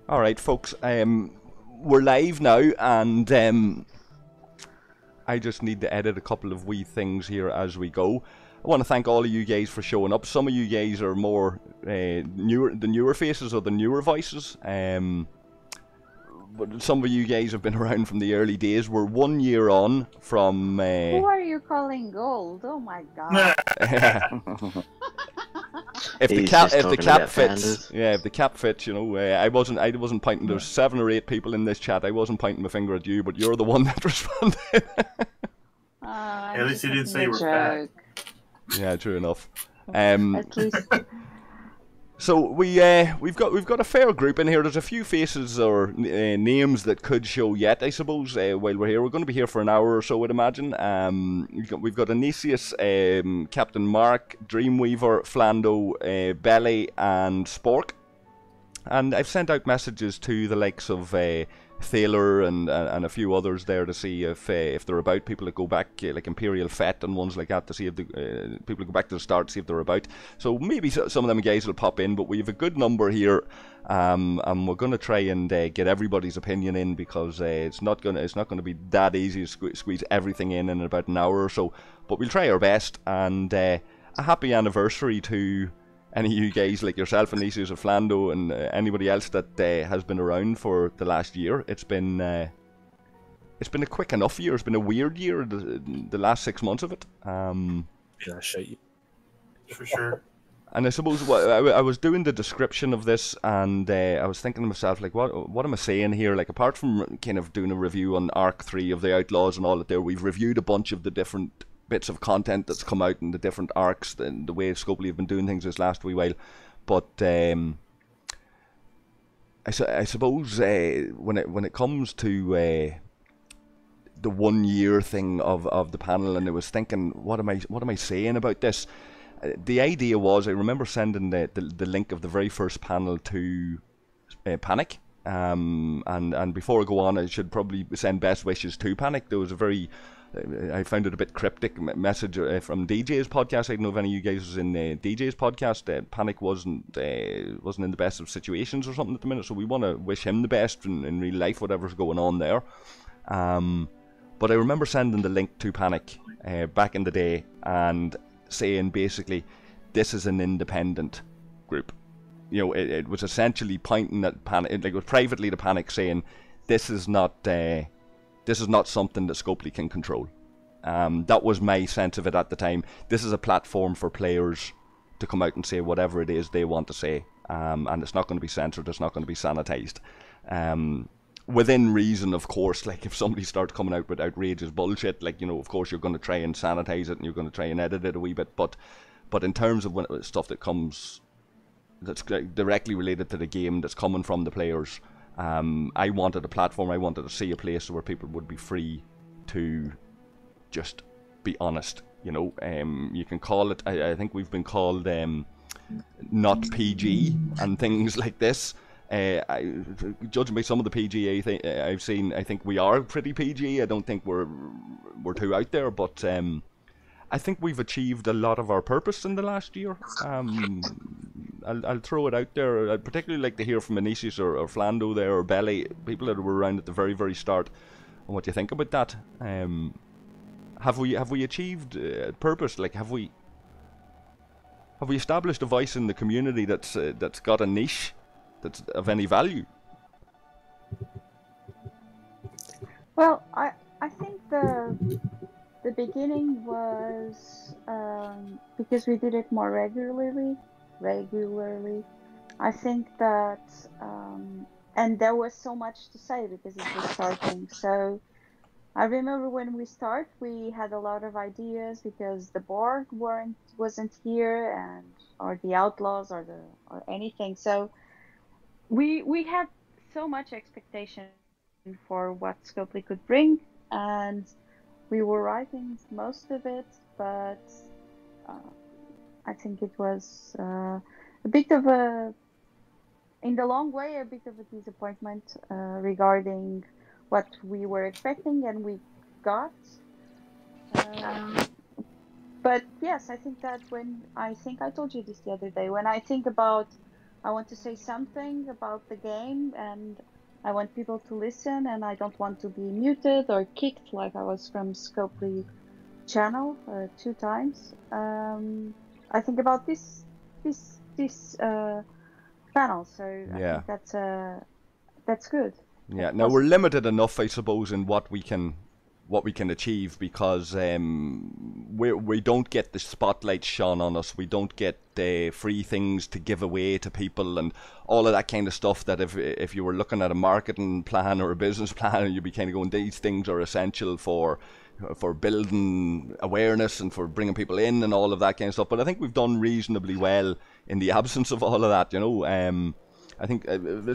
All right, folks. We're live now, and I just need to edit a couple of wee things here as we go. I want to thank all of you guys for showing up. Some of you guys are more the newer faces or the newer voices. But some of you guys have been around from the early days. We're 1 year on from. Who are you calling gold? Oh my god. If the He's cap just if the talking cap about fits, pandas. yeah, if the cap fits, you know, I wasn't pointing. There's 7 or 8 people in this chat. I wasn't pointing my finger at you, but you're the one that responded. At least you didn't say we're fat. Yeah, true enough. At least. So we've got a fair group in here. There's a few faces or names that could show yet, I suppose. While we're here, we're going to be here for an hour or so, I'd imagine. We've got Anisius, Captain Mark, Dreamweaver, Flando, Belly, and Spork. And I've sent out messages to the likes of Thaler and a few others there to see if they're about. People that go back, like Imperial Fett and ones like that, to see if the people that go back to the start, see if they're about. So maybe some of them guys will pop in, but we have a good number here, and we're going to try and get everybody's opinion in, because it's not going to be that easy to squeeze everything in about an hour or so. But we'll try our best, and a happy anniversary to any of you guys like yourself, Anisius or Flando, and anybody else that has been around for the last year. It's been a quick enough year. It's been a weird year, the last 6 months of it. Yeah, shit. For sure. And I suppose I was doing the description of this, and I was thinking to myself, like, what am I saying here? Like, apart from kind of doing a review on Arc 3 of the Outlaws and all that there, we've reviewed a bunch of the different bits of content that's come out in the different arcs and the way Scopely have been doing things this last wee while. But I suppose when it comes to the 1 year thing of the panel, and I was thinking, what am I saying about this? The idea was, I remember sending the link of the very first panel to Panic. And before I go on, I should probably send best wishes to Panic. There was a very I found it a bit cryptic message from DJ's podcast. I don't know if any of you guys was in DJ's podcast. Panic wasn't in the best of situations or something at the minute, so we want to wish him the best in real life, whatever's going on there. But I remember sending the link to Panic back in the day and saying basically, this is an independent group. You know, it was essentially pointing at Panic, like it was privately to Panic, saying this is not something that Scopely can control. That was my sense of it at the time. This is a platform for players to come out and say whatever it is they want to say, and it's not going to be censored, it's not going to be sanitized. Within reason, of course. Like, if somebody starts coming out with outrageous bullshit, like, you know, of course you're going to try and sanitize it and you're going to try and edit it a wee bit, but in terms of stuff that's directly related to the game, that's coming from the players, I wanted a platform, I wanted to see a place where people would be free to just be honest. You know, you can call it, I think we've been called not PG and things like this. Judging by some of the PG I've seen, I think we are pretty PG. I don't think we're too out there, but I think we've achieved a lot of our purpose in the last year. I'll throw it out there. I'd particularly like to hear from Anisius or Flando there, or Belly, people that were around at the very, very start, on what you think about that. Have we achieved purpose? Like, have we established a voice in the community that's got a niche that's of any value? Well, I think the beginning was because we did it more regularly. I think that and there was so much to say because it was starting. So I remember when we start, we had a lot of ideas because the Borg wasn't here, and or the Outlaws or anything. So we had so much expectation for what Scopely could bring, and we were writing most of it, but I think it was a bit of in the long way, a bit of a disappointment regarding what we were expecting and we got. But yes, I think that I told you this the other day, when I think about I want to say something about the game, and I want people to listen, and I don't want to be muted or kicked like I was from Scopely channel 2 times. I think about this panel, so I think that's good. Yeah. Now we're limited enough, I suppose, in what we can achieve, because we don't get the spotlight shone on us. We don't get free things to give away to people and all of that kind of stuff. That if you were looking at a marketing plan or a business plan, you'd be kind of going, these things are essential for building awareness and for bringing people in and all of that kind of stuff. But I think we've done reasonably well in the absence of all of that, you know. I think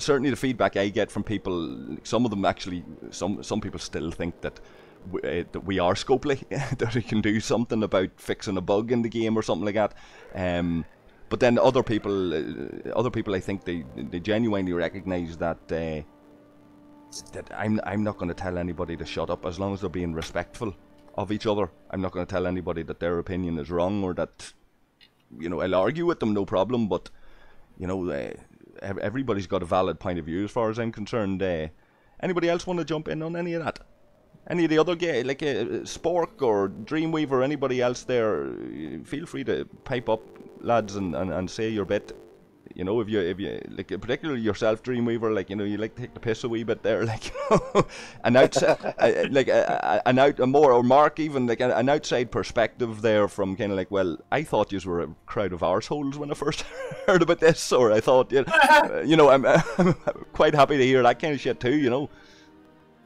certainly the feedback I get from people, some of them actually, some people still think that we are Scopely, that we can do something about fixing a bug in the game or something like that. But then other people, I think they genuinely recognise that I'm not going to tell anybody to shut up as long as they're being respectful of each other. I'm not going to tell anybody that their opinion is wrong, or that, you know, I'll argue with them, no problem. But you know, everybody's got a valid point of view as far as I'm concerned. Anybody else want to jump in on any of that? Any of the other games, like Spork or Dreamweaver, anybody else there, feel free to pipe up, lads, and say your bit. You know, if you like, particularly yourself, Dreamweaver, like, you know, you like to take the piss a wee bit there, like, you know, an or Mark, even like an outside perspective there, from kind of like, well, I thought yous were a crowd of arseholes when I first heard about this, or I thought, you know, I'm quite happy to hear that kind of shit too, you know.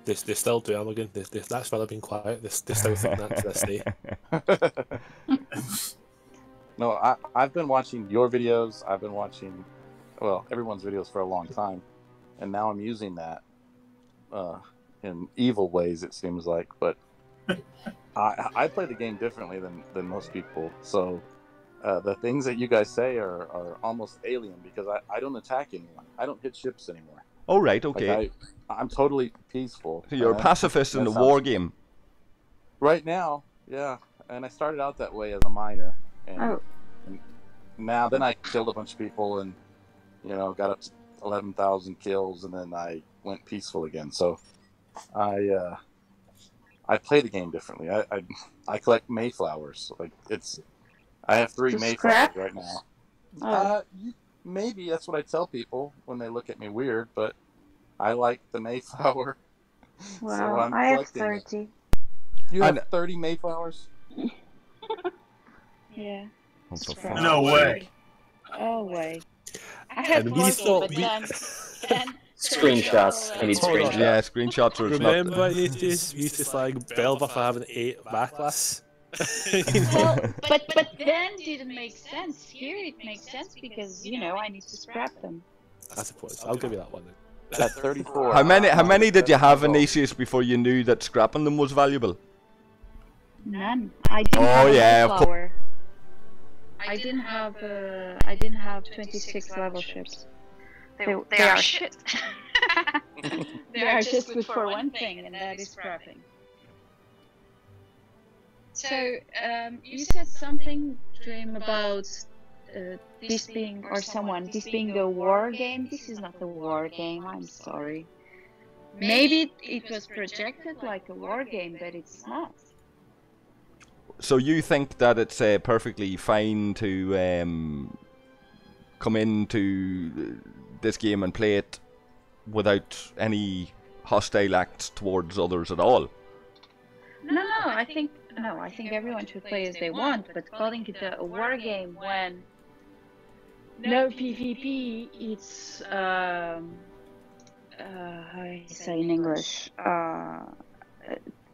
They still do, Amorgin. That's why they've been quiet. They still think that to this day. No, I've been watching your videos. I've been watching, well, everyone's videos for a long time, and now I'm using that in evil ways, it seems like. But I play the game differently than most people. So the things that you guys say are almost alien, because I don't attack anyone. I don't hit ships anymore. Oh, right, okay. Like I'm totally peaceful. So you're a pacifist in the war game. Right now, yeah. And I started out that way as a miner. And now, then I killed a bunch of people, and, you know, got up to 11,000 kills, and then I went peaceful again. So I play the game differently. I collect Mayflowers. Like, I have 3 Mayflowers right now. Maybe that's what I tell people when they look at me weird, but I like the Mayflower. Wow, so I have 30. You have 30 Mayflowers? Yeah. No way. Oh, way. I had more, but then screenshots. I need screenshots. Yeah, screenshots are Remember, I used to slag Belva for having 8 backlash. Well, but then didn't make sense. Here it makes sense because, you know, I need to scrap them. I suppose. I'll give you that one then. At 34. How many did you have, Ignatius, before you knew that scrapping them was valuable? None. I didn't have a Mayflower. I didn't have 26 level ships. They are shit. They are just good for one thing, and that is scrapping. So, you said something, Dream, about this being the war game. This is not a war game, I'm sorry. Maybe it was projected like a war game, but it's not. So you think that it's perfectly fine to come into this game and play it without any hostile acts towards others at all? No, I think everyone should play as they want, but calling it a war game when no PvP, it's how do you say in English?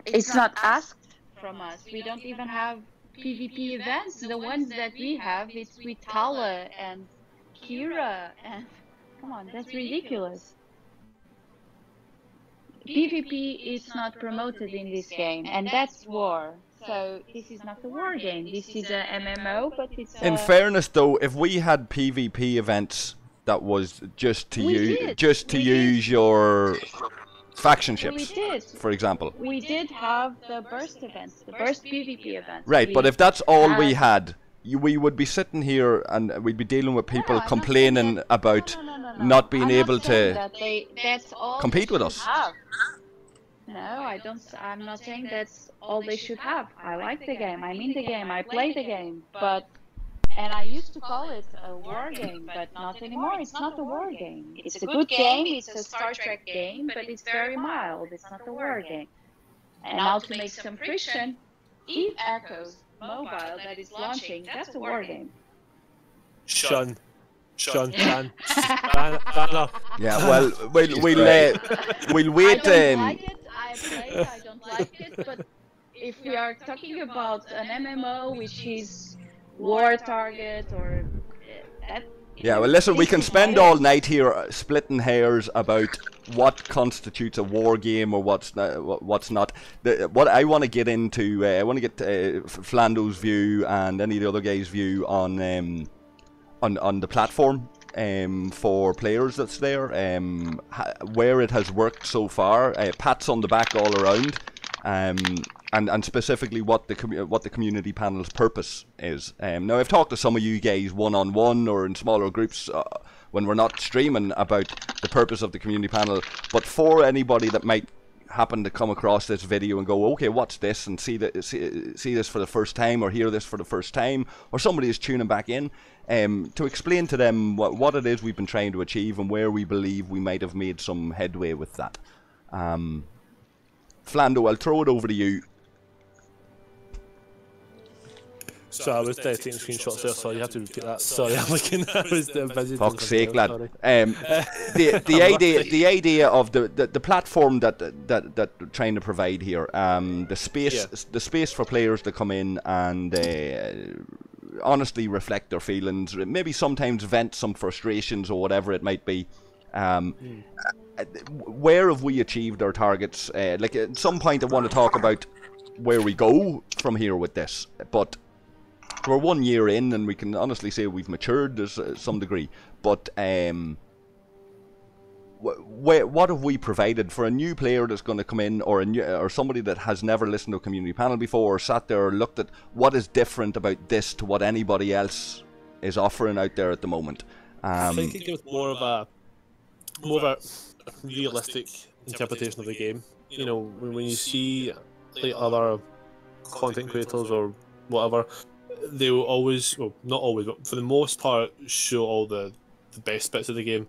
It's not asked from us. We don't even have PvP events. The ones that we have, it's with Tala and Kira, and come on, that's ridiculous. PvP is not promoted in this game, and that's war. So this is not a war game. This is a MMO, but it's In fairness, though, if we had PvP events that was just to use your faction ships, for example. We did have the burst events, the burst PvP events. Right, but if that's all we had, we would be sitting here and we'd be dealing with people I'm not complaining saying about no. not being I'm able not saying to that that's all compete they with should us. have. No, I don't. I'm not saying that's all they should have. I like the game. I'm in the game. I play the game. And I used to call it a war game, but not anymore. It's not a war game. It's a good game. It's a Star Trek game, but it's very mild. It's not a war game. And now to make some friction, Eve Echoes Mobile that is launching, that's a war game. Shun. Ban. Yeah, well, we'll wait. I don't like it. I play it. I don't like it. But if we are talking about an MMO, which is war target or that. Yeah, well, listen, we can spend all night here splitting hairs about what constitutes a war game or what's not. What I want to get into, I want to get Flando's view and any of the other guys' view on the platform for players that's there, where it has worked so far. Pats on the back all around. And specifically what the community panel's purpose is. Now I've talked to some of you guys one-on-one or in smaller groups when we're not streaming about the purpose of the community panel, but for anybody that might happen to come across this video and go, okay, what's this, and see this for the first time or hear this for the first time, or somebody is tuning back in, to explain to them what it is we've been trying to achieve and where we believe we might have made some headway with that. Flando, I'll throw it over to you. So I was taking screenshots there, so you have to repeat that. Sorry, I'm looking. I was busy. Fuck's sake, lad. The idea of the platform that we're trying to provide here, the space for players to come in and honestly reflect their feelings, maybe sometimes vent some frustrations or whatever it might be. Where have we achieved our targets? Like at some point, I want to talk about where we go from here with this, but we're 1 year in, and we can honestly say we've matured to some degree. But what have we provided for a new player that's going to come in, or somebody that has never listened to a community panel before, or sat there or looked at what is different about this to what anybody else is offering out there at the moment? I think it gives more of a realistic interpretation of the game. You know, when you see like other content creators or whatever, they will always, well, not always, but for the most part, show all the best bits of the game.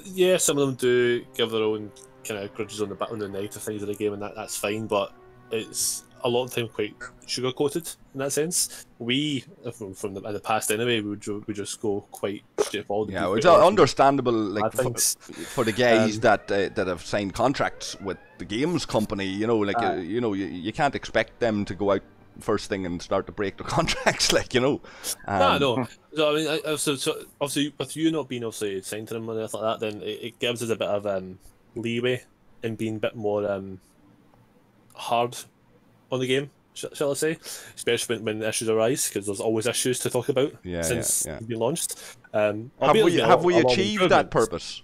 Yeah, some of them do give their own kind of grudges on the negative things of the game, and that's fine, but it's a lot of the time quite sugar-coated in that sense. We, in the past anyway, we would just go quite straightforward. Yeah, it's understandable, like for the guys that have signed contracts with the games company. You know, like you can't expect them to go out first thing and start to break the contracts, like, you know. No. So I mean, so obviously with you not being obviously signed to them and anything like that, then it gives us a bit of leeway in being a bit more hard on the game, shall I say, especially when issues arise, because there's always issues to talk about since it's been launched. Have we achieved that purpose?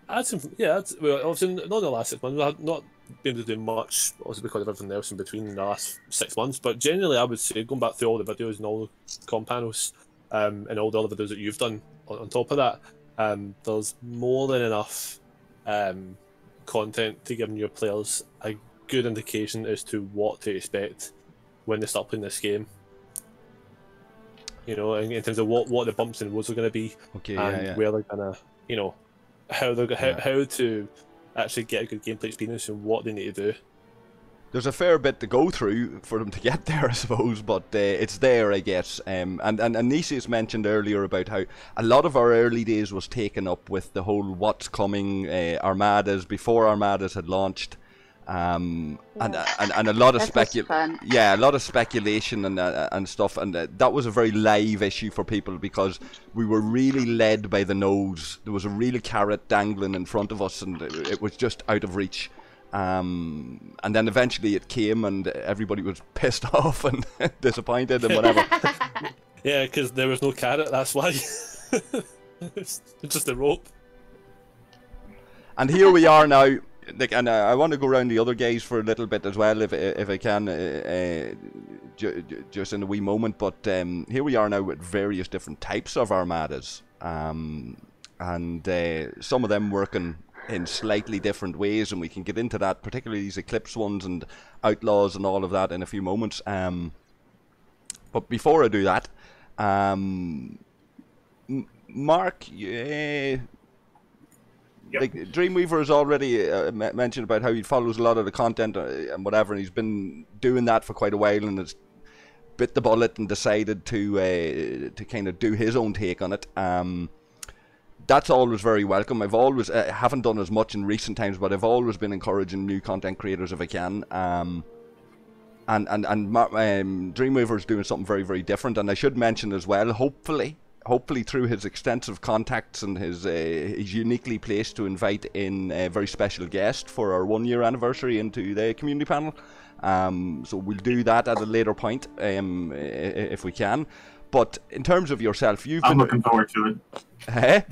Well, obviously not in the last 6 months. We have not been able to do much, obviously because of everything else in between in the last 6 months. But generally, I would say, going back through all the videos and all the com panels, and all the other videos that you've done on top of that, there's more than enough content to give your players a good indication as to what to expect when they start playing this game. You know, in terms of what the bumps and roads are going to be, where they're gonna, you know, how to actually get a good gameplay experience and what they need to do. There's a fair bit to go through for them to get there, I suppose, but it's there, I guess. And Nisius mentioned earlier about how a lot of our early days was taken up with the whole what's coming, Armadas, before Armadas had launched. And a lot of a lot of speculation and stuff, and that was a very live issue for people because we were really led by the nose. There was a real carrot dangling in front of us, and it was just out of reach. And then eventually it came, and everybody was pissed off and disappointed and whatever. Yeah, because there was no carrot. That's why. It's just a rope. And here we are now. Like, and I want to go around the other guys for a little bit as well, if I can, just in a wee moment. But here we are now with various different types of armadas, and some of them working in slightly different ways, and we can get into that, particularly these Eclipse ones and Outlaws and all of that in a few moments. But before I do that, Mark, like Dreamweaver has already mentioned about how he follows a lot of the content and whatever, and he's been doing that for quite a while, and has bit the bullet and decided to kind of do his own take on it. That's always very welcome. I've always haven't done as much in recent times, but I've always been encouraging new content creators if I can. And Dreamweaver's doing something very, very different, and I should mention as well, hopefully through his extensive contacts and his he's uniquely placed to invite in a very special guest for our 1 year anniversary into the community panel. So we'll do that at a later point, if we can. But in terms of yourself, I'm looking forward to it. Hey?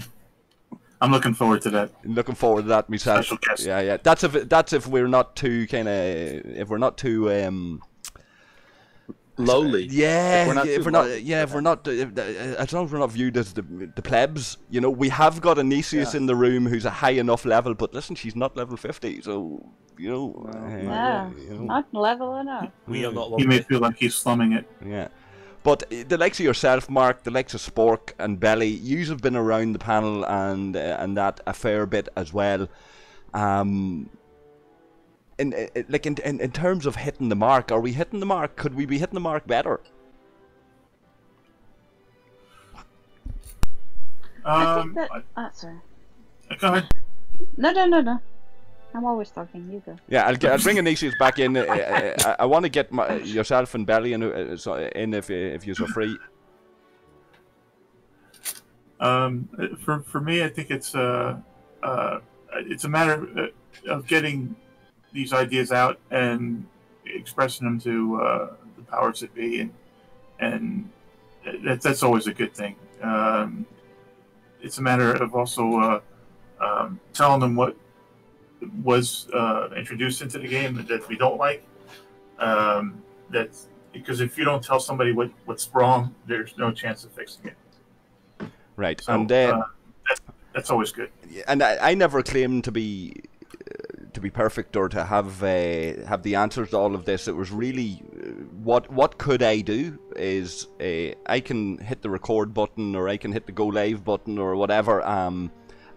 I'm looking forward to that. Looking forward to that myself. Special guest. Yeah. That's if we're not too lowly. Yeah, If we're not as long as we're not viewed as the plebs, you know. We have got Anisius in the room who's a high enough level, but listen, she's not level 50, so you know. Not level enough. We are not He lovely. may feel like he's slumming it. Yeah. But the likes of yourself, Mark, the likes of Spork and Belly, yous have been around the panel and that a fair bit as well. In terms of hitting the mark, are we hitting the mark? Could we be hitting the mark better? I think that. Sorry. Go ahead. No. I'm always talking. You go. Yeah, I'll bring Anisius back in. I want to get yourself and Belly in if you're free. For me, I think it's a matter of getting these ideas out and expressing them to the powers that be, and that's always a good thing. It's a matter of also telling them what was introduced into the game that we don't like. That's because if you don't tell somebody what's wrong, there's no chance of fixing it. Right, So, and that's always good. And I never claimed to be perfect or to have the answers to all of this. It was really what could I do is I can hit the record button, or I can hit the go live button, or whatever.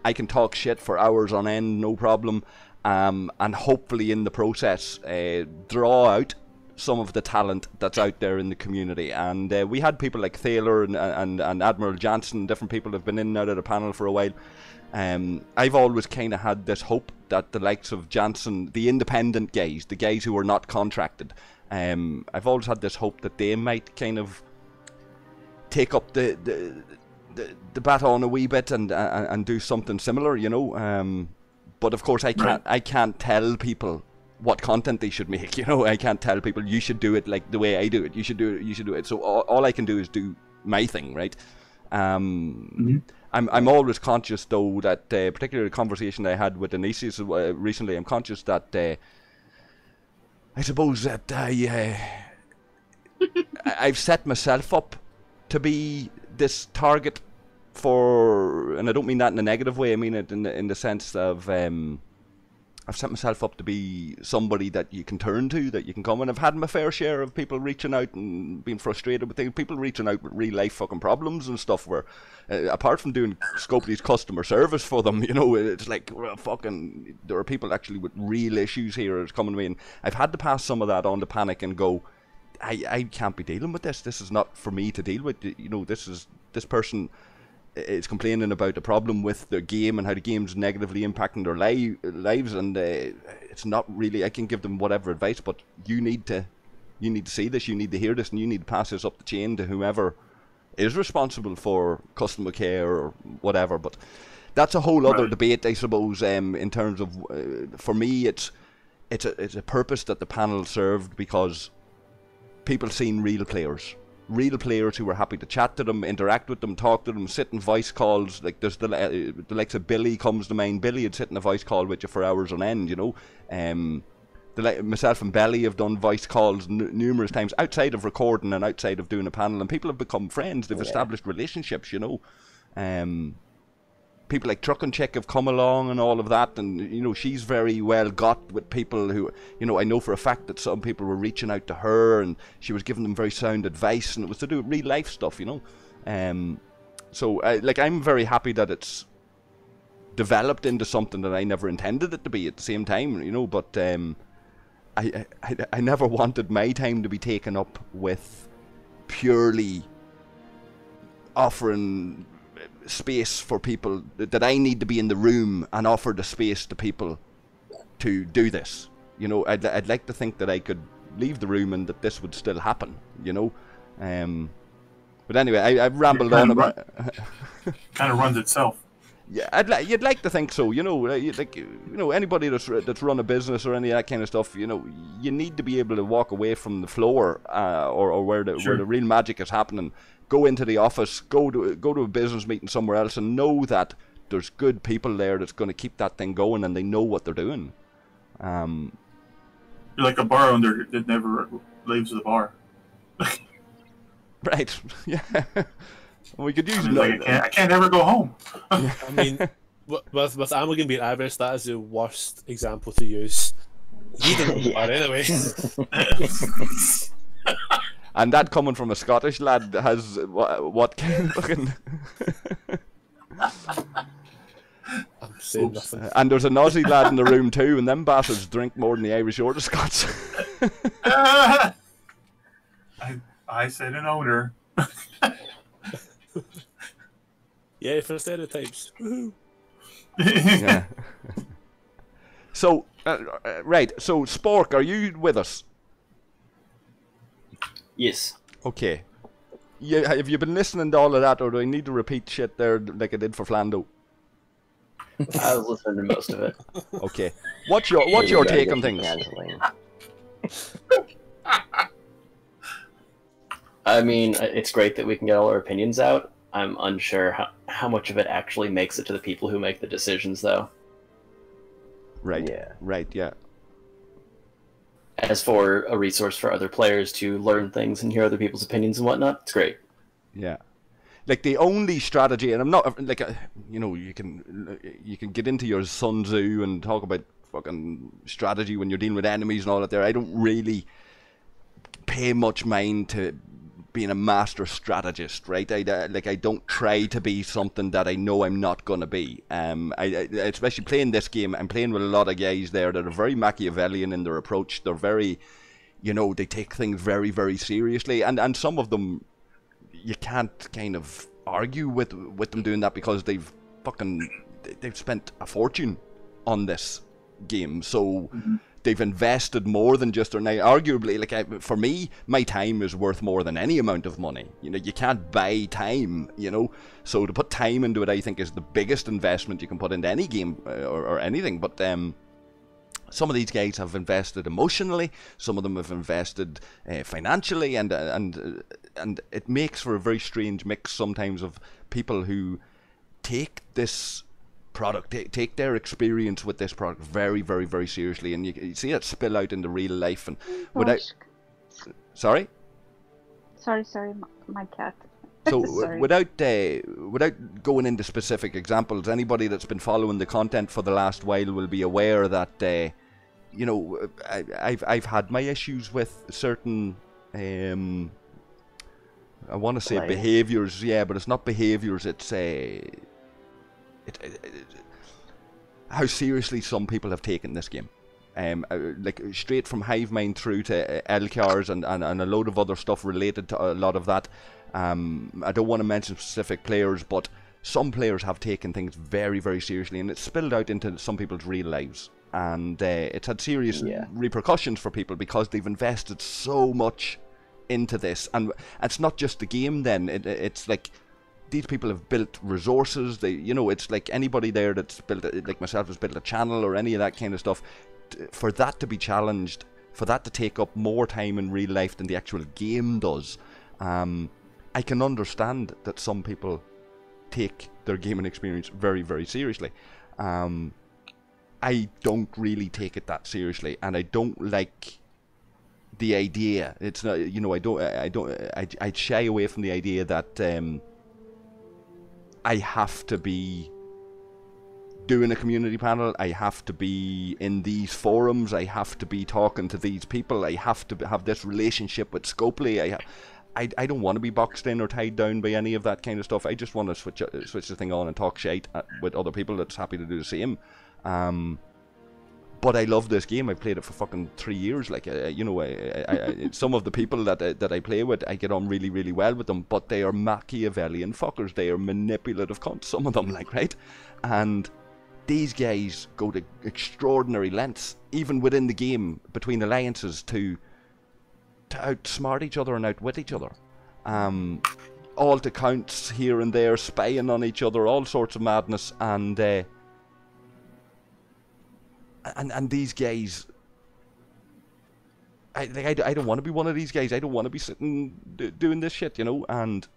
I can talk shit for hours on end, no problem, and hopefully in the process draw out some of the talent that's out there in the community. And we had people like Thaler and Admiral Jansen, different people have been in and out of the panel for a while. I've always kind of had this hope that the likes of Jansen, the independent guys, the guys who are not contracted, I've always had this hope that they might kind of take up the baton a wee bit and do something similar, you know. But of course, I can't tell people what content they should make. You know, I can't tell people you should do it like the way I do it. You should do it. So all I can do is do my thing, right? I'm always conscious though that particularly the conversation I had with Anisius recently, I'm conscious that I suppose that I've set myself up to be this target for, and I don't mean that in a negative way, I mean it in the sense of I've set myself up to be somebody that you can turn to, that you can come, and I've had my fair share of people reaching out and being frustrated with things, people reaching out with real life fucking problems and stuff where apart from doing Scopely's customer service for them, you know, it's like, well, fucking, there are people actually with real issues here that's coming to me, and I've had to pass some of that on to Panic and go, I can't be dealing with this. This is not for me to deal with. You know, this person is complaining about the problem with the game and how the game's negatively impacting their lives, and it's not really. I can give them whatever advice, but you need to see this. You need to hear this, and you need to pass this up the chain to whoever is responsible for customer care or whatever. But that's a whole other debate, I suppose. In terms of, for me, it's a purpose that the panel served because people seen real players. real players who were happy to chat to them, interact with them, talk to them, sit in voice calls. Like there's the likes of Billy comes to mind. Billy would sit in a voice call with you for hours on end, you know. Myself and Belly have done voice calls numerous times outside of recording and outside of doing a panel, and people have become friends. They've established relationships, you know. People like Truck and Chick have come along and all of that, and you know, she's very well got with people who, you know, I know for a fact that some people were reaching out to her and she was giving them very sound advice, and it was to do with real life stuff, you know. So like, I'm very happy that it's developed into something that I never intended it to be at the same time, you know. But I never wanted my time to be taken up with purely offering space for people, that I need to be in the room and offer the space to people to do this. You know, I'd like to think that I could leave the room and that this would still happen, you know. But anyway, I've rambled on about kind of runs itself. Yeah, you'd like to think so, you know. Anybody that's run a business or any of that kind of stuff, you know, you need to be able to walk away from the floor or where the real magic is happening. Go into the office, go to a business meeting somewhere else, and know that there's good people there that's going to keep that thing going, and they know what they're doing. You're like a bar owner that never leaves the bar. Right. Yeah. We could use. I can't ever go home. I mean, with Amorgin being Irish, that is the worst example to use. He didn't anyway. And that coming from a Scottish lad has what kind of fucking... I'm saying nothing. And there's an Aussie lad in the room too, and them bastards drink more than the Irish or the Scots. I said an owner. Yeah, for stereotypes. Woohoo. Yeah. So, right. So, Spork, are you with us? Yes. Okay. Have you been listening to all of that, or do I need to repeat shit there like I did for Flando? I was listening to most of it. Okay. What's your take on things? I mean, it's great that we can get all our opinions out. I'm unsure how much of it actually makes it to the people who make the decisions, though. Right. Yeah. Right. Yeah. As for a resource for other players to learn things and hear other people's opinions and whatnot, it's great. Yeah. Like the only strategy, and I'm not like you know, you can get into your Sun Tzu and talk about fucking strategy when you're dealing with enemies and all that. There, I don't really pay much mind to being a master strategist, right? I don't try to be something that I know I'm not gonna be. I especially playing this game, I'm playing with a lot of guys there that are very Machiavellian in their approach. They're very, you know, they take things very, very seriously, and some of them you can't kind of argue with them doing that, because they've spent a fortune on this game, so. Mm-hmm. They've invested more than just their now. Arguably, like for me, my time is worth more than any amount of money. You know, you can't buy time. You know, so to put time into it, I think is the biggest investment you can put into any game or anything. But some of these guys have invested emotionally. Some of them have invested financially, and it makes for a very strange mix sometimes of people who take this product, take their experience with this product very, very, very seriously, and you see it spill out into real life. And without, sorry, my cat. So without going into specific examples, anybody that's been following the content for the last while will be aware that you know, I've had my issues with certain I want to say behaviors, yeah, but it's not behaviors. It's how seriously some people have taken this game. Like straight from Hivemind through to LCRs and a load of other stuff related to a lot of that. I don't want to mention specific players, but some players have taken things very, very seriously, and it's spilled out into some people's real lives. And it's had serious repercussions for people because they've invested so much into this. And it's not just the game then, it's like these people have built resources. They, you know, it's like anybody there that's built, like myself, has built a channel or any of that kind of stuff. For that to be challenged, for that to take up more time in real life than the actual game does, I can understand that some people take their gaming experience very, very seriously. I don't really take it that seriously, and I don't like the idea. It's not, you know, I'd shy away from the idea that I have to be doing a community panel, I have to be in these forums, I have to be talking to these people, I have to have this relationship with Scopely. I don't want to be boxed in or tied down by any of that kind of stuff. I just want to switch the thing on and talk shite with other people that's happy to do the same. But I love this game. I've played it for fucking 3 years. Like, you know, some of the people that I play with, I get on really, really well with them. But they are Machiavellian fuckers. They are manipulative cunts, some of them, like, right? And these guys go to extraordinary lengths, even within the game, between alliances, to outsmart each other and outwit each other. Alt accounts here and there, spying on each other, all sorts of madness, and these guys, I don't want to be one of these guys. I don't want to be sitting doing this shit, you know. And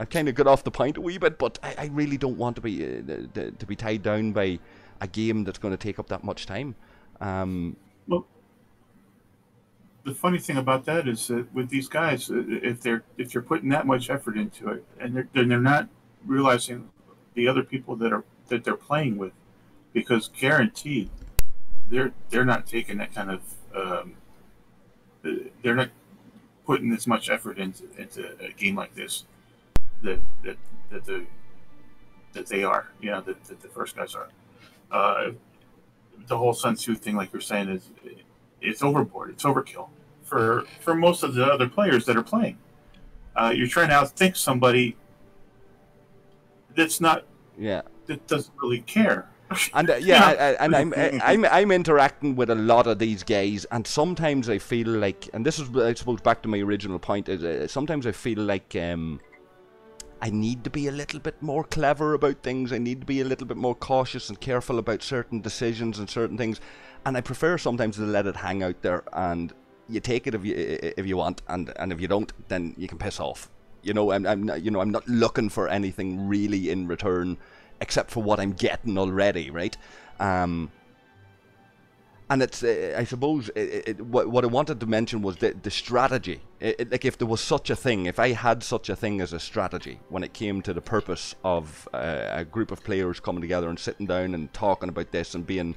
I've kind of got off the point a wee bit, but I really don't want to be tied down by a game that's going to take up that much time. Well, the funny thing about that is that with these guys, if you're putting that much effort into it, and they're not realizing the other people that they're playing with, because guaranteed they're not taking that kind of they're not putting this much effort into a game like this that they are, you know, that the first guys are. The whole Sun Tzu thing, like you're saying, is it's overboard. It's overkill for most of the other players that are playing. You're trying to outthink somebody that's not, that doesn't really care. And I'm interacting with a lot of these guys, and sometimes I feel like, and this is, I suppose, back to my original point, is sometimes I feel like I need to be a little bit more clever about things. I need to be a little bit more cautious and careful about certain decisions and certain things, and I prefer sometimes to let it hang out there, and you take it if you want, and if you don't, then you can piss off. You know, I'm not looking for anything really in return, except for what I'm getting already, right? And it's, I suppose, what I wanted to mention was the strategy. Like, if there was such a thing, if I had such a thing as a strategy when it came to the purpose of a group of players coming together and sitting down and talking about this and being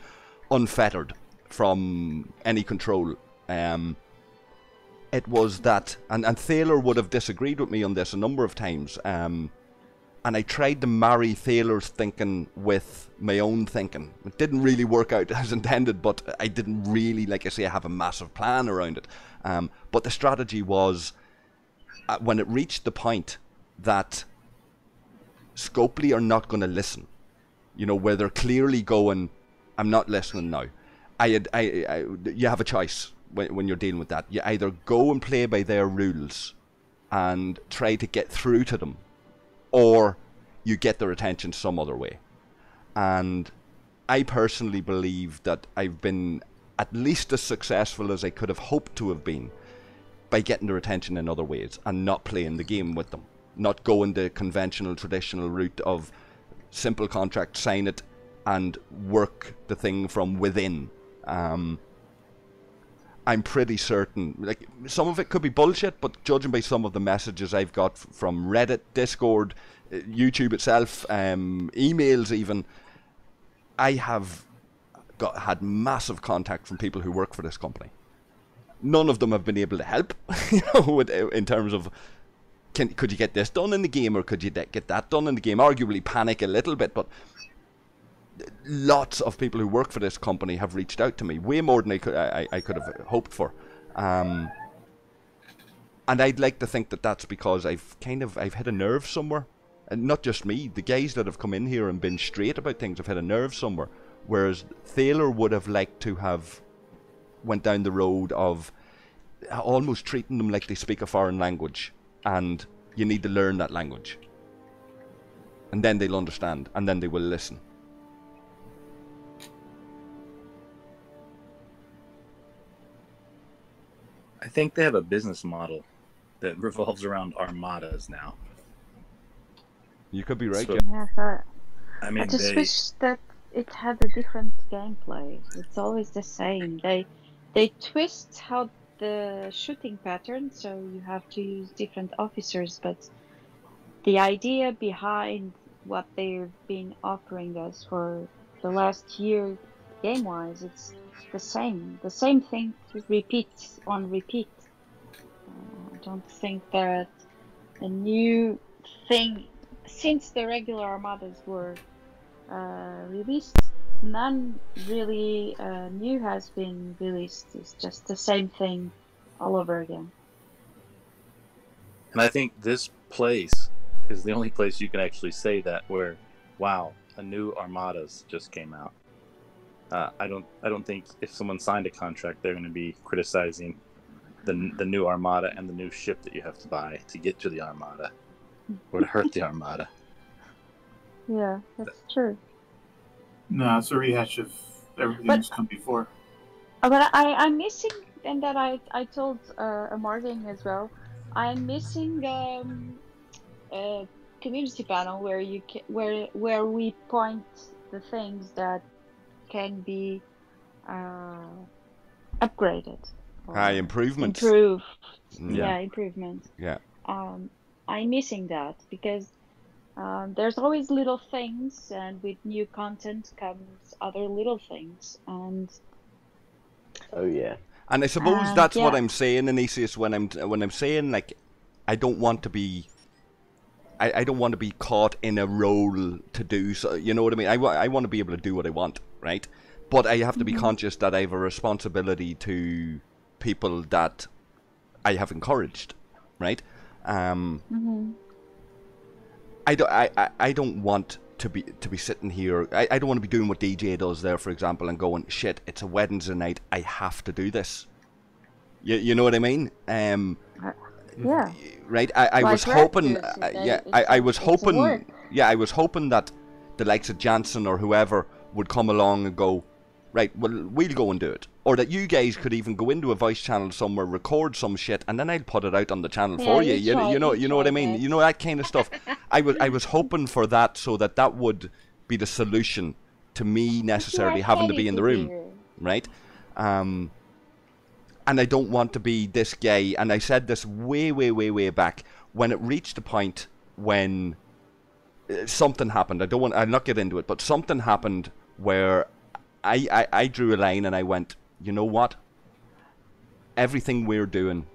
unfettered from any control, it was that, and Thaler would have disagreed with me on this a number of times, and I tried to marry Thaler's thinking with my own thinking. It didn't really work out as intended, but I didn't really, like I say, have a massive plan around it. But the strategy was, when it reached the point that Scopely are not going to listen, you know, where they're clearly going, I'm not listening now. You have a choice when you're dealing with that. You either go and play by their rules and try to get through to them, or you get their attention some other way. And I personally believe that I've been at least as successful as I could have hoped to have been by getting their attention in other ways and not playing the game with them. Not going the conventional, traditional route of simple contract, sign it, and work the thing from within. I'm pretty certain, like, some of it could be bullshit, but judging by some of the messages I've got from Reddit, Discord, YouTube itself, emails even, I have had massive contact from people who work for this company. None of them have been able to help, you know, in terms of, could you get this done in the game, or could you get that done in the game? Arguably panic a little bit, but lots of people who work for this company have reached out to me, way more than I could have hoped for, and I'd like to think that that's because I've hit a nerve somewhere, and not just me. The guys that have come in here and been straight about things have hit a nerve somewhere, whereas Thaler would have liked to have went down the road of almost treating them like they speak a foreign language, and you need to learn that language, and then they'll understand, and then they will listen. I think they have a business model that revolves around armadas now. You could be right, So, yeah. Yeah, so I I mean, just they wish that it had a different gameplay. It's always the same. They twist how the shooting pattern, so you have to use different officers, but the idea behind what they've been offering us for the last year game-wise, it's the same. The same thing repeats on repeat. I don't think that a new thing since the regular armadas were released, none really new has been released. It's just the same thing all over again. and I think this place is the only place you can actually say that where, wow, a new armadas just came out. I don't think if someone signed a contract, they're going to be criticizing the new armada and the new ship that you have to buy to get to the armada or to hurt the armada. Yeah, that's true. No, it's a rehash of everything that's come before. But I'm missing, and that I told Amorgin as well. I'm missing a community panel where you can, where we point the things that can be upgraded. Improvements. Improved. Yeah. Yeah, improvement. Yeah. I'm missing that because there's always little things, and with new content comes other little things, and Oh yeah. And I suppose that's what yeah. I'm saying, Anisius, when I'm saying like I don't want to be caught in a role to do so. You know what I mean? I want to be able to do what I want, right? But I have to be conscious that I have a responsibility to people that I have encouraged, right? I don't want to be sitting here. I don't want to be doing what DJ does there, for example, and going, shit, it's a Wednesday night, I have to do this. You know what I mean? Yeah. Right. I was hoping. I was hoping. Yeah, I was hoping that the likes of Jansen or whoever would come along and go, right, well, we'll go and do it. Or that you guys could even go into a voice channel somewhere, record some shit, and then I'll put it out on the channel for you. You know what I mean? That. You know, that kind of stuff. I was hoping for that, so that would be the solution to me necessarily having to be in the room, right? And I don't want to be this guy. And I said this way back when it reached a point when something happened. I'll not get into it, but something happened where I drew a line and I went, you know what? Everything we're doing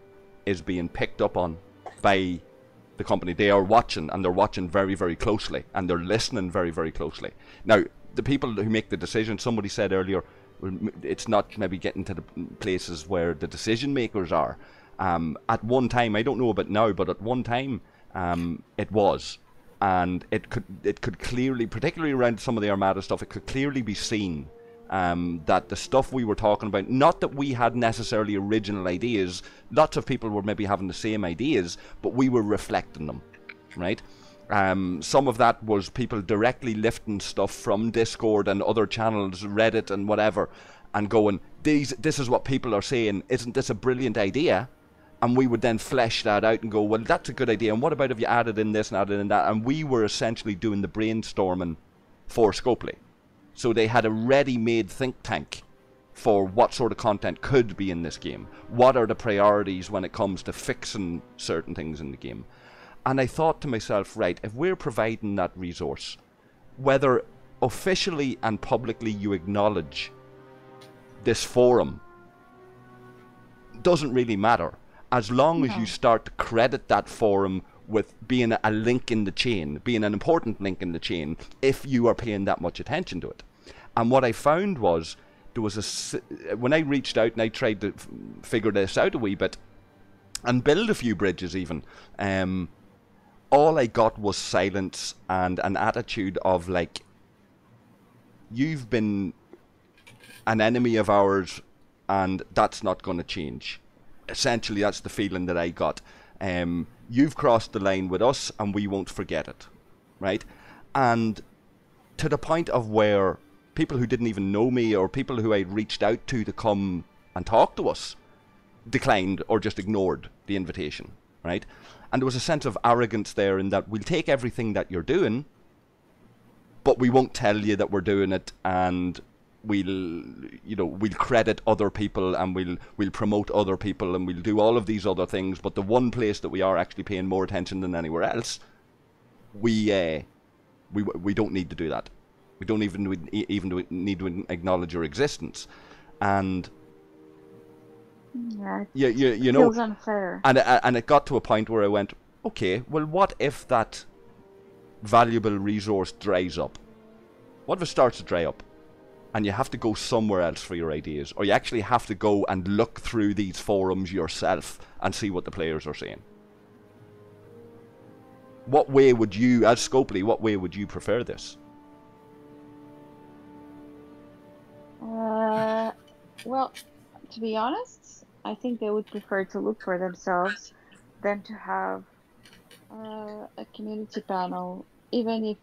is being picked up on by the company. They are watching, and they're watching very, very closely, and they're listening very, very closely. Now, the people who make the decision, somebody said earlier, it's not maybe getting to the places where the decision makers are. At one time, I don't know about now, but at one time, it was. And it could clearly, particularly around some of the Armada stuff, it could clearly be seen that the stuff we were talking about, not that we had necessarily original ideas, lots of people were maybe having the same ideas, but we were reflecting them, right? Some of that was people directly lifting stuff from Discord and other channels, Reddit and whatever, and going, this is what people are saying, isn't this a brilliant idea? And we would then flesh that out and go, well, that's a good idea, and what about if you added in this and added in that? And we were essentially doing the brainstorming for Scopely. So they had a ready-made think tank for what sort of content could be in this game. What are the priorities when it comes to fixing certain things in the game? And I thought to myself, right, if we're providing that resource, whether officially and publicly you acknowledge this forum, doesn't really matter. As long as you start to credit that forum with being a link in the chain, being an important link in the chain, if you are paying that much attention to it. And what I found was, there was when I reached out and I tried to figure this out a wee bit, and build a few bridges even, all I got was silence and an attitude of like, you've been an enemy of ours and that's not going to change. Essentially, that's the feeling that I got. You've crossed the line with us and we won't forget it, right? And to the point of where people who didn't even know me or people who I reached out to come and talk to us declined or just ignored the invitation, right? And there was a sense of arrogance there in that we'll take everything that you're doing, but we won't tell you that we're doing it, and we'll credit other people, and we'll promote other people, and we'll do all of these other things. But the one place that we are actually paying more attention than anywhere else, we don't need to do that. We don't even need to acknowledge your existence, and yeah, you know, feels unfair. And it got to a point where I went, okay, well, what if that valuable resource dries up? What if it starts to dry up, and you have to go somewhere else for your ideas, or you actually have to go and look through these forums yourself and see what the players are saying? What way would you, as Scopely, what way would you prefer this? Well, to be honest, I think they would prefer to look for themselves than to have a community panel, even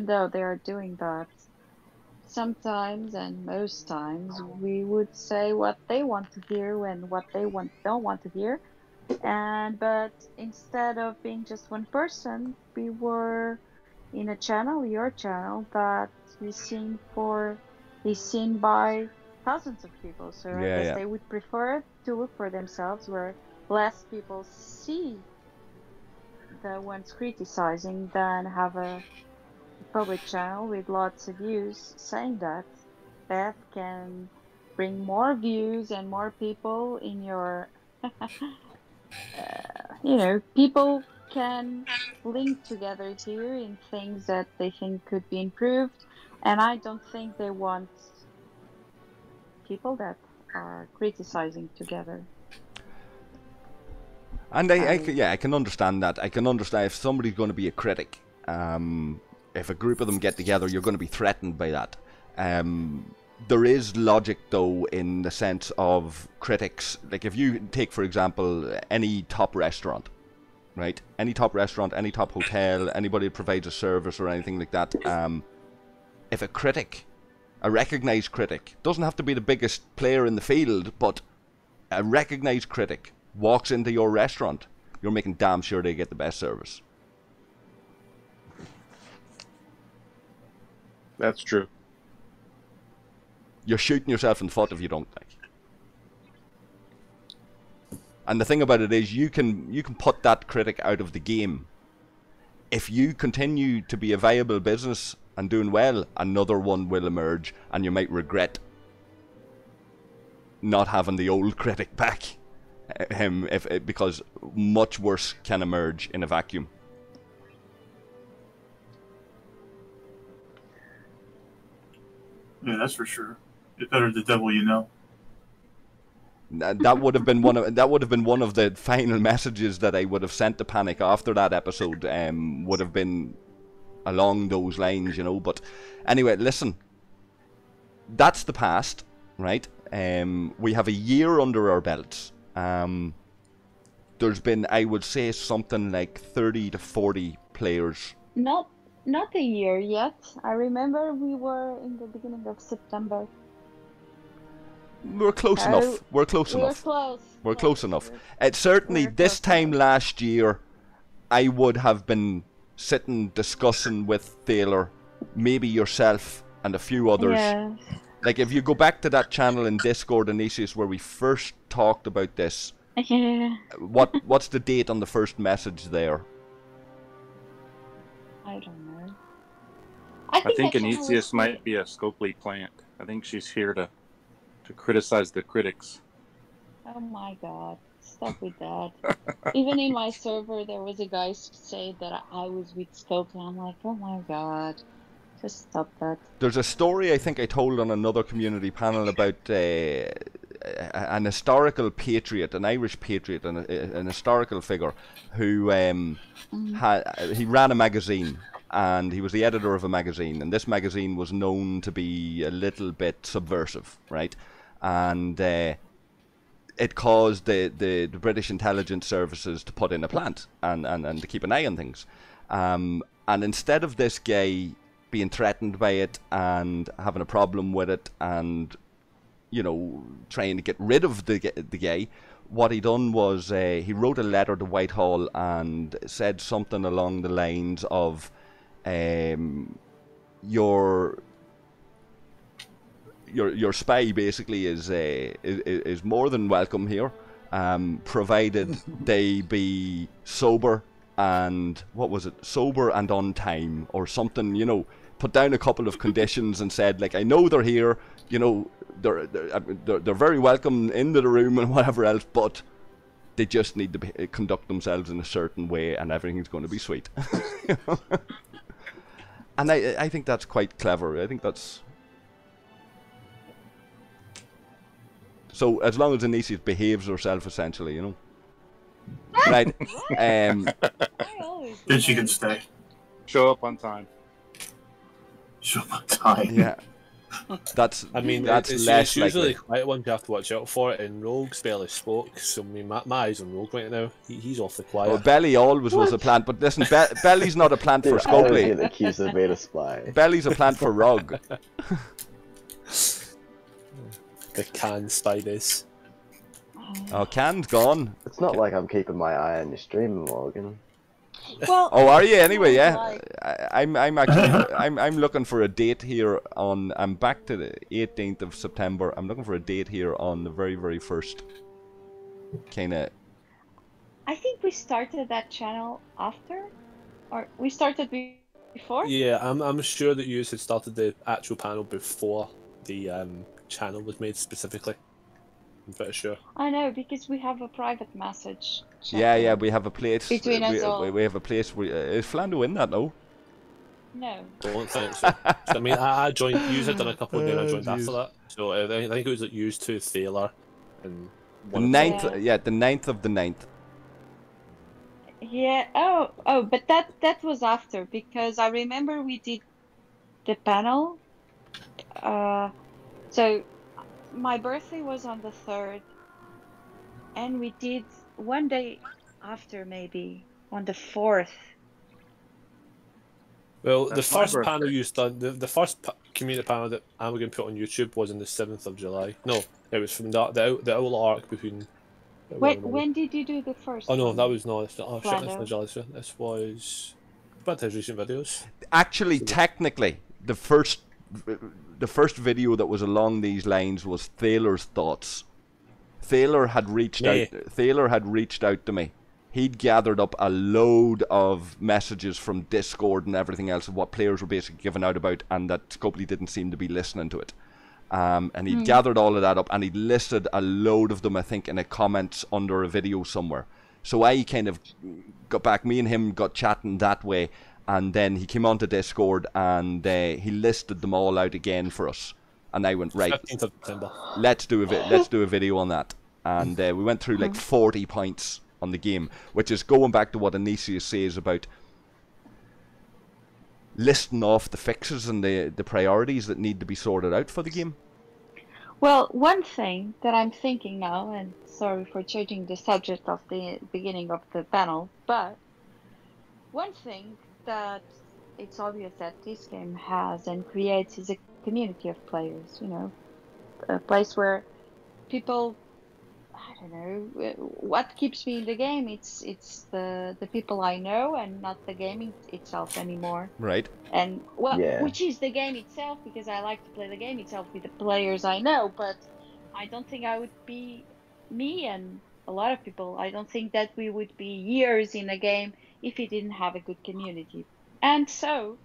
though they are doing that. Sometimes, and most times, we would say what they want to hear and what they don't want to hear. But instead of being just one person, we were in a channel, your channel, that is seen by thousands of people. So I guess they would prefer to look for themselves, where less people see the ones criticizing than have a public channel with lots of views saying that can bring more views and more people in your people can link together here in things that they think could be improved, and I don't think they want people that are criticizing together. And I can understand that. I can understand if somebody's going to be a critic. If a group of them get together, you're going to be threatened by that. There is logic, though, in the sense of critics. Like, if you take, for example, any top restaurant, right? Any top restaurant, any top hotel, anybody that provides a service or anything like that. If a recognized critic, doesn't have to be the biggest player in the field, but a recognized critic walks into your restaurant, you're making damn sure they get the best service. That's true. You're shooting yourself in the foot if you don't, like. And the thing about it is, you can put that critic out of the game. If you continue to be a viable business and doing well, another one will emerge, and you might regret not having the old critic back. Because much worse can emerge in a vacuum. Yeah, that's for sure. It's better the devil you know. That would have been one of the final messages that I would have sent to Panic after that episode. Would have been along those lines, you know. But anyway, listen. That's the past, right? We have a year under our belts. There's been, I would say, something like 30 to 40 players. Not a year yet. I remember we were in the beginning of September. We're close enough. We're close enough. We're close enough. Certainly, this time last year, I would have been sitting discussing with Thaler, maybe yourself and a few others. Yeah. Like, if you go back to that channel in Discord, Anisius, where we first talked about this, Yeah. what's the date on the first message there? I don't know. I think Anisius might be a Scopely plant. I think she's here to criticize the critics. Oh my god. Stop with that. Even in my server, there was a guy say that I was with Scopely. I'm like, oh my god. Just stop that. There's a story I think I told on another community panel about an historical patriot, an Irish patriot, an historical figure who he ran a magazine, and he was the editor of a magazine, and this magazine was known to be a little bit subversive, right? And it caused the British intelligence services to put in a plant and to keep an eye on things. And instead of this guy being threatened by it and having a problem with it and, you know, trying to get rid of the guy, what he done was he wrote a letter to Whitehall and said something along the lines of your spy basically is more than welcome here, provided they be sober and sober and on time or something, you know. Put down a couple of conditions and said, like, I know they're here, you know, they're very welcome into the room and whatever else, but they just need to conduct themselves in a certain way and everything's going to be sweet. And I think that's quite clever. I think that's... So, as long as Anisius behaves herself, essentially, you know. Right. I always do Then she that. can stay. Show up on time. Show up on time. Yeah. That's It's less usually likely. quite one you have to watch out for, and Rogue's barely spoke, so I mean, my eyes on Rogue right now. He's awfully quiet. Well, Belly always was a plant, but listen, Belly's not a plant for Dude, I always Scopely. get accused of being a spy. Belly's a plant for Rug. The can spiders. Oh, Can's gone. It's not like I'm keeping my eye on your stream, Morgan. Well, Oh, are you anyway? Yeah, Like- I'm actually I'm looking for a date here on. I'm back to the 18th of September. I'm looking for a date here on the very first kind of. I think we started that channel after, or we started before. Yeah, I'm sure that you had started the actual panel before the channel was made specifically. I'm pretty sure. I know, because we have a private message. Yeah, we have a place. Between us all. we have a place. Is Flando in that? No. No. Don't think so. I mean, I joined. You had done a couple of games. I joined Oh, after that. So I think it was like used to Thaler and The one of 9th, yeah, the 9th of the 9th. Yeah. Oh, but that was after, because I remember we did the panel. So my birthday was on the 3rd, and we did one day after, maybe on the 4th. Well, the That's my first birthday. panel you done, the first community panel that Amorgin put on YouTube was on the 7th of July. No, it was from the Outlaw arc between. When did you do the first? Oh no, one? that was not. Oh shit, that's Flando. not July. This was. But his recent videos. Actually, technically, the first video that was along these lines was Thaler's thoughts. Thaler had reached Yeah. out. Thaler had reached out to me. He'd gathered up a load of messages from Discord and everything else of what players were basically giving out about, and that Scopely didn't seem to be listening to it. And he'd gathered all of that up, and he'd listed a load of them, I think, in a comments under a video somewhere. So I kind of got back. Me and him got chatting that way, and then he came onto Discord and he listed them all out again for us. And I went, right, 15th of September. let's do a video on that. And we went through like 40 points on the game, which is going back to what Anisius says about listing off the fixes and the priorities that need to be sorted out for the game. Well, one thing that I'm thinking now, and sorry for changing the subject of the beginning of the panel, but one thing that it's obvious that this game has and creates is a community of players, you know, a place where people, I don't know, what keeps me in the game, it's the people I know and not the game itself anymore. Right. And well, Yeah. which is the game itself, because I like to play the game itself with the players I know, but I don't think I would be me and a lot of people. I don't think that we would be years in a game if we didn't have a good community. And so,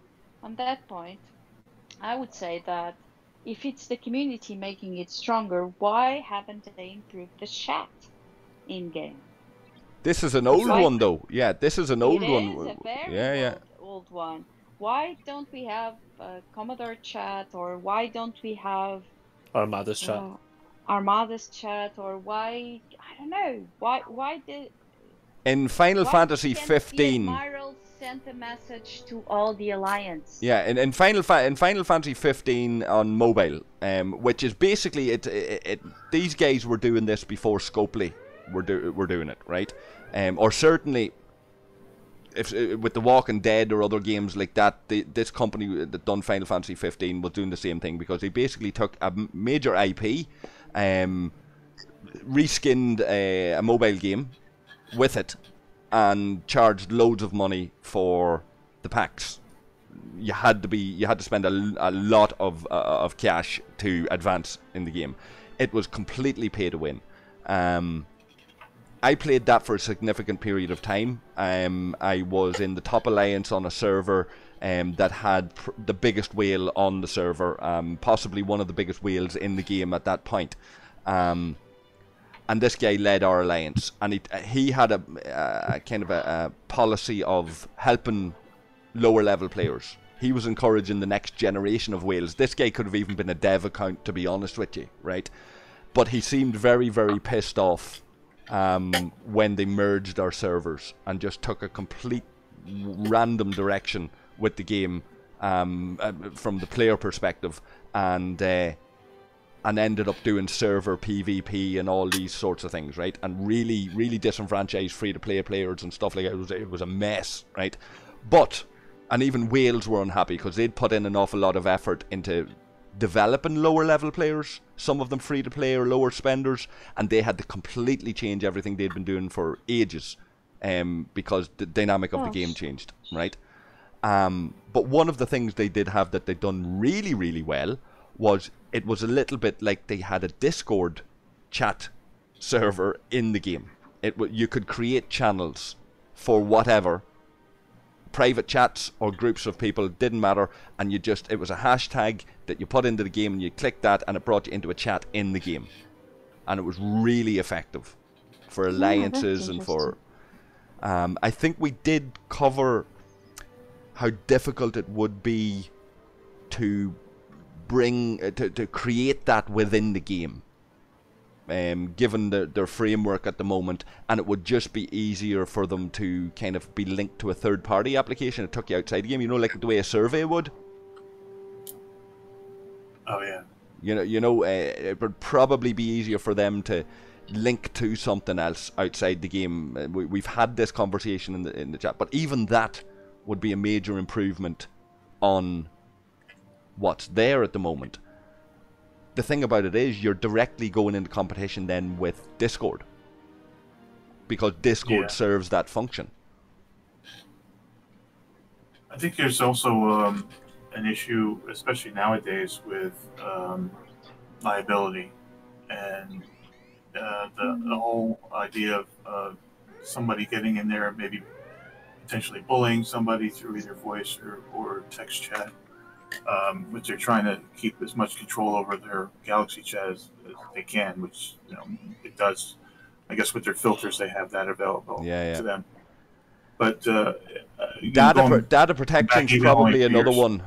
on that point, I would say that if it's the community making it stronger, why haven't they improved the chat in game? This is an old Right. one though. Yeah, this is an old It one. is a very Yeah. old one. Why don't we have Commodore chat, or why don't we have Armada's chat. Armada's chat, or why, I don't know, why did In Final why Fantasy can't 15. the Admiral sent a message to all the Alliance? Yeah, in Final Fantasy 15 on mobile, which is basically it. These guys were doing this before Scopely were doing it, right? Or certainly, if with the Walking Dead or other games like that, this company that done Final Fantasy 15 was doing the same thing, because they basically took a major IP, reskinned a mobile game with it and charged loads of money for the packs. You had to spend a lot of cash to advance in the game. It was completely pay to win. I played that for a significant period of time. I was in the top alliance on a server that had the biggest whale on the server, possibly one of the biggest whales in the game at that point. And this guy led our alliance, and he had a kind of a policy of helping lower level players. He was encouraging the next generation of whales. This guy could have even been a dev account, to be honest with you, right? But he seemed very, very pissed off when they merged our servers and just took a complete random direction with the game from the player perspective, and ended up doing server PvP and all these sorts of things, right? And really, really disenfranchised free-to-play players and stuff like that. It was a mess, right? And even whales were unhappy because they'd put in an awful lot of effort into developing lower level players, some of them free to play or lower spenders, and they had to completely change everything they'd been doing for ages because the dynamic of the game changed, right? But one of the things they did have that they'd done really, really well was it was a little bit like they had a Discord chat server in the game. You could create channels for whatever, private chats or groups of people, didn't matter, and it was a hashtag that you put into the game and you click that and it brought you into a chat in the game, and it was really effective for alliances and for I think we did cover how difficult it would be to bring to create that within the game, given their framework at the moment, and it would just be easier for them to kind of be linked to a third-party application that took you outside the game, like the way a survey would. Oh yeah. It would probably be easier for them to link to something else outside the game. We've had this conversation in the chat, but even that would be a major improvement on what's there at the moment. The thing about it is you're directly going into competition then with Discord, because Discord serves that function. I think there's also an issue, especially nowadays, with liability and the whole idea of somebody getting in there, maybe potentially bullying somebody through either voice or text chat. Which they're trying to keep as much control over their Galaxy chat as they can, which it does. I guess with their filters, they have that available to them. But data protection is probably another one.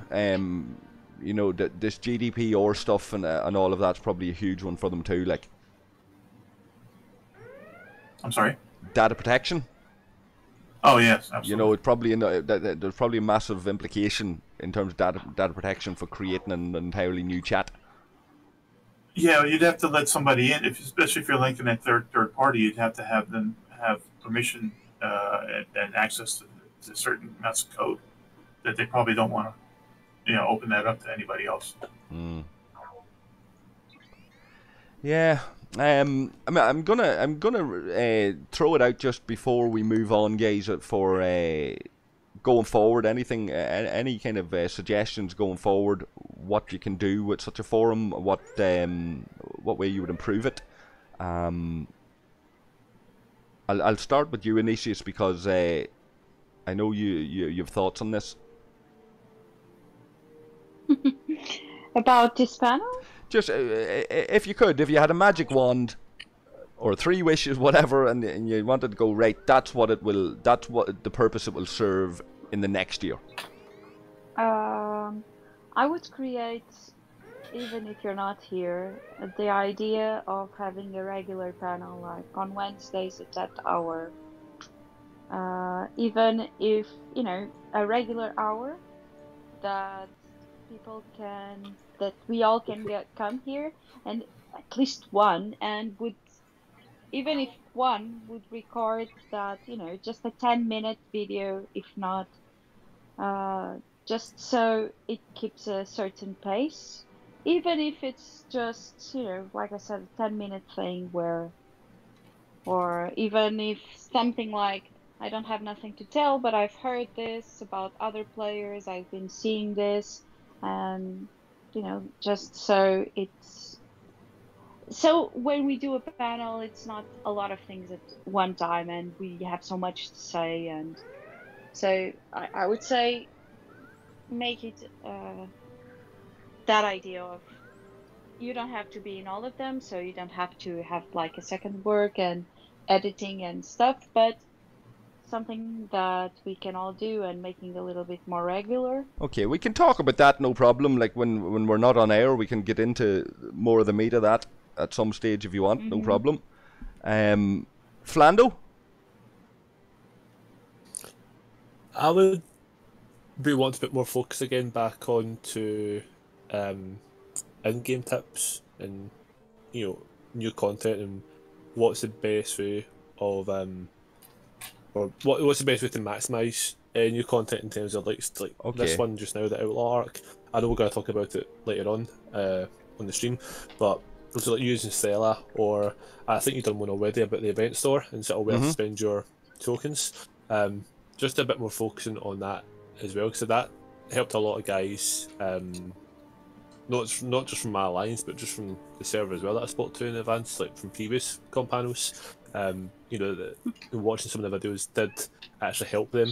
This GDPR stuff and all of that's probably a huge one for them too. Like, I'm sorry. Data protection. Oh yes, absolutely. It probably there's probably a massive implication in terms of data protection for creating an entirely new chat. Yeah, you'd have to let somebody in, especially if you're linking a third party. You'd have to have them have permission and access to certain amounts of code that they probably don't want to, open that up to anybody else. Yeah. I'm gonna throw it out just before we move on, guys, for going forward. Anything, any kind of suggestions going forward? What you can do with such a forum? What way you would improve it? I'll start with you, Inesius, because I know you have thoughts on this. About this panel? Just if you had a magic wand or 3 wishes, whatever, and you wanted to go right, that's what the purpose it will serve in the next year. I would create, even if you're not here, the idea of having a regular panel, like on Wednesdays at that hour. Even if a regular hour that we all can come here, and at least one, and even if one would record that, just a 10-minute video, if not, just so it keeps a certain pace, even if it's just, like I said, a 10-minute thing where, or even if something like, I don't have nothing to tell, but I've heard this about other players, I've been seeing this, and, just so so when we do a panel, it's not a lot of things at one time, and we have so much to say, and so I would say make it that idea of you don't have to be in all of them, so you don't have to have like a second work and editing and stuff, but something that we can all do and making a little bit more regular. Okay, we can talk about that, no problem. Like when we're not on air, we can get into more of the meat of that at some stage if you want, no problem. Flando? I would want to put more focus again back on to in-game tips and new content and what's the best way of or what's the best way to maximise new content in terms of like this one just now, the Outlaw arc. I know we're going to talk about it later on the stream, but also like using Stella, or I think you've done one already about the event store and sort of where to spend your tokens. Just a bit more focusing on that as well, because that helped a lot of guys. Not just from my alliance, but just from the server as well that I spoke to in advance, like from previous comp panels. Watching some of the videos did actually help them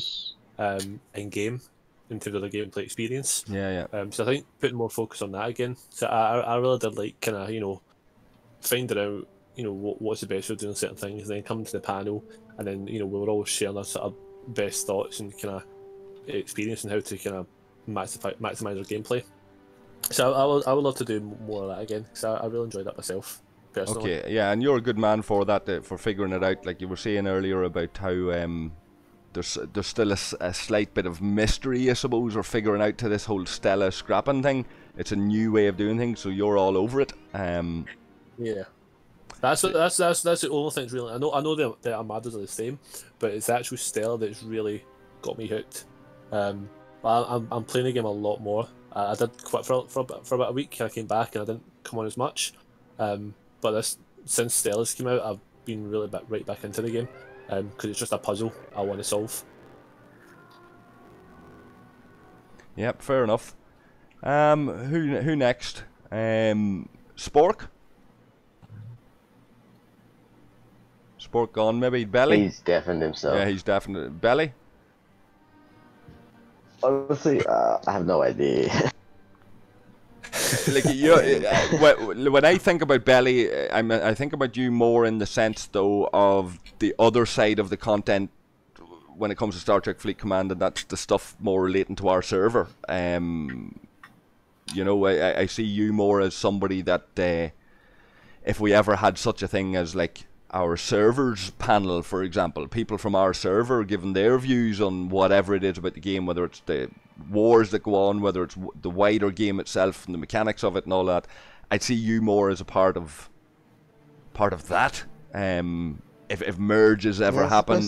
in game in terms of the gameplay experience. Yeah. So I think putting more focus on that again. So I really did like kind of finding out what's the best for doing certain things, and then coming to the panel, and then we were all sharing our sort of best thoughts and kind of experience and how to kind of maximize our gameplay. So I would love to do more of that again, because I really enjoyed that myself personally. Okay, yeah, and you're a good man for that, for figuring it out. Like you were saying earlier about how there's still a slight bit of mystery, I suppose, or figuring out to this whole Stella scrapping thing. It's a new way of doing things, so you're all over it. Yeah, that's the only thing that's really. I know the Armadas are the same, but it's the actual Stella that's really got me hooked. I'm playing the game a lot more. I did quit for about a week. I came back and I didn't come on as much. But since Stella's came out, I've been really right back into the game, because it's just a puzzle I want to solve. Yep, fair enough. Who next? Spork? Spork gone, maybe. Belly? He's deafened himself. Yeah, he's deafened. Belly? Honestly, I have no idea. Like when I think about Belly, I think about you more in the sense though of the other side of the content when it comes to Star Trek Fleet Command, and that's the stuff more relating to our server. I see you more as somebody that if we ever had such a thing as like our servers panel, for example, people from our server giving their views on whatever it is about the game, whether it's the wars that go on, whether it's the wider game itself and the mechanics of it and all that, I'd see you more as a part of that. If merges ever happen,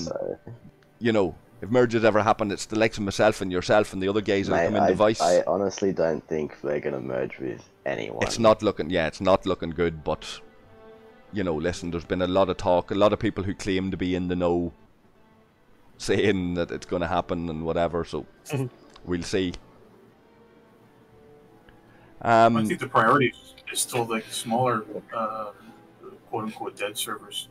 if merges ever happen, it's the likes of myself and yourself and the other guys that come in device. I honestly don't think we're gonna merge with anyone. It's not looking good, but listen, there's been a lot of talk, a lot of people who claim to be in the know saying that it's going to happen and whatever, so we'll see. I think the priority is still like smaller, quote-unquote dead servers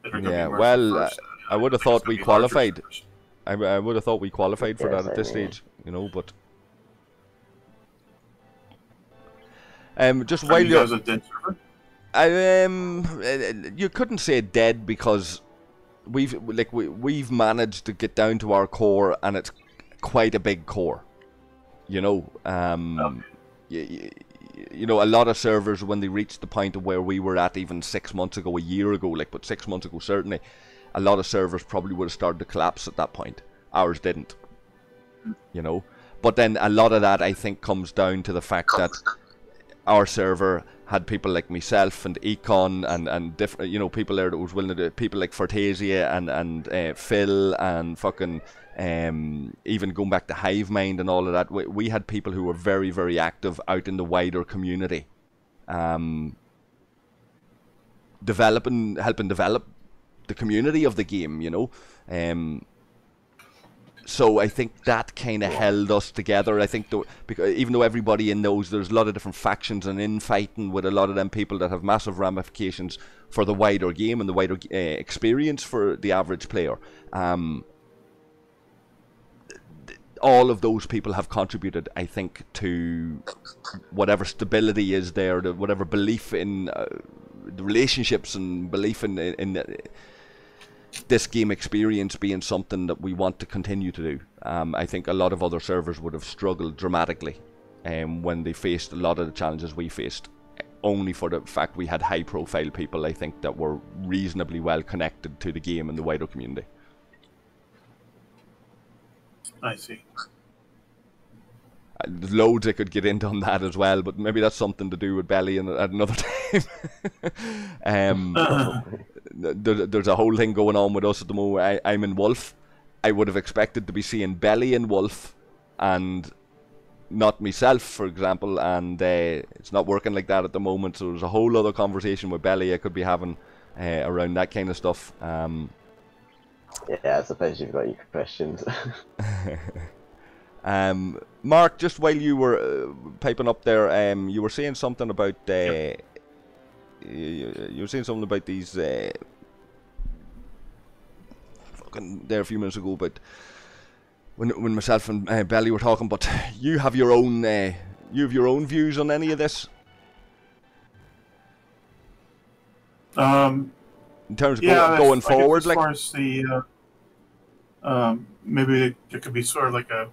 that are going to be merged first. I would have thought we qualified. I would have thought we qualified for that at this stage, but... just while you're... a dead server? You couldn't say dead, because we've managed to get down to our core, and it's quite a big core. A lot of servers, when they reach the point of where we were at even 6 months ago, a year ago, but 6 months ago certainly, a lot of servers probably would have started to collapse at that point. Ours didn't. But then a lot of that, I think, comes down to the fact that our server had people like myself and Econ and different, people there that was willing to do it. People like Fortasia and Phil and fucking even going back to Hive Mind and all of that, we had people who were very, very active out in the wider community, helping develop the community of the game, you know. So I think that kind of held us together. I think because even though everybody knows there's a lot of different factions and infighting with a lot of them people that have massive ramifications for the wider game and the wider experience for the average player. All of those people have contributed, I think, to whatever stability is there, to whatever belief in the relationships and belief in this game experience being something that we want to continue to do. I think a lot of other servers would have struggled dramatically when they faced a lot of the challenges we faced, only for the fact we had high profile people, I think, that were reasonably well connected to the game and the wider community. I see. There's loads I could get into on that as well, but maybe that's something to do with Belly at another time. There's a whole thing going on with us at the moment. I'm in Wolf. I would have expected to be seeing Belly in Wolf and not myself, for example, and it's not working like that at the moment, so there's a whole other conversation with Belly I could be having around that kind of stuff. Yeah, I suppose you've got your questions. Mark, just while you were piping up there, you were saying something about you were saying something about these fucking there a few minutes ago, but when myself and Belly were talking, but you have your own views on any of this. In terms of going forward, as far as the maybe there could be sort of like a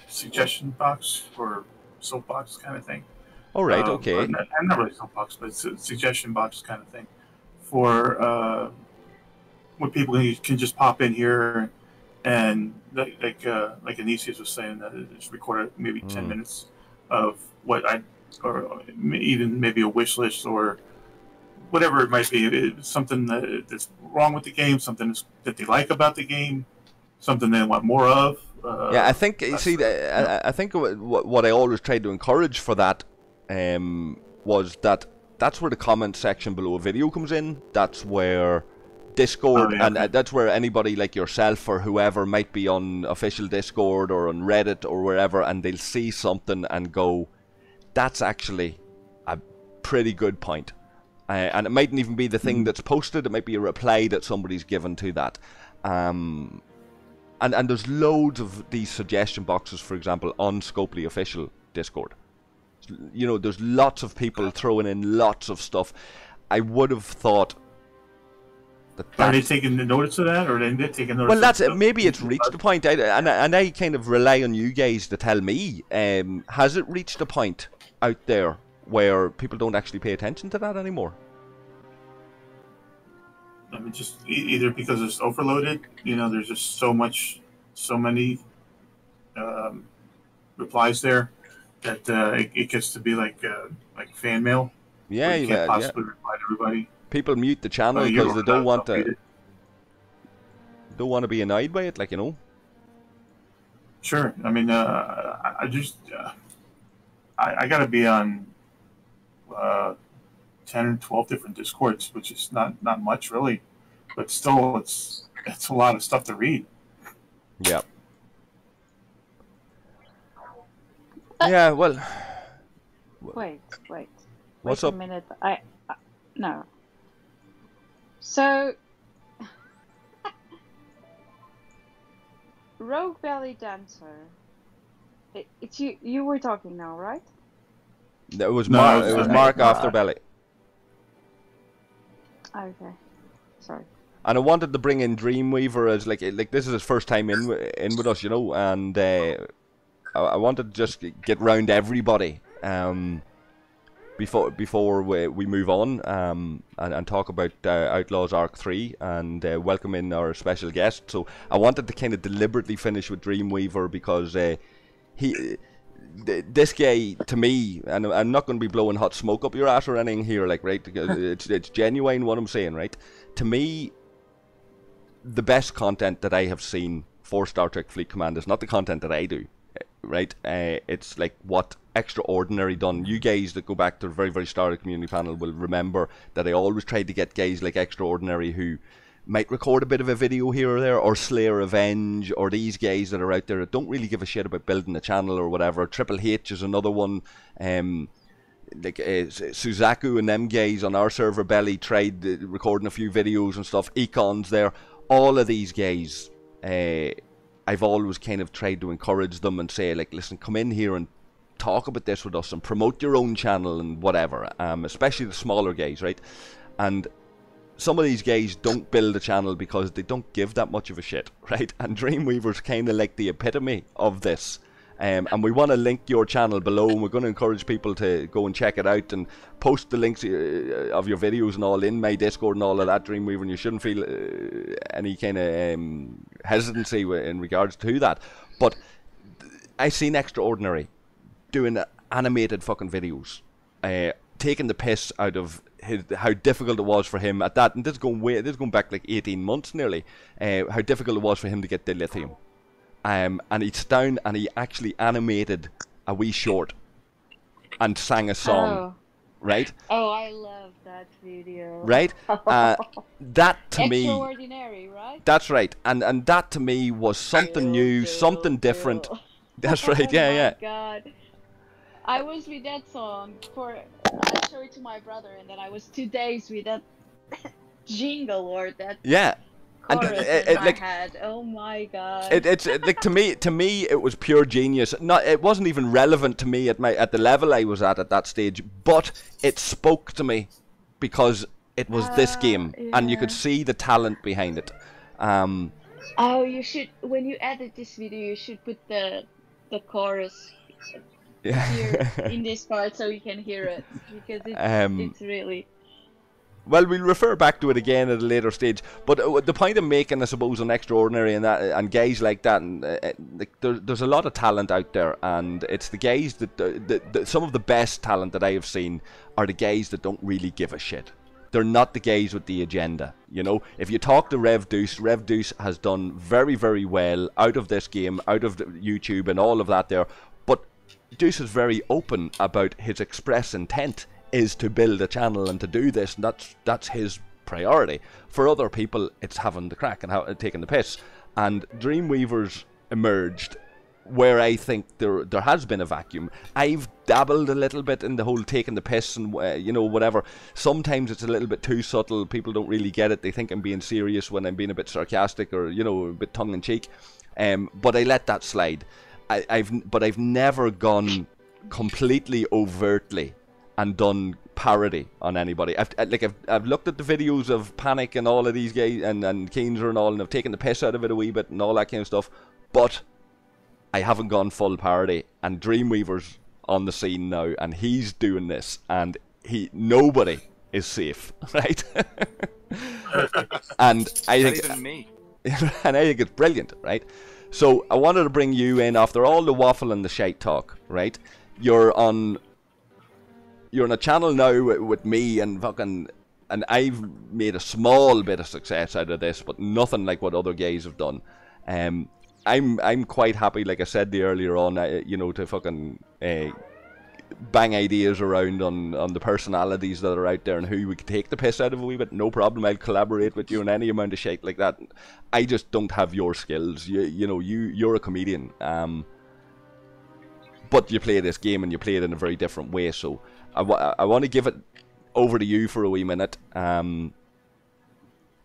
suggestion box or soapbox kind of thing. All right, okay. I'm not really soapbox, but it's a suggestion box kind of thing for when people can just pop in here and like Anisius was saying, that just record maybe 10 minutes of what or even maybe a wish list or whatever it might be, something that's wrong with the game, something that they like about the game, something they want more of. Yeah, I think I think what I always tried to encourage for that was that's where the comment section below a video comes in. That's where Discord and that's where anybody like yourself or whoever might be on official Discord or on Reddit or wherever, and they'll see something and go, "That's actually a pretty good point." And it mightn't even be the thing that's posted, it might be a reply that somebody's given to that. And there's loads of these suggestion boxes, for example, on Scopely official Discord. You know, there's lots of people throwing in lots of stuff. I would have thought that... Are they taking notice of that, or are they taking notice? Well, that's it. Maybe it's reached the point, and I kind of rely on you guys to tell me, has it reached a point out there where people don't actually pay attention to that anymore? I mean, just either because it's overloaded, you know, there's just so many replies there that it gets to be like fan mail. Yeah, you can't possibly reply to everybody. People mute the channel because they don't want to be annoyed by it, like, you know. Sure. I mean, I got to be on 10 or 12 different Discords, which is not much really, but still it's a lot of stuff to read. Yeah. Yeah, well. Wait. What's Wait up? a minute. No. So, Rogue Belly Dancer. It's you. You were talking now, right? It was Mark. It was Mark after Belly. Okay, sorry. And I wanted to bring in Dreamweaver as like this is his first time in with us, you know, and I wanted to just get round everybody before we move on and talk about Outlaws Arc 3 and welcome in our special guest. So I wanted to kind of deliberately finish with Dreamweaver because this guy, to me, and I'm not going to be blowing hot smoke up your ass or anything here, like, right? It's genuine what I'm saying, right? To me, the best content that I have seen for Star Trek Fleet Command is not the content that I do, right? It's like what Extraordinary done. You guys that go back to the very, very start of the community panel will remember that I always tried to get guys like Extraordinary who might record a bit of a video here or there, or Slayer Revenge, or these guys that are out there that don't really give a shit about building a channel or whatever. Triple H is another one. Like Suzaku and them guys on our server Belly tried recording a few videos and stuff. Econ's there. All of these guys, I've always kind of tried to encourage them and say, like, listen, come in here and talk about this with us and promote your own channel and whatever, especially the smaller guys, right? And some of these guys don't build a channel because they don't give that much of a shit, right? And Dreamweaver's kind of like the epitome of this. And we want to link your channel below, and we're going to encourage people to go and check it out and post the links of your videos and all in my Discord and all of that, Dreamweaver, and you shouldn't feel any kind of hesitancy in regards to that. But I seen Extraordinary doing animated fucking videos, taking the piss out of how difficult it was for him at that, and this is going back like 18 months nearly, how difficult it was for him to get dilithium. And he's down and he actually animated a wee short and sang a song, right? Oh, I love that video. Right? That to me... Extraordinary, right? That's right. And that to me was something new, something different. That's right, yeah, yeah. Oh my god. I was with that song I showed it to my brother, and then I was 2 days with that jingle or that... Yeah. And my head. Oh my god! It's like to me, it was pure genius. It wasn't even relevant to me at the level I was at that stage, but it spoke to me because it was this game, and you could see the talent behind it. Oh, you should, when you edit this video, you should put the chorus here in this part so you can hear it, because it's really. Well, we'll refer back to it again at a later stage. But the point I'm making, I suppose, on Extraordinary and that, and guys like that, and there's a lot of talent out there, and it's the guys that some of the best talent that I have seen are the guys that don't really give a shit. They're not the guys with the agenda. You know, if you talk to Rev Deuce has done very, very well out of this game, out of YouTube and all of that there. But Deuce is very open about his express intent is to build a channel and to do this, and that's his priority. For other people, it's having the crack and taking the piss. And Dreamweaver's emerged where I think there has been a vacuum. I've dabbled a little bit in the whole taking the piss and you know, whatever. Sometimes it's a little bit too subtle. People don't really get it. They think I'm being serious when I'm being a bit sarcastic or, you know, a bit tongue in cheek. But I let that slide. I've never gone completely overtly and done parody on anybody. I've looked at the videos of Panic and all of these guys and Keenser and all, and I've taken the piss out of it a wee bit and all that kind of stuff, but I haven't gone full parody. And Dreamweaver's on the scene now, and he's doing this, and nobody is safe, right? And I think, not even me. and I think it's brilliant, right? So I wanted to bring you in after all the waffle and the shite talk, right? You're on a channel now with me and I've made a small bit of success out of this, but nothing like what other guys have done. I'm quite happy, like I said earlier on, you know, to fucking bang ideas around on the personalities that are out there and who we could take the piss out of a wee bit. No problem, I'll collaborate with you on any amount of shit like that. I just don't have your skills. You know, you're a comedian, but you play this game and you play it in a very different way. So I want to give it over to you for a wee minute.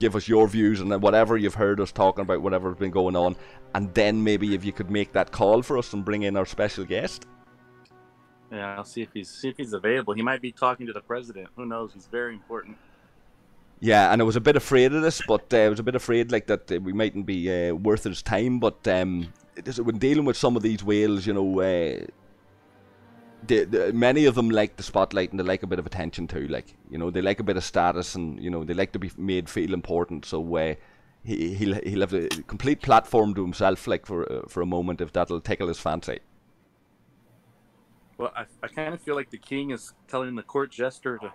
Give us your views on whatever you've heard us talking about, whatever's been going on, and then maybe if you could make that call for us and bring in our special guest. Yeah, I'll see if he's available. He might be talking to the president. Who knows? He's very important. Yeah, and I was a bit afraid of this, but I was a bit afraid like that we mightn't be worth his time. But when dealing with some of these whales, you know. Many of them like the spotlight and they like a bit of attention too, like, you know, they like a bit of status and, you know, they like to be made feel important. So he'll have a complete platform to himself, like for a moment, if that'll tickle his fancy. Well, I kind of feel like the king is telling the court jester to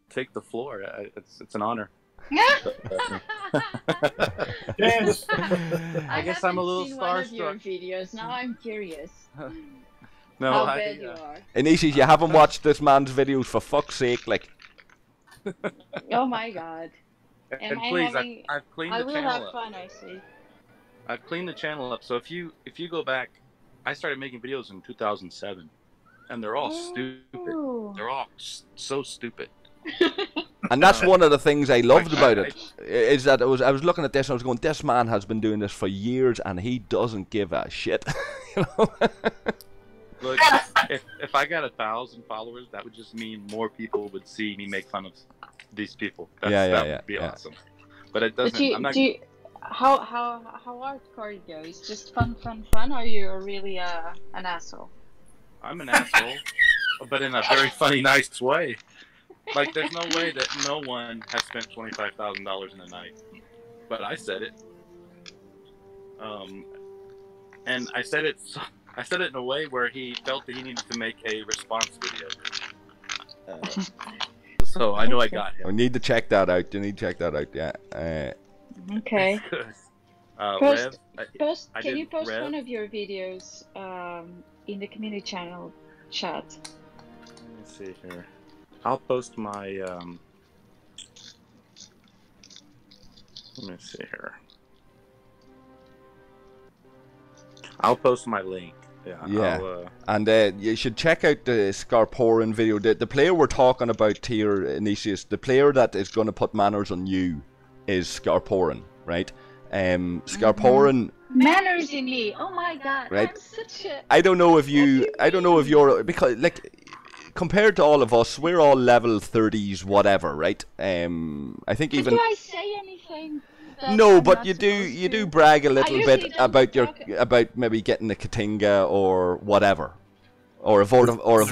take the floor. It's an honor. Yes. I guess I'm a little seen one of your starstruck. videos. Now I'm curious. No, How I, bad you are. Anisis, you haven't watched this man's videos for fuck's sake, like. Oh my god. and Am I please, having... I've cleaned I the will channel have up. fun, I see. I've cleaned the channel up. So if you go back, I started making videos in 2007, and they're all stupid. They're all so stupid. And that's one of the things I loved about it, is that I was looking at this and I was going, this man has been doing this for years and he doesn't give a shit. You know? Look, if I got 1,000 followers, that would just mean more people would see me make fun of these people. That would be awesome. But it doesn't. How hardcore you go? It's just fun. Are you really an asshole? I'm an asshole, but in a very funny, nice way. Like, there's no way that no one has spent $25,000 in a night. But I said it. And I said it in a way where he felt that he needed to make a response video. So I know I got him. I need to check that out. You need to check that out, yeah. Okay. Can you post Rev. one of your videos in the community channel chat? Let me see here. I'll post my, let me see here. I'll post my link. Yeah. And you should check out the Scarporen video. The player we're talking about here, Anisius, the player that is going to put manners on you is Scarporen, right? Scarporen... Manners in me. Oh my god. Right? I'm such a... I don't know if you're... Because, like... Compared to all of us, we're all level 30s, whatever, right? I think even. Do I say anything? No, but you do brag a little bit about about maybe getting the Katinga or whatever, or a Vortivore,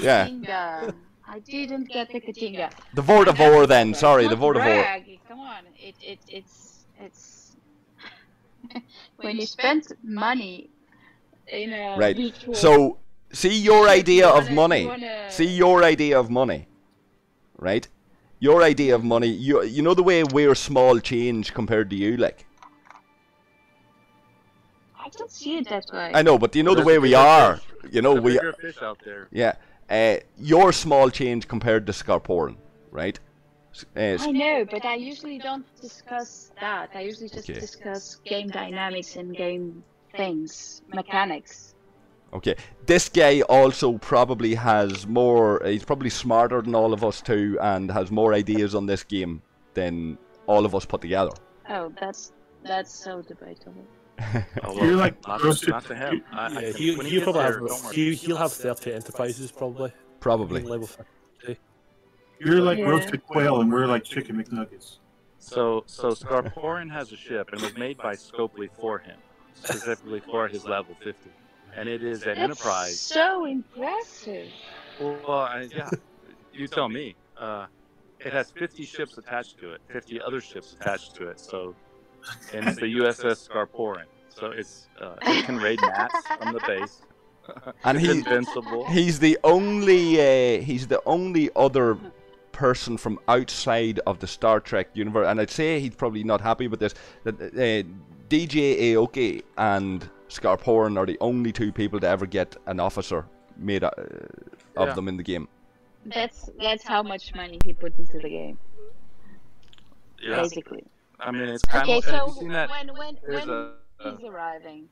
yeah. I didn't get the Katinga. The Vortivore, then. Sorry, the Vortivore. Come on, it's when you spend money in a right. So. See your idea of money. See your idea of money, right? Your idea of money. You know the way we're small change compared to you, like. I don't see it that way. I know, but you know the way we are. You know we. Bigger fish out there. Yeah, you're small change compared to Scarporen, right? I know, but I usually don't discuss that. I usually just discuss game dynamics and game things, mechanics. Okay, this guy also probably has more, he's probably smarter than all of us too, and has more ideas on this game than all of us put together. Oh, that's so debatable. You're like not to him. He'll have 30 enterprises probably. Probably. Level 50. You're like roasted quail, and we're like chicken McNuggets. So Scarporen has a ship, and it was made by Scopely for him, specifically for his level 50. And it is an enterprise. So impressive. Well, yeah, you tell me. It has 50 ships attached to it, 50 other ships attached to it. So, and it's the USS Scarporen. So it can raid Nats from the base. And he's invincible. He's the only other person from outside of the Star Trek universe, and I'd say he's probably not happy with this. That DJ Aoki and Scarporen are the only two people to ever get an officer made of them in the game. That's how much money he put into the game. Yeah. Basically. I mean, it's kind of. So when he's arriving?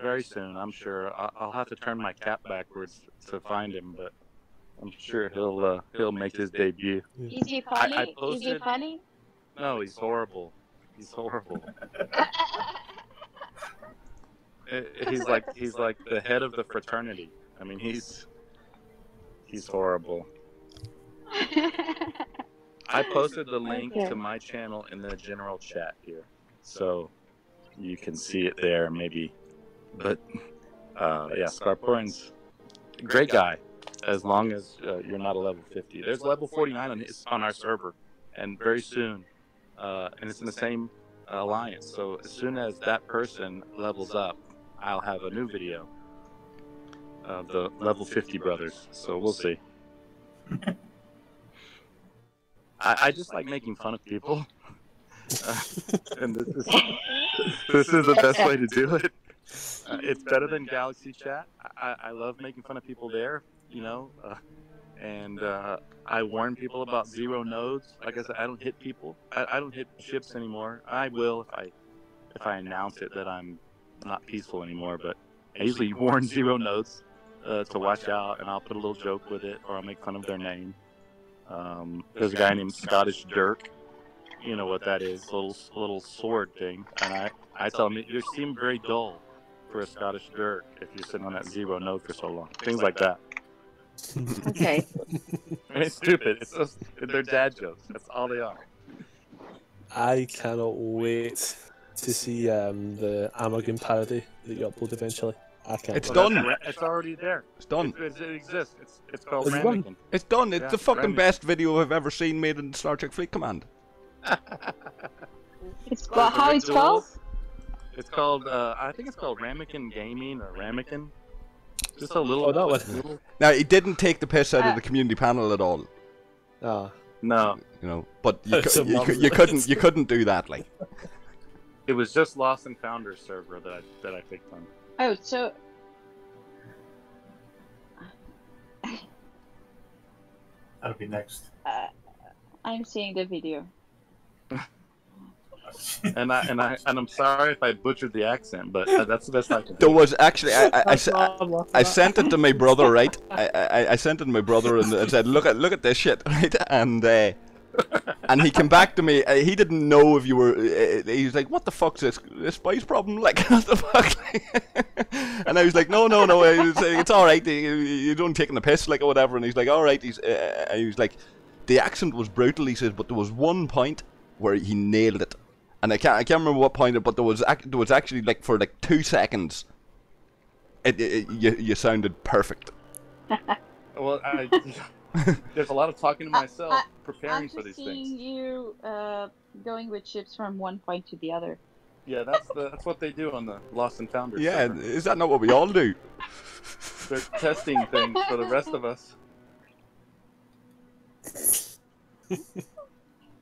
Very soon, I'm sure. I'll have to turn my cap backwards to find him, but I'm sure he'll make his debut. Is he funny? Is he funny? No, he's horrible. He's horrible. He's like the head of the fraternity. I mean, he's horrible. I posted the link to my channel in the general chat here, so you can see it there maybe. But yeah, Scarporen's a great guy, as long as you're not a level 50. There's level 49 on our server, and very soon, and it's in the same alliance. So as soon as that person levels up, I'll have a new video of the level 50 brothers. So we'll see. I just like making fun of people. And this is the best way to do it. It's better than Galaxy Chat. I love making fun of people there, you know. And I warn people about zero nodes. Like I said, I don't hit people. I don't hit ships anymore. I will if I announce it that I'm not peaceful anymore. But I usually warn zero nodes to watch out, and I'll put a little joke with it, or I'll make fun of their name. There's a guy named Scottish Dirk. You know what that is? Little sword thing. And I tell him, you seem very dull for a Scottish Dirk if you're sitting on that zero node for so long. Things like that. Okay. I mean, it's stupid. It's just, they're dad jokes. That's all they are. I cannot wait to see the Amorgin parody that you upload eventually. I can't. It's wait. done. It's already there. It's done. It exists. It's called It's Ramekin. done. It's done. It's Yeah, the fucking Ramekin. best video I've ever seen made in Star Trek Fleet Command. It's how it's called? It's called, I think it's called Ramekin Gaming or Ramekin. Just a little. Oh, that one. little- Now, he didn't take the piss out of the community panel at all, Ah. No, you know. But It's a you couldn't do that, like. it was just Lost and Founders server that I picked on. Oh, so That'll be next. I'm seeing the video. And I'm sorry if I butchered the accent, but that's the best I can There do. was actually I sent it to my brother, right? I sent it to my brother and I said, look at this shit, right? And he came back to me. He didn't know if you were. He was like, "What the fuck's this spice problem?" Like, what the fuck? And I was like, "No. It's all right. You're only taking the piss, like, or whatever." And he's like, "All right." He was like, "The accent was brutal." He says, "But there was one point where he nailed it." And I can't remember what point, but there was actually like for like 2 seconds, you sounded perfect. Well, there's a lot of talking to myself, preparing for these I'm just seeing things. you going with ships from one point to the other. Yeah, that's what they do on the Lost and Founders. Yeah, server. is that not what we all do? They're testing things for the rest of us.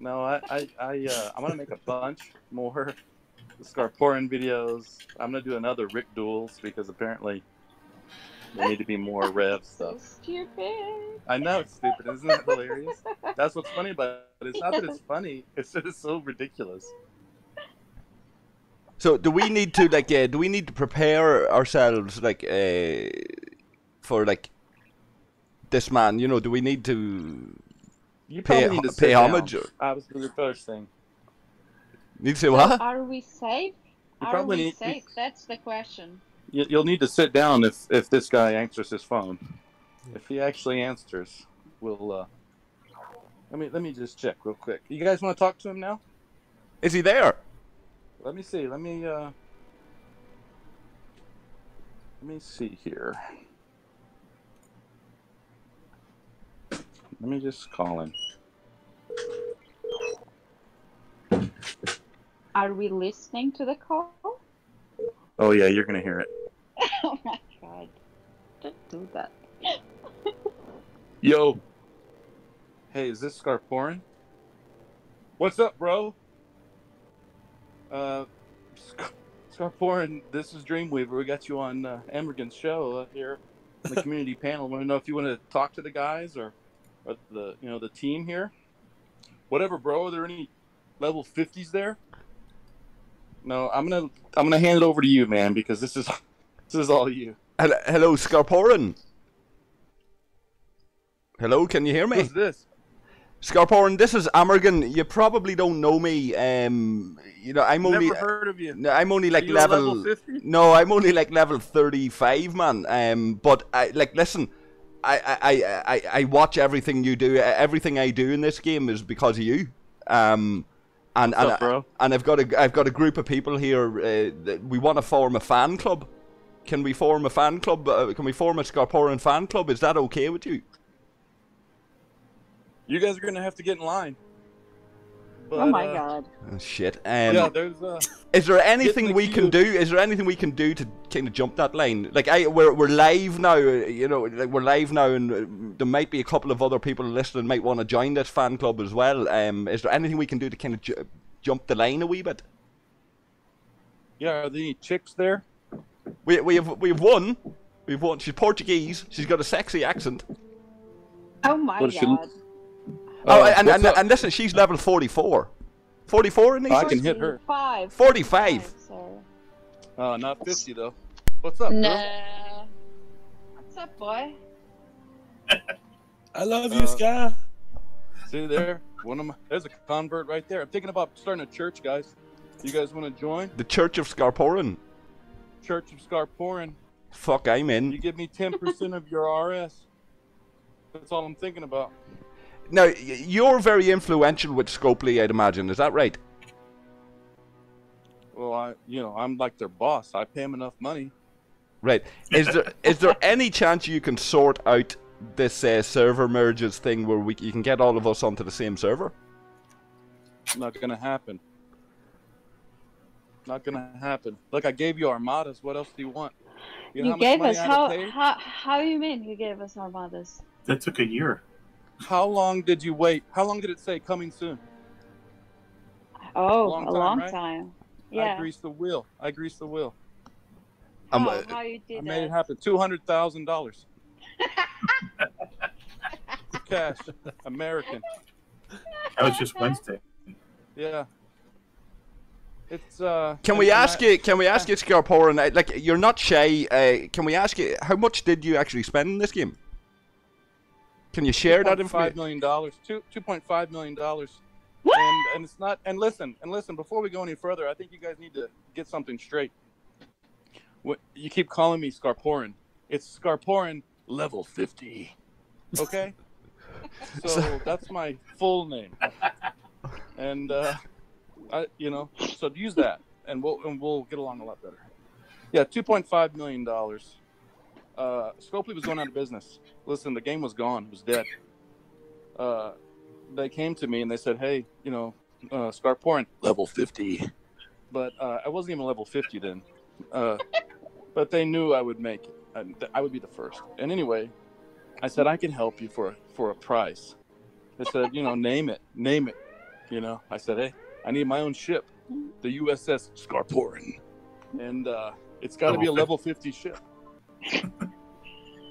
No, I'm gonna make a bunch more Scarporen videos. I'm gonna do another Rick duels because apparently there need to be more Rev So stuff. stupid. I know it's stupid, isn't that hilarious? That's what's funny about it. It's not that it's funny; it's that it's so ridiculous. So do we need to prepare ourselves like for like this man? You know, do we need to You pay probably need to sit homage? down. Or, I was the first thing. need to say what? Are we safe? Are probably we need- safe? That's the question. You'll need to sit down if this guy answers his phone. If he actually answers, we'll. Let me just check real quick. You guys want to talk to him now? Is he there? Let me see. Let me see here. Let me just call him. Are we listening to the call? Oh yeah, you're gonna hear it. Oh my god. Don't do that. Yo. Hey, is this Scarporen? What's up, bro? Scarporen, this is Dreamweaver. We got you on Amorgin's show here on the community panel. Want to know if you want to talk to the guys or the team here? Whatever, bro. Are there any level 50s there? No, I'm gonna hand it over to you, man, because this is all you. Hello, Scarporen. Hello, can you hear me? Who's this? Scarporen, this is Amorgin. You probably don't know me. You know, I'm only. Never heard of you. No, I'm only like Are you level. 50? No, I'm only like level 35, man. But listen, I watch everything you do. Everything I do in this game is because of you. And What's up, bro? and I've got a group of people here. That we want to form a fan club. Can we form a fan club? Can we form a Scarporen fan club? Is that okay with you? You guys are gonna have to get in line. But, Oh my god. Oh, shit. Yeah, there's Is there anything the we can queue. do? Is there anything we can do to kind of jump that line? Like, we're live now. You know, like we're live now, and there might be a couple of other people listening might want to join this fan club as well. Is there anything we can do to kind of jump the line a wee bit? Yeah, are there any chicks there? We have one. We've one. She's Portuguese. She's got a sexy accent. Oh my What is she- god. And listen, she's level 44. 44 in these? I can hit her. 45. 45. Sorry. Not 50 though. What's up, girl? Nah. What's up, boy? I love you, Sky. See there? There's a convert right there. I'm thinking about starting a church, guys. You guys want to join? The Church of Scarporen. Church of Scarporen. Fuck, I'm You in. give me 10% of your RS. That's all I'm thinking about. Now, you're very influential with Scopely, I'd imagine. Is that right? Well, I'm like their boss. I pay them enough money. Right. Is there any chance you can sort out this server merges thing where you can get all of us onto the same server? Not gonna happen. Not gonna happen. Look, I gave you armadas. What else do you want? You know You how much gave money us I had to pay? how you mean you gave us armadas? That took a year. How long did you wait? How long did it say coming soon? Oh, Long a time, long right? time. I Yeah. greased the wheel. How you did I that? made it happen. $200,000 cash, American. That was just Wednesday. Yeah. It's Can we ask you, Scarporen, like, you're not shy, can we ask you, how much did you actually spend in this game? Can you share that $2.5 information? million. $2.5 million. What? And it's not. And listen. Before we go any further, I think you guys need to get something straight. What you keep calling me Scarporen? It's Scarporen Level 50. Okay. So that's my full name. And so use that, and we'll get along a lot better. Yeah, $2.5 million. Scopely was going out of business. Listen, the game was gone. It was dead. They came to me and they said, hey, Scarporen, level 50. But I wasn't even level 50 then. But they knew I would make it. I would be the first. And anyway, I said, I can help you for a price. They said, name it. I said, hey, I need my own ship, the USS Scarporen. And it's got to be a level 50 ship.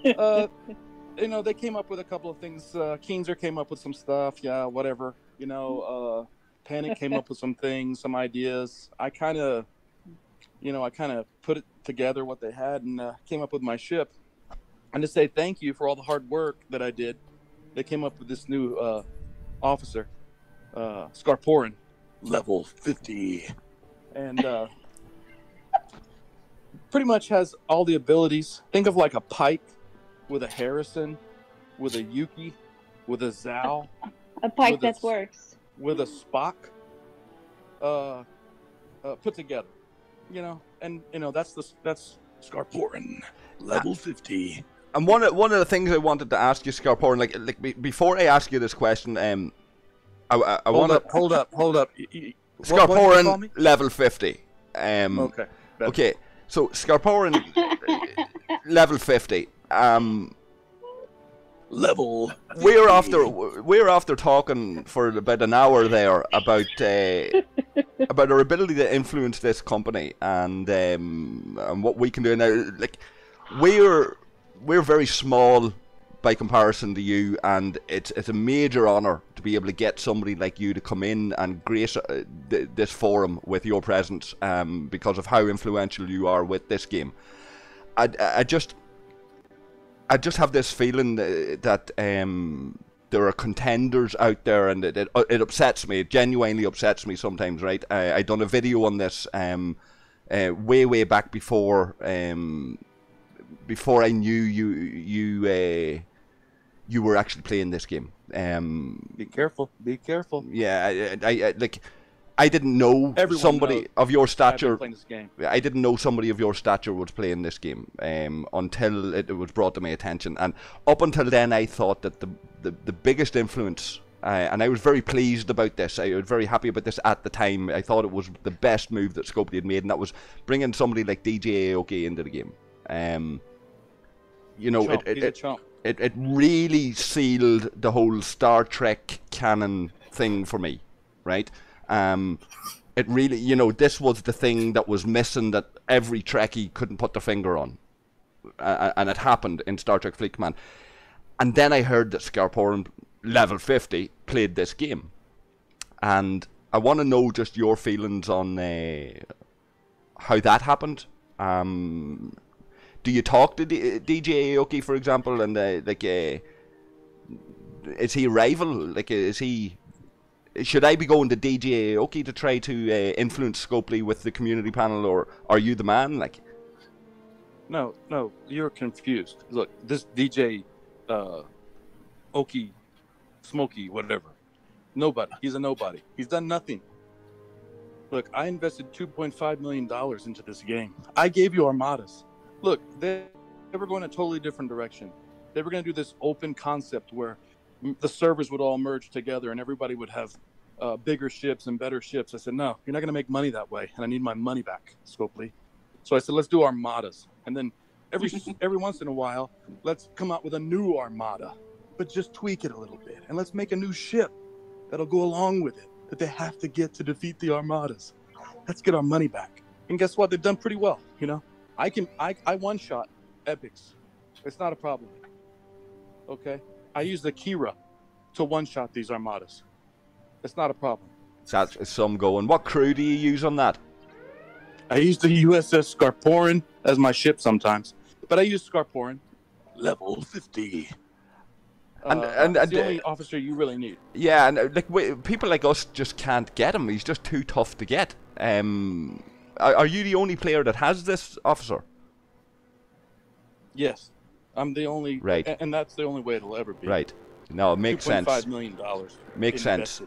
They came up with a couple of things. Keenzer came up with some stuff. Yeah, whatever. Panic came up with some things, some ideas. I kind of put it together what they had and came up with my ship. And to say thank you for all the hard work that I did, they came up with this new officer, Scarporen, level 50, and pretty much has all the abilities. Think of like a Pike with a Harrison, with a Yuki, with a Zhao, A pipe with that works. with a Spock, put together. That's Scarporen, level 50. And one of the things I wanted to ask you, Scarporen, like before I ask you this question, I want to hold up. What did you call Scarporen me? level 50. Okay. better. Okay, so Scarporen level 50. Level. We're after talking for about an hour there about our ability to influence this company and what we can do now. Like we're very small by comparison to you, and it's a major honor to be able to get somebody like you to come in and grace this forum with your presence, because of how influential you are with this game. I just have this feeling that there are contenders out there, and it upsets me. It genuinely upsets me sometimes. Right? I done a video on this way back before I knew you were actually playing this game. Be careful. Yeah, I didn't know Everyone somebody knows of your I've been stature. playing this game. I didn't know somebody of your stature was playing this game until it was brought to my attention. And up until then, I thought that the biggest influence and I was very pleased about this. I was very happy about this at the time. I thought it was the best move that Scopely had made, and that was bringing somebody like DJ Aoki into the game. You know, it really sealed the whole Star Trek canon thing for me, right? It really, you know, this was the thing that was missing that every Trekkie couldn't put their finger on. And it happened in Star Trek Fleet Command. And then I heard that Scarporen Level50 played this game. And I want to know just your feelings on how that happened. Do you talk to DJ Aoki, for example, and is he a rival? Like, should I be going to DJ Aoki to try to influence Scopely with the community panel, or are you the man? Like, no, you're confused. Look, this DJ Aoki, Smokey, whatever, nobody. He's a nobody. He's done nothing. Look, I invested $2.5 million into this game. I gave you armadas. Look, they were going a totally different direction. They were going to do this open concept where the servers would all merge together and everybody would have bigger ships and better ships. I said, no, you're not going to make money that way, and I need my money back, Scopely. So I said, let's do armadas. And then every once in a while, let's come out with a new armada, but just tweak it a little bit. And let's make a new ship that'll go along with it, that they have to get to defeat the armadas. Let's get our money back. And guess what? They've done pretty well, you know? I one-shot epics. It's not a problem. Okay? I use the Kira to one-shot these armadas. It's not a problem. That's some going. What crew do you use on that? I use the USS Scarporen as my ship sometimes, but I use Scarporen Level 50. And that's the only officer you really need. Yeah, and people like us just can't get him. He's just too tough to get. Are you the only player that has this officer? Yes, I'm the only. Right, and that's the only way it'll ever be. Right. No, it makes sense. $2.5 million. Makes sense.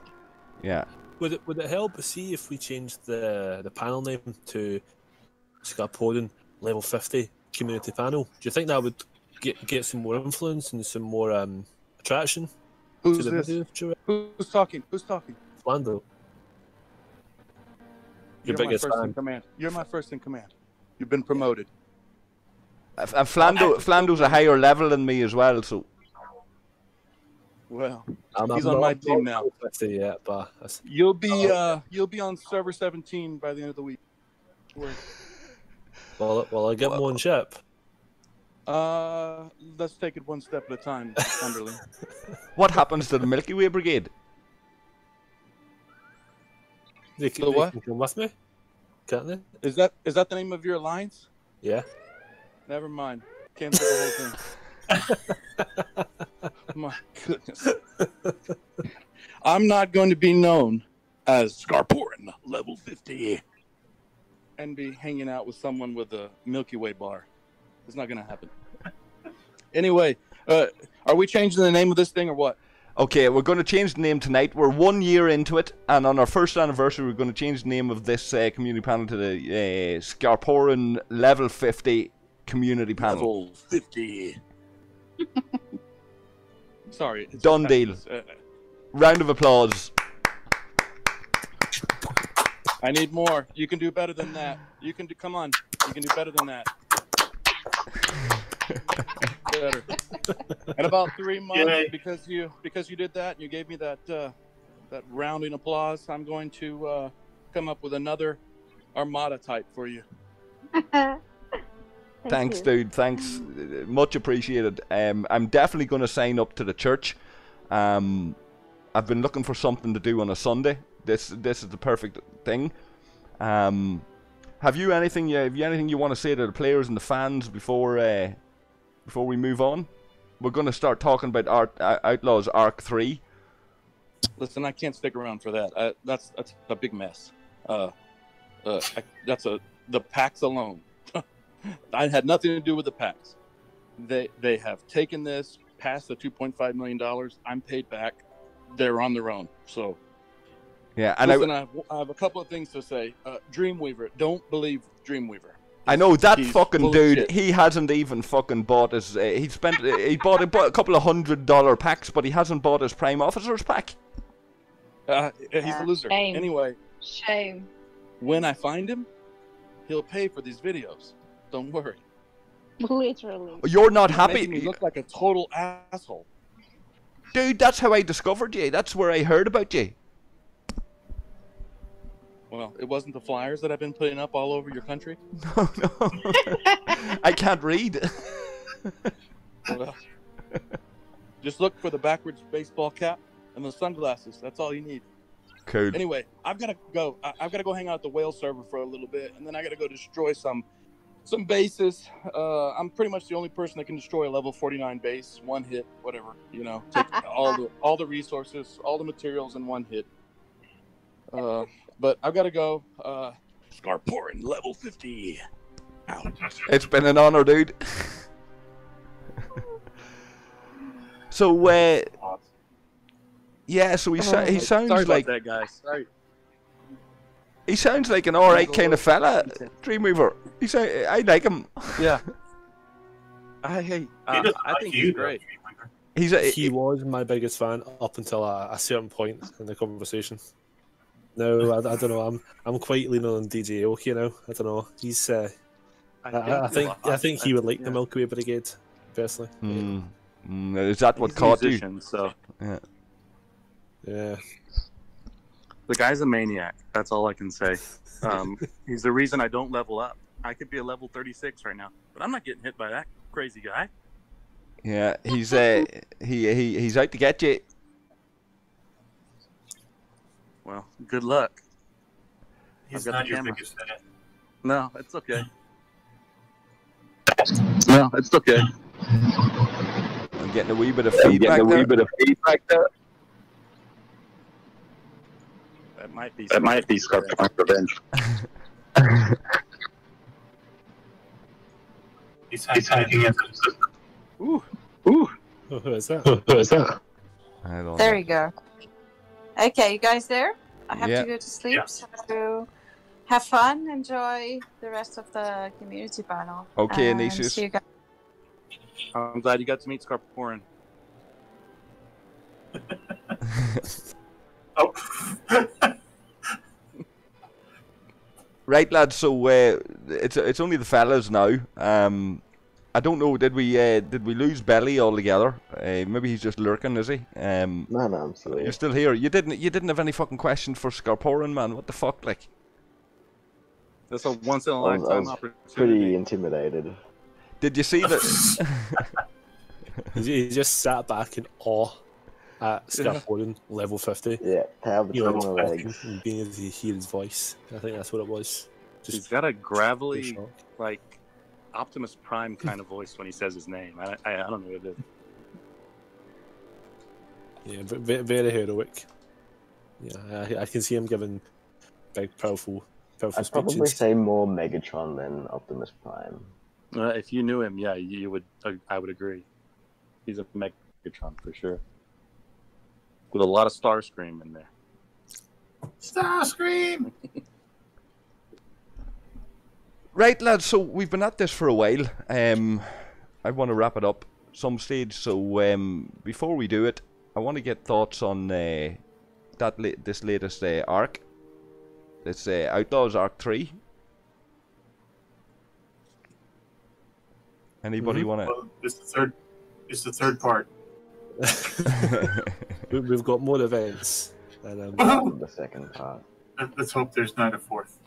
Yeah. Would it help see if we changed the panel name to Scarporen Level 50 Community Panel? Do you think that would get some more influence and some more attraction? Who's to the this? video? Who's talking? Who's talking? Flando. You're my first in command. You're my first in command. You've been promoted. And Flando's a higher level than me as well, so. Well, he's on my team now. Yeah, but you'll be on server 17 by the end of the week. Well, I get my own ship. Let's take it one step at a time, Underling. What happens to the Milky Way Brigade? They can come with me, can't they? Is that the name of your alliance? Yeah. Never mind. Cancel the whole thing. My goodness. I'm not going to be known as Scarporen Level 50 and be hanging out with someone with a Milky Way bar. It's not going to happen. Anyway, are we changing the name of this thing or what? Okay, we're going to change the name tonight. We're 1 year into it, and on our first anniversary, we're going to change the name of this community panel to the Scarporen Level 50 Community Panel. Level 50. Sorry. Done deal. Round of applause. I need more. You can do better than that. Come on. You can do better than that. Better. In about 3 months, because you did that, and you gave me that rounding applause, I'm going to come up with another Armada type for you. Thanks, dude. Thanks. Much appreciated. I'm definitely going to sign up to the church. I've been looking for something to do on a Sunday. This is the perfect thing. Have you anything you want to say to the players and the fans before we move on? We're going to start talking about Outlaws Arc 3. Listen, I can't stick around for that. That's a big mess. The packs alone. I had nothing to do with the packs. They have taken this past the $2.5 million. I'm paid back. They're on their own. So, yeah. And listen, I have a couple of things to say. Dreamweaver, don't believe Dreamweaver. I know that fucking bullshit. dude. He hasn't even fucking bought his. He bought a couple of $100 packs, but he hasn't bought his Prime Officers pack. He's a loser. Shame. Anyway, Shame. when I find him, he'll pay for these videos. Don't worry. Literally. You're not He's happy. making me look like a total asshole. Dude, that's how I discovered you. That's where I heard about you. Well, it wasn't the flyers that I've been putting up all over your country. No, no. I can't read. Well, just look for the backwards baseball cap and the sunglasses. That's all you need. Cool. Anyway, I've got to go. I've got to go hang out at the whale server for a little bit, and then I got to go destroy some bases. I'm pretty much the only person that can destroy a level 49 base, one hit, whatever. You know, take all the resources, all the materials in one hit. But I've got to go. Scarporen Level50. Out. It's been an honor, dude. So, yeah, so he sounds Sorry like about that, guys. Sorry. he sounds like an alright kind of fella, Dreamweaver. I like him. Yeah. I He think doesn't like he's you, great. He was my biggest fan up until a certain point in the conversation. No, I don't know. I'm quite leaning on DJ Oki now. I don't know. He's. I think he would like the Milky Way Brigade, personally. Is that what He's a caught musician, you? So Yeah. the guy's a maniac. That's all I can say. He's the reason I don't level up. I could be a level 36 right now, but I'm not getting hit by that crazy guy. Yeah, he's he's out to get you. Well, good luck. He's I've got not the your camera. biggest fan. No, it's okay. No, it's okay. I'm getting a wee bit of feedback there. That might be. Scarporen Revenge. He's hacking into the system. Ooh. Who is that? I don't There know. you go. Okay, you guys there? I have Yeah. to go to sleep, Yeah. so have fun, enjoy the rest of the community panel. Okay, and Ignatius. see you guys. I'm glad you got to meet Scarporen. Oh. Right, lads. So it's only the fellas now. I don't know. Did we lose Belly altogether? Maybe he's just lurking, is he? No, I'm still here. You're still here. You didn't have any fucking questions for Scarporen, man. What the fuck, like? That's a once in a I lifetime was opportunity. pretty intimidated. Did you see that? He just sat back in awe at Scarporen Level 50. Yeah, tail You know, between my legs. and being able to hear his voice. I think that's what it was. He's Just got a gravelly, shock. like Optimus Prime kind of voice when he says his name. I don't know what it is. Yeah, very heroic. Yeah, I can see him giving big, powerful I'd probably speeches. say more Megatron than Optimus Prime. If you knew him, yeah, you would. I would agree. He's a Megatron for sure, with a lot of Starscream in there. Starscream! Right, lads. So we've been at this for a while. I want to wrap it up some stage. So before we do it, I want to get thoughts on this latest arc. It's Outlaws Arc 3. Anybody want to? Well, it's the third part. We've got more events. And, The second part. Let's hope there's not a fourth.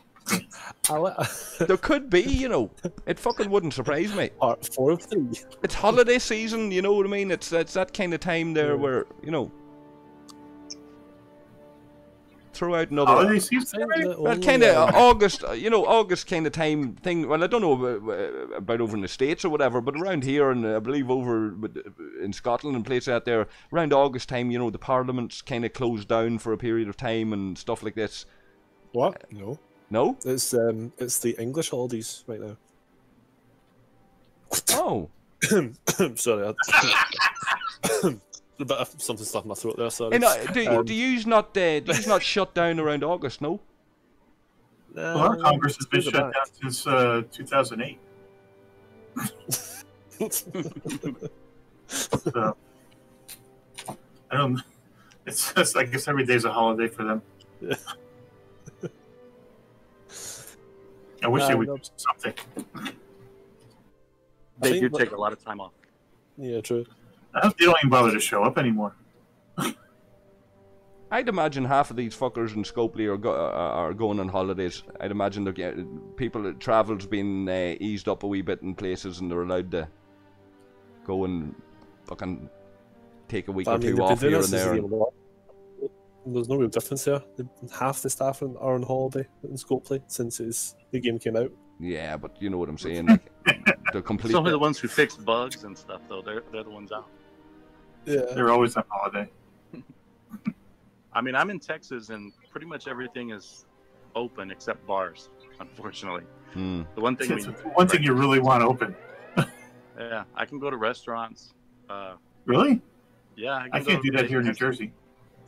There could be, you know. It fucking wouldn't surprise me. Part 4 of 3. It's holiday season, you know what I mean? It's that kind of time there where, you know, throw out another. Holiday season? Well, kind of August, you know, August kind of time thing. Well, I don't know about over in the States or whatever, but around here, and I believe over in Scotland and places out there, around August time, you know, the parliaments kind of closed down for a period of time and stuff like this. What? No. No? It's the English holidays right now. Oh. Sorry. A bit of something stuck in my throat there, sorry. Do you not shut down around August, no? Well, our Congress has been shut down since 2008. So, I It's just, I guess every day's a holiday for them. Yeah. I wish they would No. do something. They do think take a lot of time off. Yeah, true. I hope they don't even bother to show up anymore. I'd imagine half of these fuckers in Scopely are going on holidays. I'd imagine people travel's been eased up a wee bit in places, and they're allowed to go and fucking take a week or two off here and there. There's no real difference there. Half the staff are on holiday in Scopely since the game came out. Yeah, but you know what I'm saying. Like, they're complete. It's only the ones who fix bugs and stuff, though. They're the ones out. Yeah, They're always on holiday. I mean, I'm in Texas, and pretty much everything is open except bars. Unfortunately, the one thing thing you really want open. Yeah, I can go to restaurants. Really? Yeah, I can't do that here in New Jersey.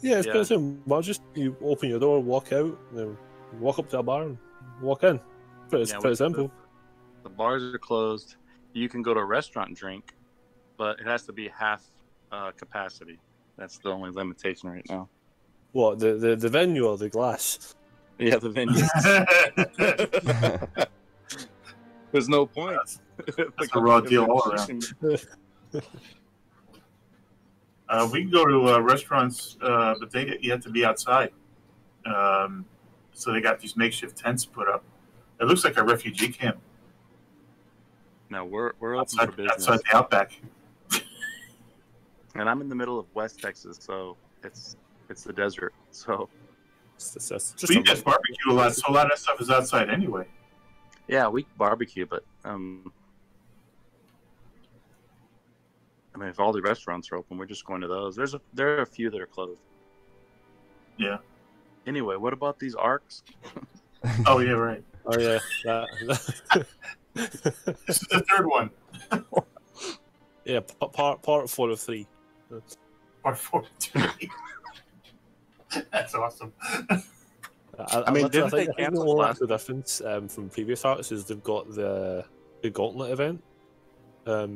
Yeah, it's pretty simple. Well, just you open your door, walk out, walk up to a bar, and walk in. Pretty simple. The bars are closed. You can go to a restaurant and drink, but it has to be half capacity. That's the only limitation right now. What, the venue or the glass? Yeah, the venue. There's no point. That's a raw deal all around. We can go to restaurants, but you have to be outside. So they got these makeshift tents put up. It looks like a refugee camp. No, we're open outside, for business. outside the outback. And I'm in the middle of West Texas, so it's the desert. So But you guys barbecue a lot, so a lot of that stuff is outside anyway. yeah, we barbecue, but I mean, if all the restaurants are open, we're just going to those. There are a few that are closed. Yeah. Anyway, what about these arcs? Oh yeah, right. Oh yeah, This is the third one. Yeah, part 4 of 3. Part 4 of 3. That's awesome. I mean, didn't they cancel the last only difference from previous arcs is they've got the Gauntlet event. But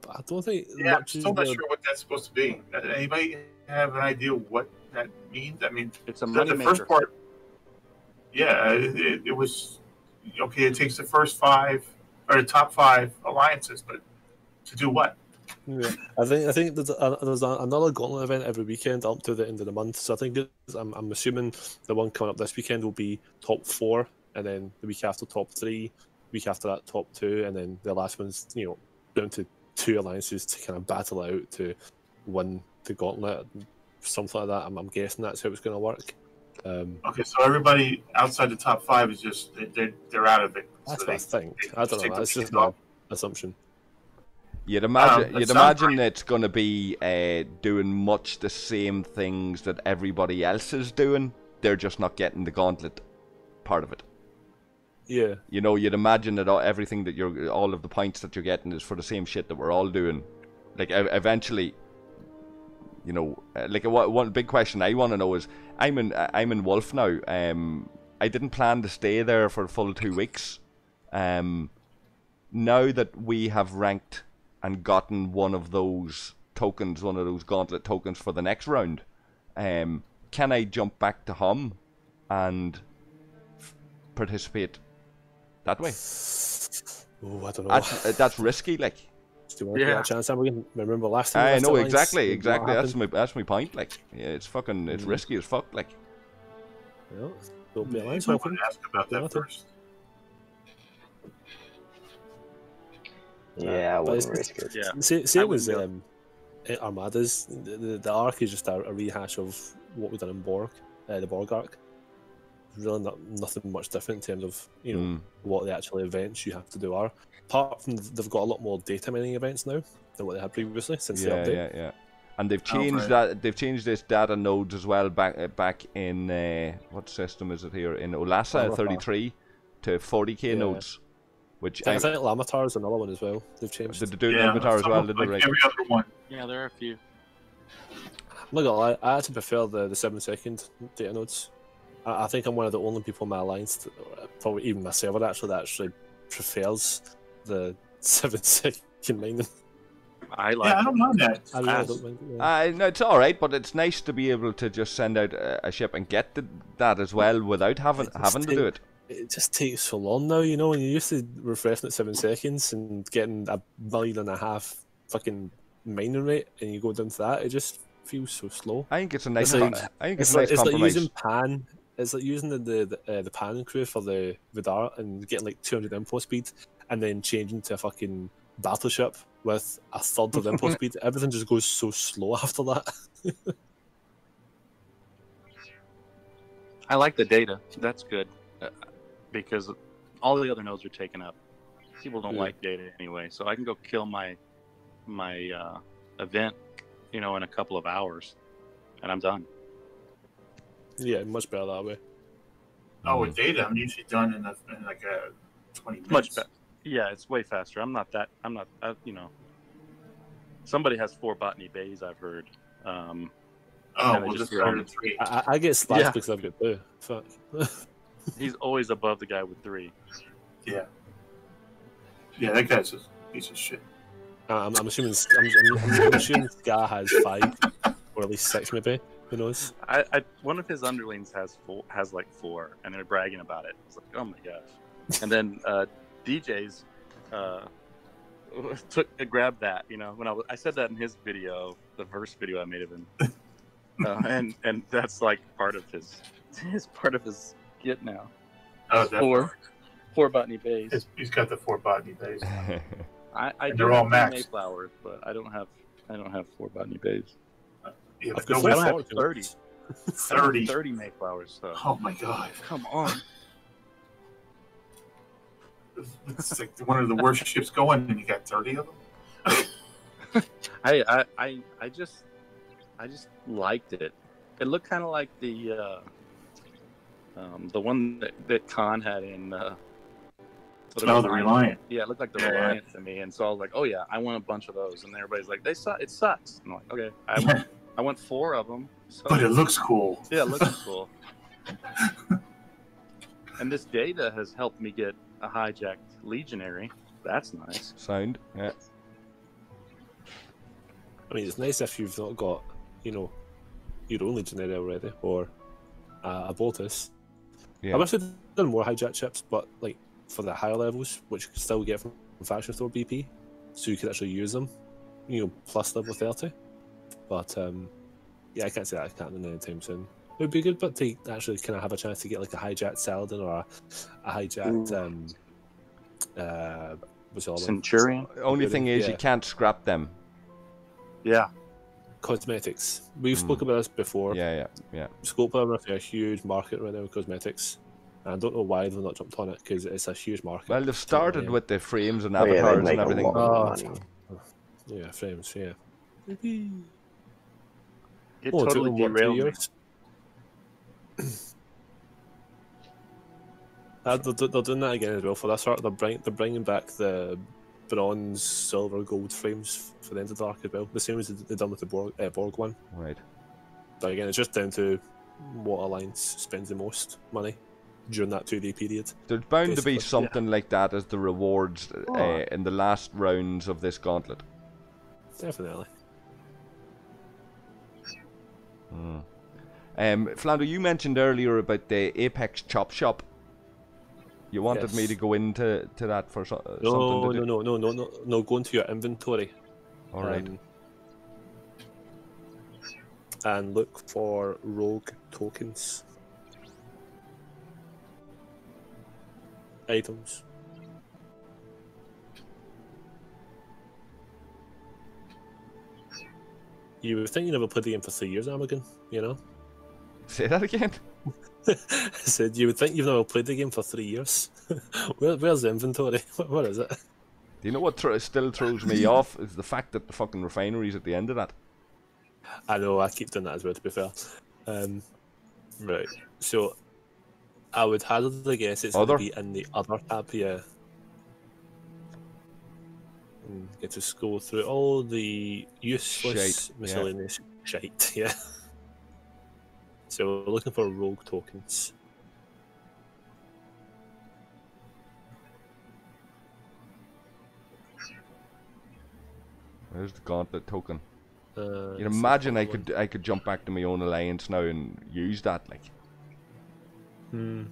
I don't think. Yeah, I'm much still not sure what that's supposed to be. Anybody have an idea what that means? I mean, it's a the money maker. first part. Yeah, it was okay. It takes the first 5 or the top 5 alliances, but to do what? Yeah, I think there's another Gauntlet event every weekend up to the end of the month. So I think I'm assuming the one coming up this weekend will be top 4, and then the week after top 3, week after that top 2, and then the last one's down to 2 alliances to kind of battle out to win the Gauntlet, something like that. I'm guessing that's how it's going to work. Okay, so everybody outside the top 5 is just they're out of it. That's so what I think. I don't know. That's just my assumption. You'd imagine it's going to be doing much the same things that everybody else is doing. They're just not getting the Gauntlet part of it. Yeah. You'd imagine that everything that all of the points that you're getting is for the same shit that we're all doing. Like eventually, like one big question I want to know is, I'm in Wolf now. I didn't plan to stay there for a full 2 weeks. Now that we have ranked and gotten one of those tokens, one of those Gauntlet tokens for the next round, can I jump back to Hum and participate that way? Oh, I don't know. That's risky, like. Do you want to get a chance? We can remember last time. I know exactly. That's my point. Like, yeah, it's risky as fuck. Like, well, don't be I want to ask about that first. Yeah, I wouldn't risk it. Yeah. Same as Armadas. The arc is just a rehash of what we've done in Borg, the Borg arc. Really nothing much different in terms of what the actual events you have to do are. Apart from they've got a lot more data mining events now than what they had previously since the update. Yeah. And they've changed that. They've changed this data nodes as well back in what system is it here in Olasa 33 to 40k nodes. Which I think Lamatar is another one as well. They've changed. Did they do Lamatar as well? Did they? Like every other one. Yeah, there are a few. I'm not gonna lie, I actually prefer the 7-second data nodes. I think I'm one of the only people in my alliance, probably even my server, that actually prefers the 7-second mining. I like Yeah, I don't mind that. I really don't mind it, yeah. No, it's all right, but it's nice to be able to just send out a ship and get that as well without having to do it. It just takes so long now, you know, when you used to refreshing at 7 seconds and getting 1.5 million fucking mining rate, and you go down to that, it just feels so slow. I think it's a nice. It's It's like, a nice compromise. using pan. It's like using the pan crew for the Vidar and getting like 200 impulse speed, and then changing to a fucking battleship with 1/3 of the impulse speed. Everything just goes so slow after that. I like the data. That's good because all the other nodes are taken up. People don't like data anyway, so I can go kill my event, in a couple of hours, and I'm done. Yeah, much better that way. Oh, with data, I'm usually done in like 20 minutes. Much better. Yeah, it's way faster. Somebody has 4 botany bays, I've heard. Oh, well, just run 3. I get slashed Yeah. because I've got 2. Fuck. He's always above the guy with 3. Yeah. Yeah, that guy's a piece of shit. I'm assuming I'm assuming Scar has 5 or at least 6 maybe. Who knows? One of his underlings has 4, and they're bragging about it. I was like, oh my gosh. And then DJ's grabbed that. When I said that in his video, the first video I made of him, and that's like part of his get now. Oh, definitely. 4 botany bays. He's got the 4 botany bays. I And do they're all have maxed. Mayflowers, but I don't have 4 botany bays. Yeah, I've but got no, I don't have 40. 30. 30. 30 Mayflowers. So Oh my god. come on. It's like one of the worst ships going, and you got 30 of them. I just liked it. It looked kind of like the one that Khan had in. Oh, the Reliant. Yeah, it looked like the Yeah. Reliant to me, and so I was like, "Oh yeah, I want a bunch of those." And everybody's like, "It sucks." And I'm like, "Okay, I want 4 of them." So, But it looks cool. yeah, it looks cool. And this data has helped me get a hijacked Legionary. That's nice. Sound, yeah. I mean, it's nice if you've not got, your own Legionary already, or a Boltus. Yeah. I wish they'd done more hijack chips, but like for the higher levels, which you could still get from Faction Store BP, so you could actually use them, plus level 30. But yeah, I can't say that I can't do anytime soon. It would be good, but to actually kind of have a chance to get like a hijacked Saladin or a hijacked what's the other one? Centurion. Only thing is, Yeah. you can't scrap them. Yeah. Cosmetics. We've spoken about this before. Yeah. Scope are a huge market right now with cosmetics. And I don't know why they've not jumped on it, because it's a huge market. Well, they've started with the frames and Oh, yeah, avatars they make and a everything. lot of money. Yeah, frames, yeah. It Oh, it took totally them, what, 2 derailed me. years? They're doing that again as well for this art. They're bringing back the bronze, silver, gold frames for the Underdark as well. The same as they've done with the Borg one. Right. But again, it's just down to what alliance spends the most money during that 2D period. There's bound to be Basically, something like that as the rewards Oh. in the last rounds of this gauntlet. Definitely. Flounder, you mentioned earlier about the Apex Chop Shop. You wanted me Yes. to go into that for something No, to do? no. Go into your inventory. All right. And look for rogue tokens. Items. You would think you never played the game for 3 years, Amorgin, Say that again? I said you would think you've never played the game for 3 years. Where's the inventory? What is it? Do you know what still throws me off is the fact that the fucking refinery's at the end of that. I know, I keep doing that as well, to be fair. Right, so I would hazard a guess it's going to be in the other tab here. And get to scroll through all the useless Shite, miscellaneous shite, yeah. So we're looking for rogue tokens. There's the gauntlet token. You You'd imagine I could jump back to my own alliance now and use that, like. I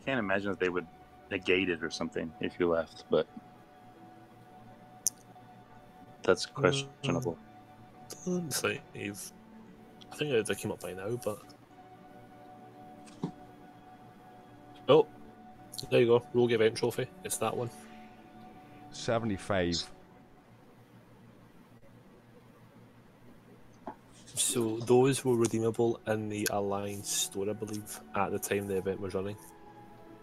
can't imagine that they would negate it or something if you left, but that's questionable. Don't think I think they came up by now, but oh, there you go. Rogue event trophy. It's that one. 75. So those were redeemable in the Alliance store, I believe, at the time the event was running.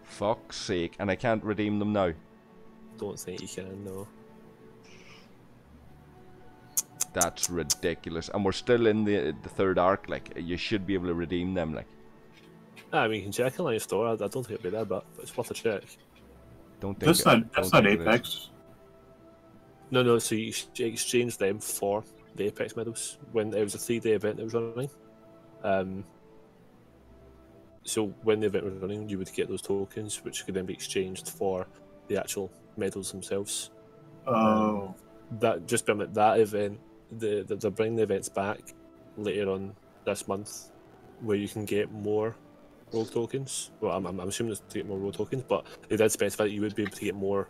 Fuck's sake, and I can't redeem them now. Don't think you can, no. That's ridiculous. And we're still in the third arc, like, you should be able to redeem them, like. I mean, you can check Alliance store. I don't think it'll be there, but it's worth a check. Don't think that's not Apex. No, so you exchange them for the Apex medals when it was a 3-day event that was running. So when the event was running, you would get those tokens, which could then be exchanged for the actual medals themselves. Oh. That just remember that event, they're bringing the events back later on this month, where you can get more rogue tokens. Well, I'm assuming it's to get more rogue tokens, but they did specify that you would be able to get more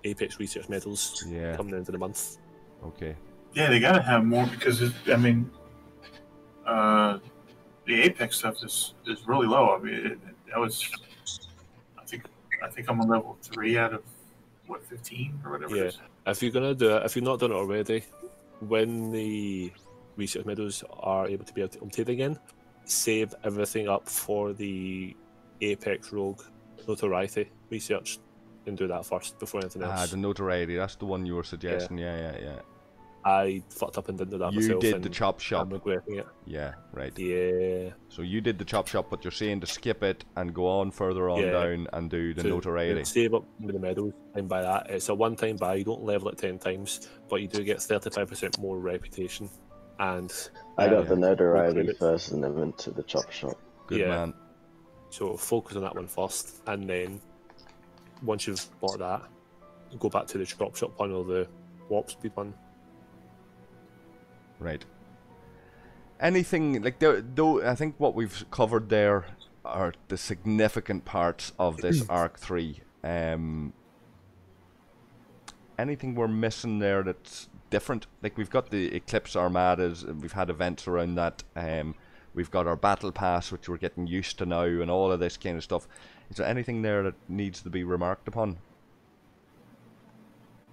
Apex research medals coming into the month. Okay. Yeah, they gotta have more because the Apex stuff is really low. I mean, that was. I think I'm on level 3 out of 15 or whatever. Yeah, it is. if you're gonna do it, if you've not done it already, when the research medals are able to be obtained again, save everything up for the Apex Rogue notoriety research and do that first before anything else. The notoriety, that's the one you were suggesting. Yeah. I fucked up and didn't do that myself. You did the chop shop. I'm regretting it. Yeah, right. Yeah. So you did the chop shop, but you're saying to skip it and go on further on down and do the notoriety. Save up with the medals and buy that. It's a one-time buy. You don't level it 10 times, but you do get 35% more reputation. And I got the notoriety first and then went to the chop shop. Good man. So focus on that one first, and then once you've bought that, go back to the chop shop one or the warp speed one. Right. Anything like though I think what we've covered there are the significant parts of this Arc 3. Anything we're missing there that's different? Like we've got the Eclipse Armadas, and we've had events around that. We've got our Battle Pass, which we're getting used to now, and all of this kind of stuff. Is there anything there that needs to be remarked upon?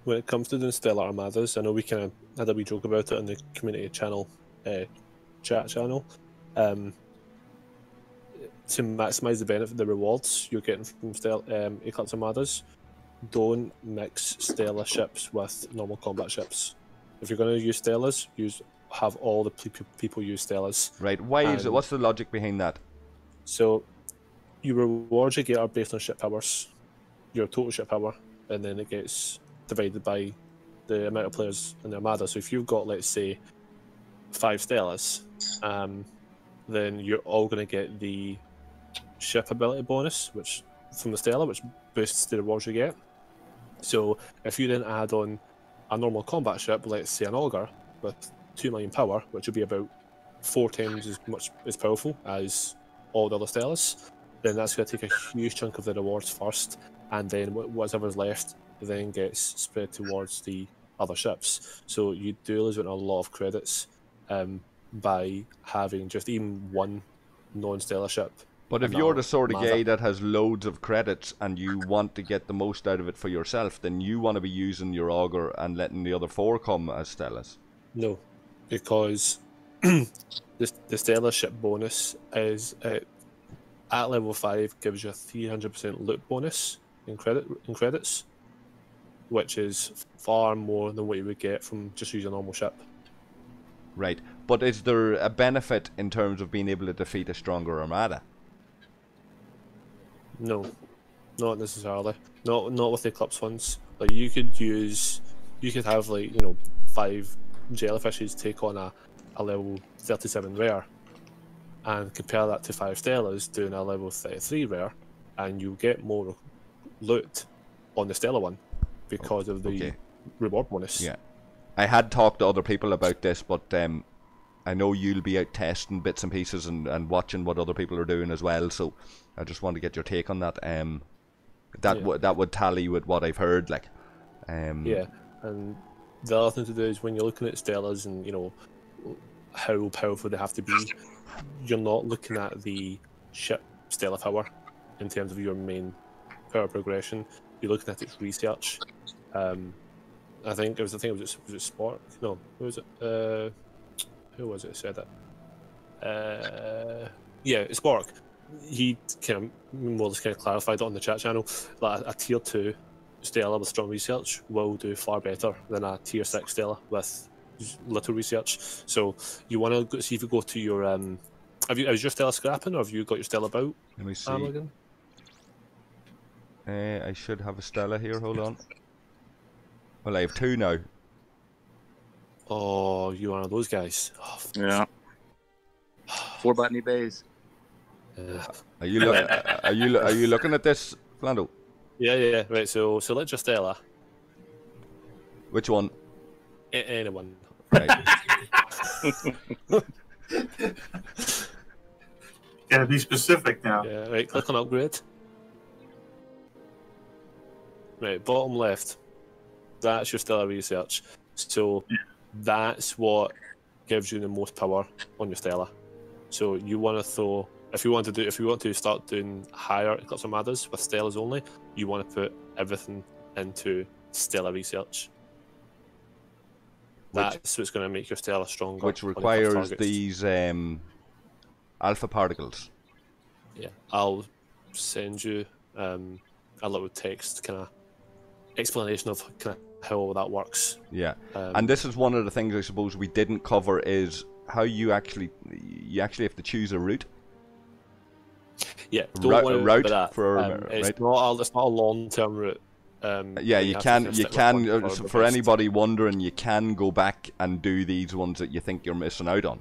When it comes to the Stellar Armadas, I know we kind of had a wee joke about it in the community channel, chat channel. To maximise the benefit, the rewards you're getting from Eclipse Armadas, don't mix Stellar ships with normal combat ships. If you're going to use Stellars, have all the people use Stellars. Right. Why is it? What's the logic behind that? So, your rewards you get are based on ship powers, your total ship power, and then it gets divided by the amount of players in the Armada. So if you've got, let's say, 5 Stellas, then you're all going to get the ship ability bonus, which from the Stella, which boosts the rewards you get. So if you then add on a normal combat ship, let's say an Augur with 2 million power, which would be about 4 times as much as powerful as all the other Stellas, then that's going to take a huge chunk of the rewards first, and then whatever's left then gets spread towards the other ships. So you do lose out on a lot of credits by having just even one non-Stellar ship. But if you're the sort of guy that has loads of credits and you want to get the most out of it for yourself, then you want to be using your Augur and letting the other 4 come as Stellas. No, because the Stellar ship bonus is at level 5 gives you a 300% loot bonus in credits, which is far more than what you would get from just using a normal ship. Right, but is there a benefit in terms of being able to defeat a stronger Armada? No, not necessarily. Not with the Eclipse ones. Like you could have 5 jellyfishes take on a level 37 rare, and compare that to 5 Stellas doing a level 33 rare, and you get more loot on the Stella one because of the reward bonus. Yeah, I had talked to other people about this, but I know you'll be out testing bits and pieces and watching what other people are doing as well, so I just want to get your take on that. That would tally with what I've heard, like. Yeah, and the other thing to do is when you're looking at Stellas and, you know, how powerful they have to be, you're not looking at the ship Stella power in terms of your main power progression. You're looking at its research. I think it was Spark? No, who was it? Who was it who said that? Yeah, Spark. He kind of more or less clarified it on the chat channel that a tier 2 Stella with strong research will do far better than a tier 6 Stella with little research. So you want to see if you go to your is your Stella scrapping, or have you got your Stella about? Let me see. Amorgin? I should have a Stella here. Hold on. Well, I have 2 now. Oh, you're one of those guys. Oh, Yeah. 4 botany bays. Are you looking at this, Flando? Yeah. Right. So select your Stella. Which one? Anyone. Right. Gotta be specific now. Yeah. Right. Click on upgrade. Right. Bottom left. That's your Stella research. So that's what gives you the most power on your Stella. So you want to throw. If you want to start doing higher Eclipse Armadas with Stellas only, you want to put everything into Stella research. That's what's going to make your Stella stronger. Which requires these alpha particles. Yeah, I'll send you a little text kind of explanation of kind of how all that works. Yeah, and this is one of the things I suppose we didn't cover is how you actually have to choose a route. Yeah, don't worry about that. It's not a long-term route. Yeah, you can for anybody wondering, you can go back and do these ones that you think you're missing out on.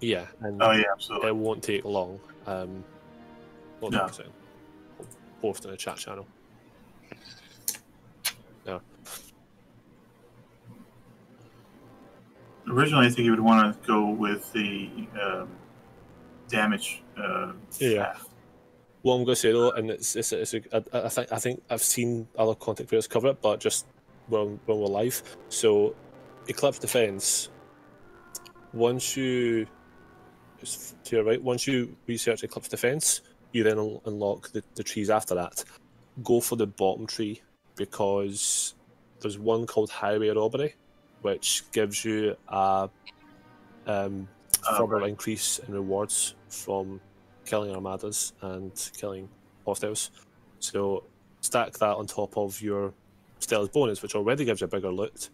Yeah, and absolutely. It won't take long. Hold on a second. I'll post in the chat channel. Yeah. Originally, I think you would want to go with the damage. Path. What I'm going to say though, and I think I've seen other content creators cover it, but just when we're live. So, Eclipse Defense. Once you to your right, once you research Eclipse Defense, you then unlock the trees after that. Go for the bottom tree because there's one called Highway Robbery, which gives you a further increase in rewards from killing armadas and killing hostiles. So stack that on top of your Stella's bonus, which already gives you a bigger loot.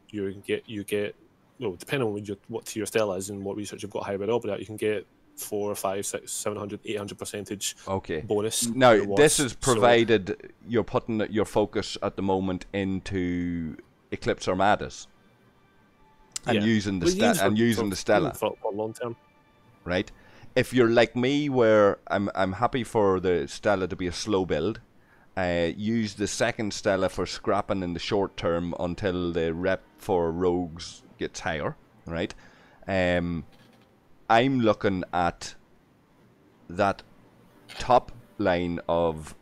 You get well, depending on what tier your Stella is and what research you've got hybrid robbery at, you can get 400, 500, 600, 700, 800% bonus. Now this is provided you're putting your focus at the moment into Eclipse Armadas and using the Stella for long term. Right. If you're like me, where I'm happy for the Stella to be a slow build, use the second Stella for scrapping in the short term until the rep for rogues gets higher, right? I'm looking at that top line of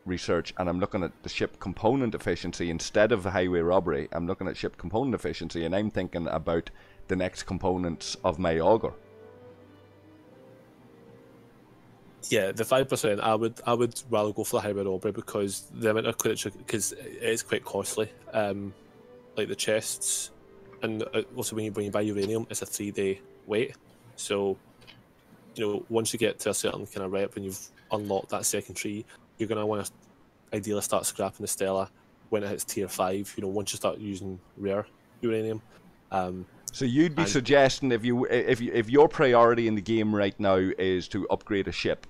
research, and I'm looking at the ship component efficiency instead of the highway robbery. I'm looking at ship component efficiency, and I'm thinking about the next components of my auger. Yeah, the 5%. I would rather go for the hybrid robbery because the amount of because it is quite costly. Like the chests, and also when you buy uranium, it's a 3-day wait. So, once you get to a certain kind of rep and you've unlocked that second tree, you're gonna want to ideally start scrapping the Stella when it hits tier 5. Once you start using rare uranium. So you'd be suggesting if your priority in the game right now is to upgrade a ship,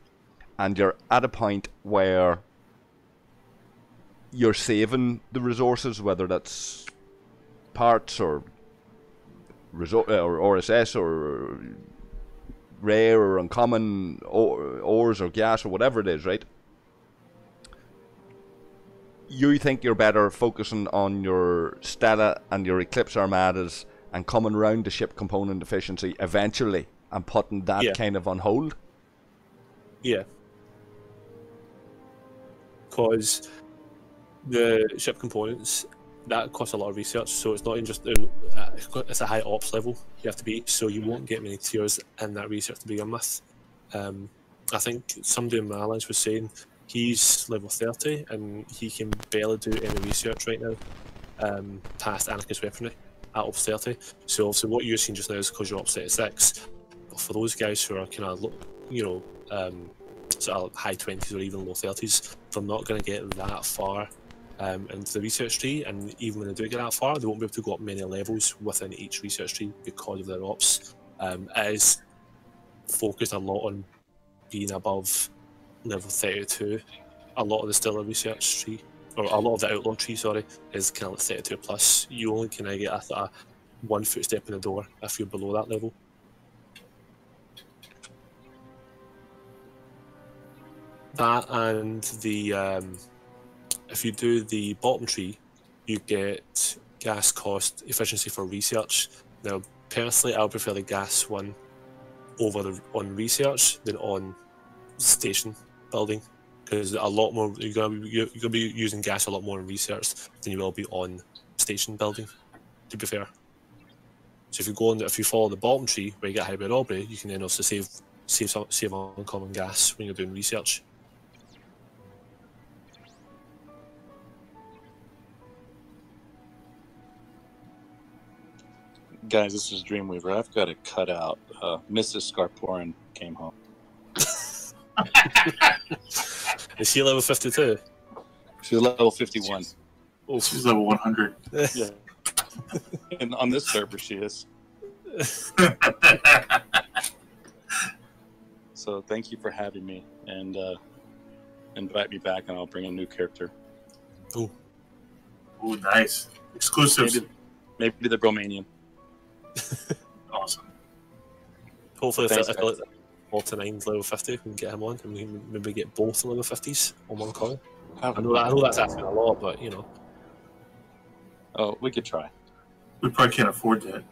and you're at a point where you're saving the resources, whether that's parts or RSS or rare or uncommon ores or gas or whatever it is, right? You think you're better focusing on your Stella and your Eclipse Armadas and coming around to ship component efficiency eventually and putting that kind of on hold? Yeah. Because the ship components, that costs a lot of research, so it's not even just it's a high ops level you have to be, so you won't get many tiers in that research to begin with. I think somebody in my alliance was saying he's level 30 and he can barely do any research right now past Anarchist Weaponry at ops 30. So obviously what you're seeing just now is because you're ops 36. But for those guys who are kind of, sort of high 20s or even low 30s, they're not going to get that far into the research tree, and even when they do get that far, they won't be able to go up many levels within each research tree because of their ops. It is focused a lot on being above level 32. A lot of the Stella research tree, or a lot of the Outlaw tree, sorry, is kind of like 32 plus. You only kind of get a 1 footstep in the door if you're below that level. That and the if you do the bottom tree, you get gas cost efficiency for research. Now, personally, I would prefer the gas one on research than on station building, because a lot more you're gonna be using gas a lot more in research than you will be on station building. To be fair, so if you follow the bottom tree where you get hybrid Aubrey, you can then also save on uncommon gas when you're doing research. Guys, this is Dreamweaver. I've got to cut out. Mrs. Scarporen came home. Is she level 52? She's level 51. Oh, she's level 100. Yeah. And on this server, she is. So thank you for having me, and invite me back, and I'll bring a new character. Oh, nice. Exclusives. Maybe the Romanian. Awesome. Hopefully, Thanks, if Alta9's level 50, we can get him on, and we can maybe get both level 50s on one call. I know that's asking a lot, but you know. Oh, we could try. We probably can't afford that.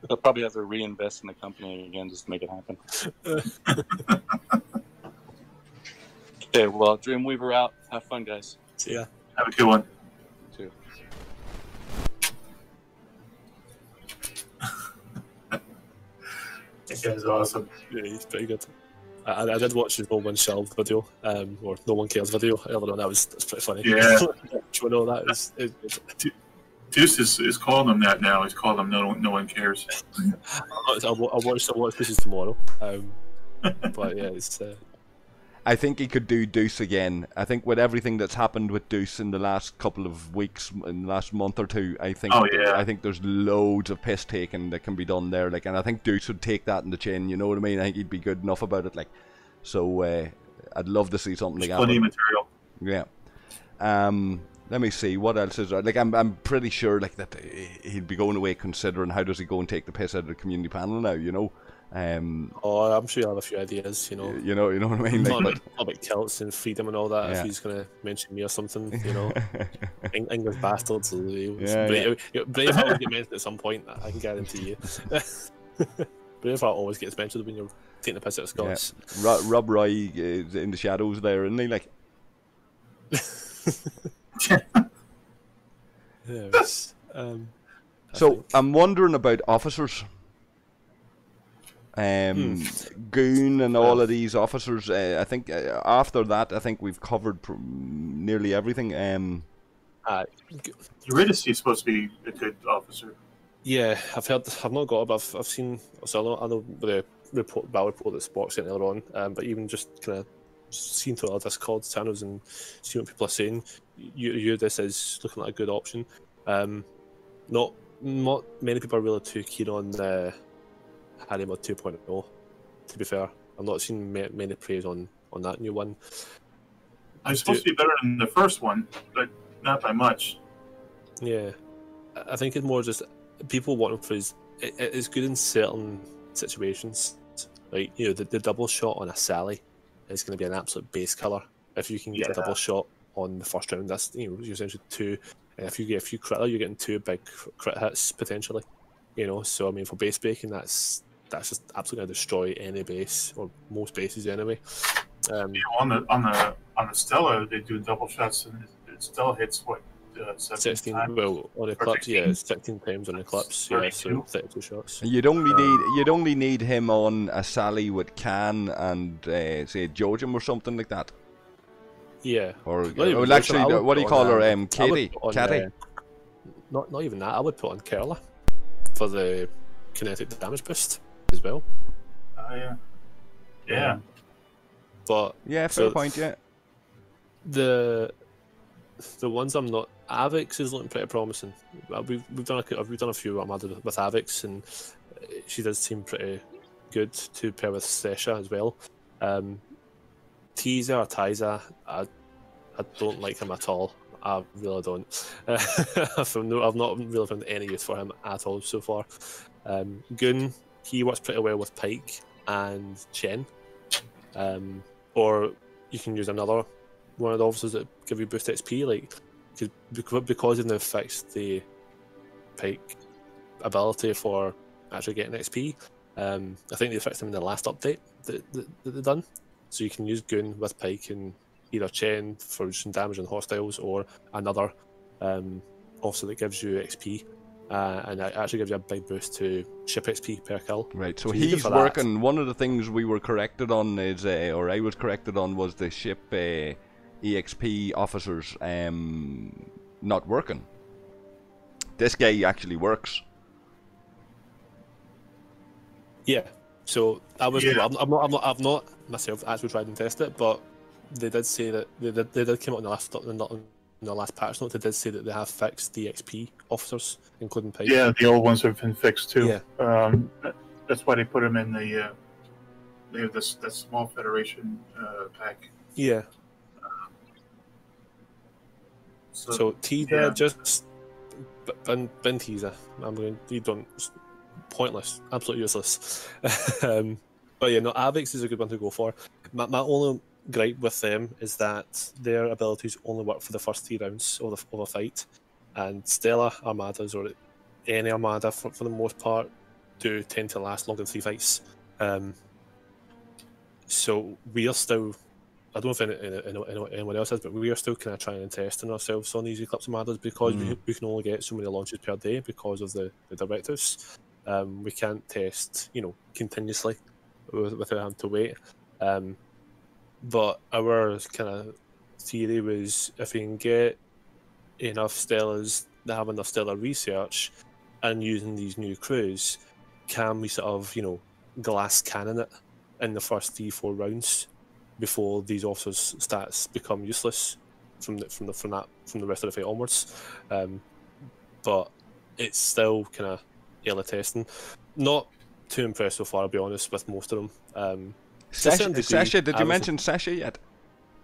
They'll probably have to reinvest in the company again just to make it happen. Okay, well, Dreamweaver out. Have fun, guys. See ya. Have a good one. Too. That guy's awesome. Yeah, he's pretty good. I did watch his No One Shelved video, or No One Cares video. Earlier on, that's pretty funny. Yeah. You know that is. Deuce is calling them that now. He's calling them No One Cares. I'll watch this tomorrow. But yeah, it's. I think he could do Deuce again. I think with everything that's happened with Deuce in the last couple of weeks, in the last month or two, I think I think there's loads of piss taking that can be done there. Like, and I think Deuce would take that in the chin. You know what I mean? I think he'd be good enough about it. Like, so I'd love to see something like that. Plenty of material. Yeah. Let me see what else is there. Like, I'm pretty sure like that he'd be going away considering how does he go and take the piss out of the community panel now. You know. I'm sure you'll have a few ideas, you know. You know what I mean? Like, about kilts and freedom and all that. Yeah. If he's gonna mention me or something, you know. English bastards. Braveheart will get mentioned at some point. I can guarantee you. Braveheart always gets mentioned when you're taking the piss out of Scots. Yeah. Rob Roy is in the shadows there, isn't he? Like. So I'm wondering about officers. Goon and all of these officers. I think after that, I think we've covered nearly everything. Eurydice is supposed to be a good officer. Yeah, I've not got it, but I've seen. So I know the battle report that Spock sent earlier on. But even just kind of seen through our Discord channels and seeing what people are saying, Eurydice is looking like a good option. Not many people are really too keen on the Harry Mod 2.0, to be fair. I've not seen many praise on that new one. It's supposed to be better than the first one, but not by much. Yeah. I think it's more just people want him for his... It's good in certain situations. Like, you know, the double shot on a Sally is going to be an absolute base killer. If you can get a double shot on the first round, that's, you know, you're essentially 2. And if you get a few crit, you're getting 2 big crit hits potentially. You know, so I mean, for base breaking, that's just absolutely going to destroy any base, or most bases anyway. On the Stella, they do double shots, and it still hits what, 16 times? Well, on Eclipse, 16? yeah, it's 16 times on Eclipse, yeah, so 32 shots. You'd only need him on a Sally with Can and say Jojem or something like that. Yeah. Or well, actually, what do you call her? Katie. Katie. Not even that. I would put on Kerala for the kinetic damage boost as well. Oh yeah. Yeah. But yeah, fair point. Yeah. The ones I'm not. Avix is looking pretty promising. We've done a few Armada with Avix, and she does seem pretty good to pair with Sesha as well. Tiza or Tiza, I don't like him at all. I really don't. I've not really found any use for him at all so far. Gun, he works pretty well with Pike and Chen. Or you can use another one of the officers that give you boost XP, like because they've now fixed the Pike ability for actually getting XP. I think they fixed them in the last update that they've done. So you can use Goon with Pike and either Chen for some damage on hostiles, or another officer that gives you XP. And it actually gives you a big boost to ship XP per kill. Right, so he's working. That. One of the things we were corrected on is, or I was corrected on, was the ship EXP officers not working. This guy actually works. Yeah. So I was. Yeah. I've not myself actually tried and tested it, but they did say that they did come out in the last patch note. They did say that they have fixed the XP officers, including Pike. Yeah, the old ones have been fixed too. Yeah. That's why they put them in the. They have this that small Federation pack. Yeah. So Tiza just bin Tiza. I'm going. You don't. Pointless, absolutely useless. But yeah, no, Avix is a good one to go for. My only gripe with them is that their abilities only work for the first 3 rounds of a fight, and Stella Armadas, or any Armada for the most part, do tend to last longer than 3 fights. So we are still, I don't know if anyone else is, but we are still kind of trying and testing ourselves on these Eclipse Armadas, because we can only get so many launches per day because of the directives. We can't test, continuously without having to wait. But our kind of theory was, if we can get enough Stellas that have enough Stellar research and using these new crews, can we sort of, glass cannon it in the first 3-4 rounds before these officers' stats become useless from the rest of the fight onwards. But it's still kind of early testing. Not too impressed so far, I'll be honest, with most of them. Sesha, did you mention Sesha yet?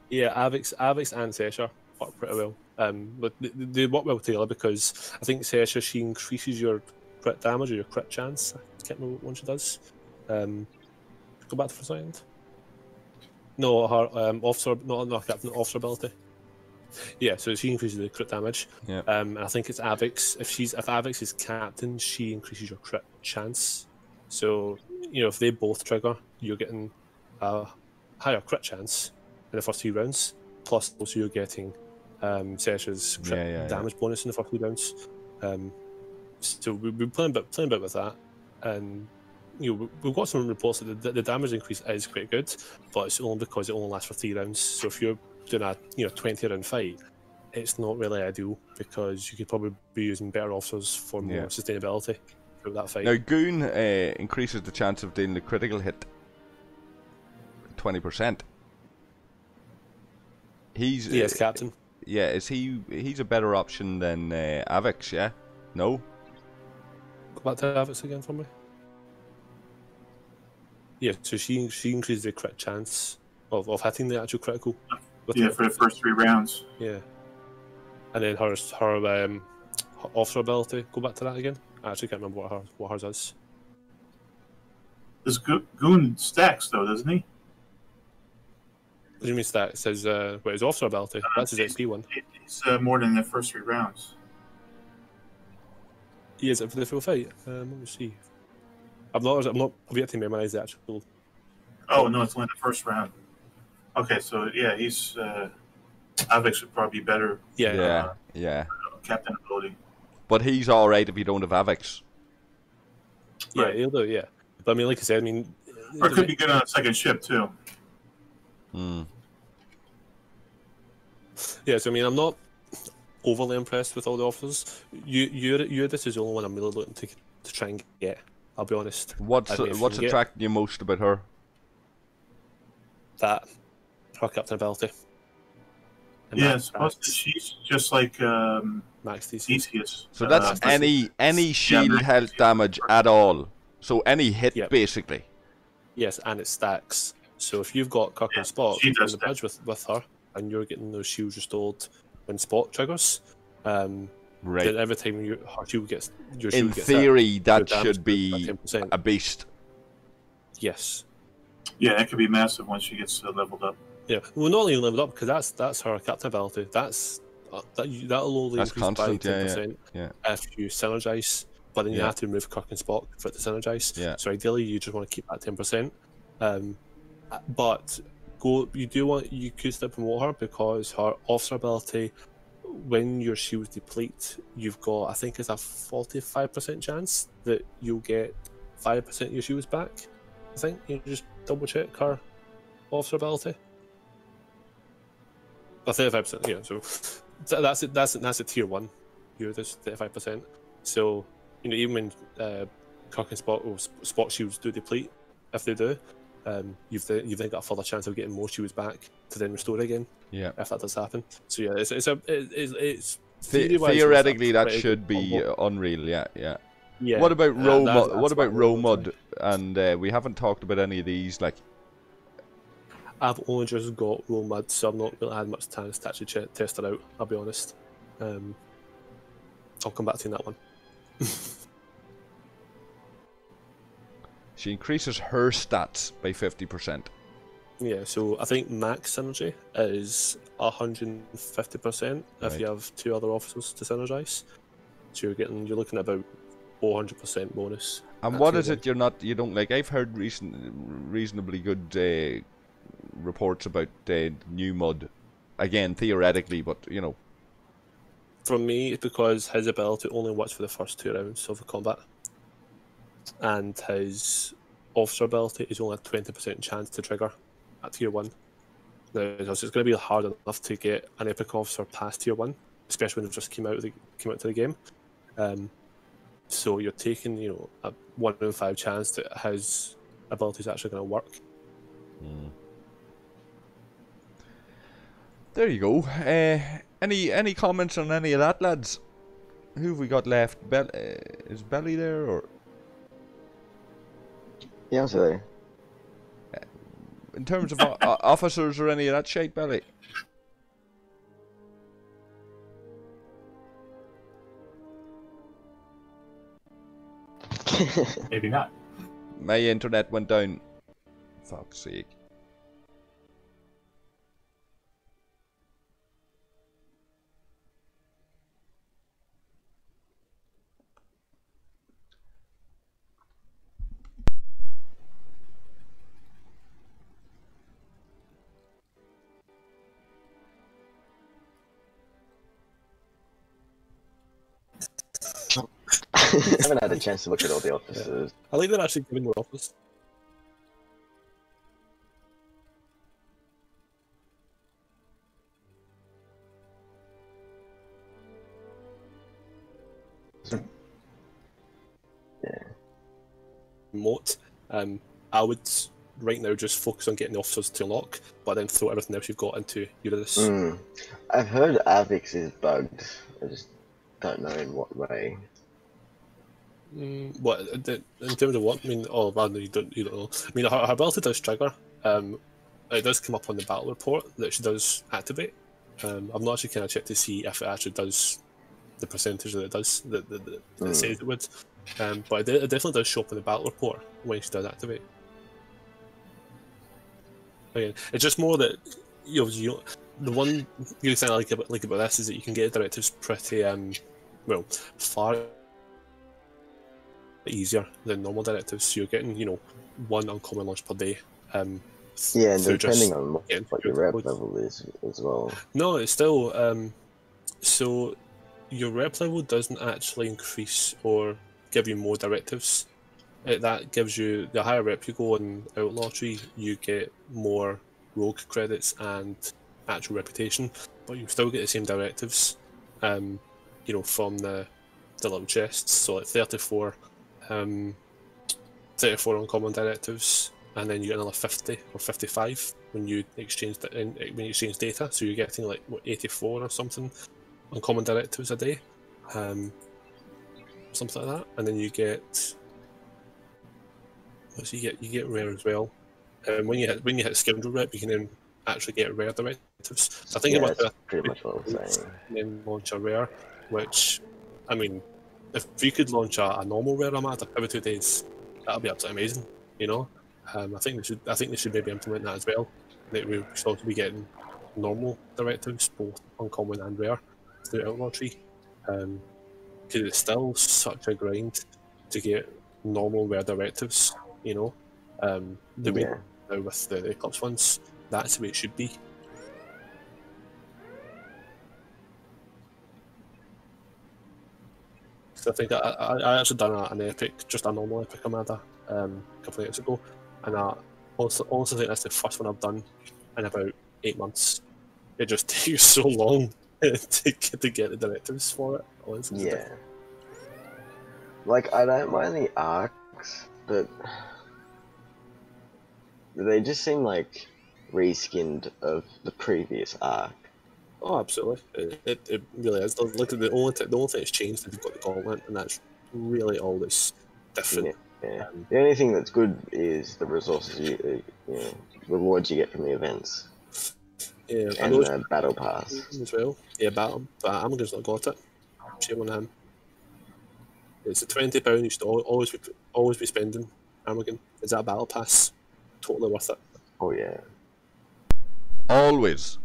Yeah, Avix and Sesha work pretty well. But they work well together, because I think Sesha, she increases your crit damage or your crit chance. I can't remember what one she does. Go back for a second. No, her officer, not captain, officer ability. Yeah, so she increases the crit damage. Yeah. I think it's Avix. If Avix is captain, she increases your crit chance. So if they both trigger, you're getting a higher crit chance in the first 3 rounds. Plus, also you're getting Sesha's crit damage bonus in the first 3 rounds. So we've been playing a bit with that, and we've got some reports that the damage increase is quite good, but it's only because it only lasts for 3 rounds. So if you're doing a 20-round fight, it's not really ideal, because you could probably be using better officers for more sustainability throughout that fight. Now, Goon increases the chance of dealing a critical hit 20%. He's captain. Yeah, he's a better option than Avix? Yeah, no. Go back to Avix again for me. Yeah, so she increases the crit chance of hitting the actual critical. For the first 3 rounds. Yeah. And then her officer ability, go back to that again. I actually can't remember what hers is. This goon stacks though, doesn't he? What do you mean stats? It says what his officer ability? That's his XP one. He's more than the first 3 rounds. He is it for the full fight. Let me see. I've yet to memorize the actual. Oh no, it's only the first round. Okay, so yeah, he's Avix would probably be better. Yeah. Captain ability. But he's all right if you don't have Avix. Yeah, Right. he'll do. Yeah, but I mean, like I said, I mean, Or it could be good on a second ship too. Yeah, so I mean, I'm not overly impressed with all the offers. This is the only one I'm really looking to try and get. I'll be honest. What's attracting you most about her? That her captain ability. And Yeah, supposedly she's just like Max Theseus. So that's any shield health damage at all. So any hit basically. Yes, and it stacks. So if you've got Kirk and Spot she on does the bridge with her, and you're getting those shields restored when Spot triggers, then every time her shield gets your shield in gets theory, hit, that your damage should be goes by 10%. a beast. Yes. Yeah, that could be massive once she gets leveled up. Yeah, well, not only leveled up because that's her captain ability. That'll only That's increase constant, by 10% yeah. if you synergize. But then you have to remove Kirk and Spock for it to synergize. Yeah. So ideally, you just want to keep that 10%. But you could still promote her because her officer ability, when your shields deplete, you've got, I think it's a 45% chance that you'll get 5% of your shields back. I think you just double check her officer ability. 35%, yeah. So that's a tier 1. You're this 35%. So even when Kirk and Spot shields do deplete, if they do, you've then got a further chance of getting more shields back to then restore again. Yeah. If that does happen. So yeah, it's theoretically that should be unreal. Yeah. Yeah. What about Romud? What that's about what Romud? And we haven't talked about any of these. Like, I've only just got Romud, so I've not really had much time to actually test it out. I'll be honest. I'll come back to you on that one. she increases her stats by 50%. Yeah, so I think max synergy is 150% if you have 2 other officers to synergize. So you're looking at about 400% bonus. And what is it you don't like? I've heard reasonably good reports about new mud. Again, theoretically, but you know. For me, it's because his ability only works for the first 2 rounds of the combat, and his officer ability is only a 20% chance to trigger at tier 1. Now, it's going to be hard enough to get an epic officer past tier 1, especially when it just came out to the game. So you're taking, a 1 in 5 chance that his ability is actually going to work. There you go. Any comments on any of that, lads? Who have we got left? Is Belly there or? Yeah, I'm still there. In terms of officers or any of that shit, Belly? Maybe not. My internet went down. Fuck's sake. I haven't had a chance to look at all the officers. I think they're actually giving more offers. Yeah. Moat. I would right now just focus on getting the officers to lock, but then throw everything else you've got into Uranus. I've heard Avix is bugged. I just don't know in what way. What in terms of what? I mean, you don't know. I mean, her ability does trigger. It does come up on the battle report that she does activate. I've not actually kind of checked to see if it actually does the percentage that it does that it says it would. But it definitely does show up in the battle report when she does activate. Again, it's just more that the one good thing I like about this is that you can get directives pretty well, far easier than normal directives. So you're getting, one uncommon launch per day. Yeah, depending on what your rep level is as well. No, it's still so your rep level doesn't actually increase or give you more directives. That gives you, the higher rep you go in Outlaw tree, you get more rogue credits and actual reputation, but you still get the same directives, from the little chests. So like 34 uncommon directives, and then you get another 50 or 55 when you exchange data. So you're getting like 84 or something uncommon directives a day, something like that. And then you get you get rare as well. When you hit scoundrel rep, you can then actually get rare directives. So I think that's pretty much what I'm saying. Then launch a rare, which, I mean, if we could launch a normal rare Armada every 2 days, that'd be absolutely amazing. I think they should maybe implement that as well. That we should also be getting normal directives, both uncommon and rare, through Outlaw tree. Because it's still such a grind to get normal rare directives. The way now with the Eclipse ones, that's the way it should be. So I think I actually done an epic, just a normal epic Armada, a couple of years ago, and I also think that's the first one I've done in about 8 months. It just takes so long to get the directives for it. Yeah. Like, I don't mind the arcs, but they just seem like reskinned of the previous arc. Oh, absolutely. It really is. Look at the only thing that's changed is you've got the gauntlet, and that's really all that's different. Yeah. The only thing that's good is the resources rewards you get from the events. Yeah, and the battle pass as well. Yeah, but Amorgin's not got it. Shame on him. It's a £20 you should always be spending. Amorgin, is that a battle pass? Totally worth it. Oh yeah. Always.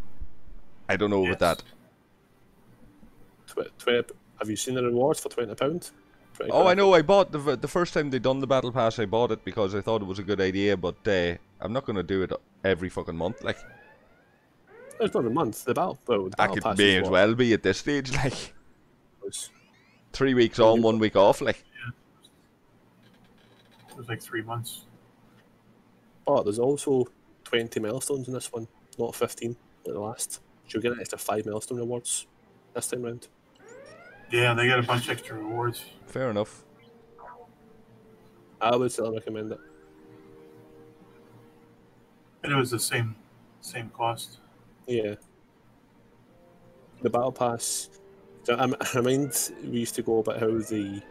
I don't know about that. 20. Have you seen the rewards for £20? Oh, I know. I bought the first time they done the battle pass. I bought it because I thought it was a good idea, but I'm not going to do it every fucking month. Like, it's not a month. The battle pass could may as well be at this stage. Like, 3 weeks on, 1 week off. Like, it was like 3 months. Oh, there's also 20 milestones in this one, not 15 like the last. So you'll get an extra 5 milestone rewards this time round. Yeah, they got a bunch of extra rewards. Fair enough. I would still recommend it. And it was the same cost. Yeah. The battle pass. So I mind we used to go about how the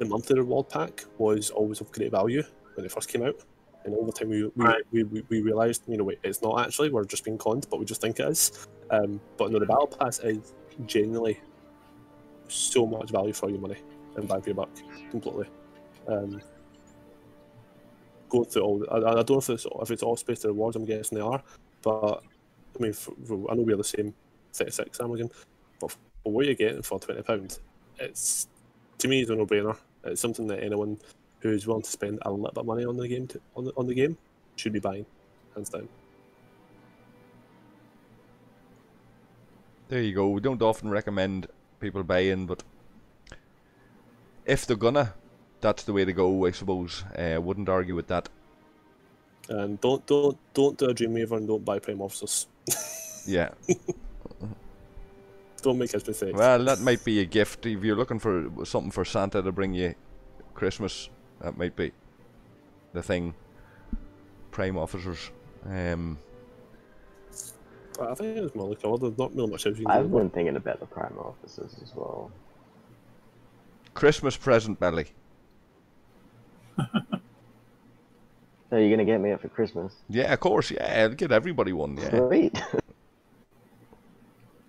monthly reward pack was always of great value when it first came out, and over time we realised, wait, it's not actually. We're just being conned, but we just think it is. But no, the battle pass is genuinely so much value for your money and bang for your buck, completely. Going through all, I don't know if it's all space to rewards. I'm guessing they are, but I mean, I know we're the same 36 Amorgin, but for what you're getting for £20, it's, to me, it's a no-brainer. It's something that anyone who's willing to spend a little bit of money on the game on the game should be buying, hands down. There you go. We don't often recommend people buying, but if they're gonna, that's the way to go, I suppose. Wouldn't argue with that. And don't do a Dreamweaver and don't buy Prime Officers. Yeah. Don't make us mistakes. Well, that might be a gift if you're looking for something for Santa to bring you Christmas. That might be the thing. Prime Officers. I think it's more like there's not really much else you can I've been thinking about the Prime Officers as well. Christmas present, Belly. So you're gonna get me it for Christmas? Yeah, of course. Yeah, I'll get everybody one. Yeah. Sweet.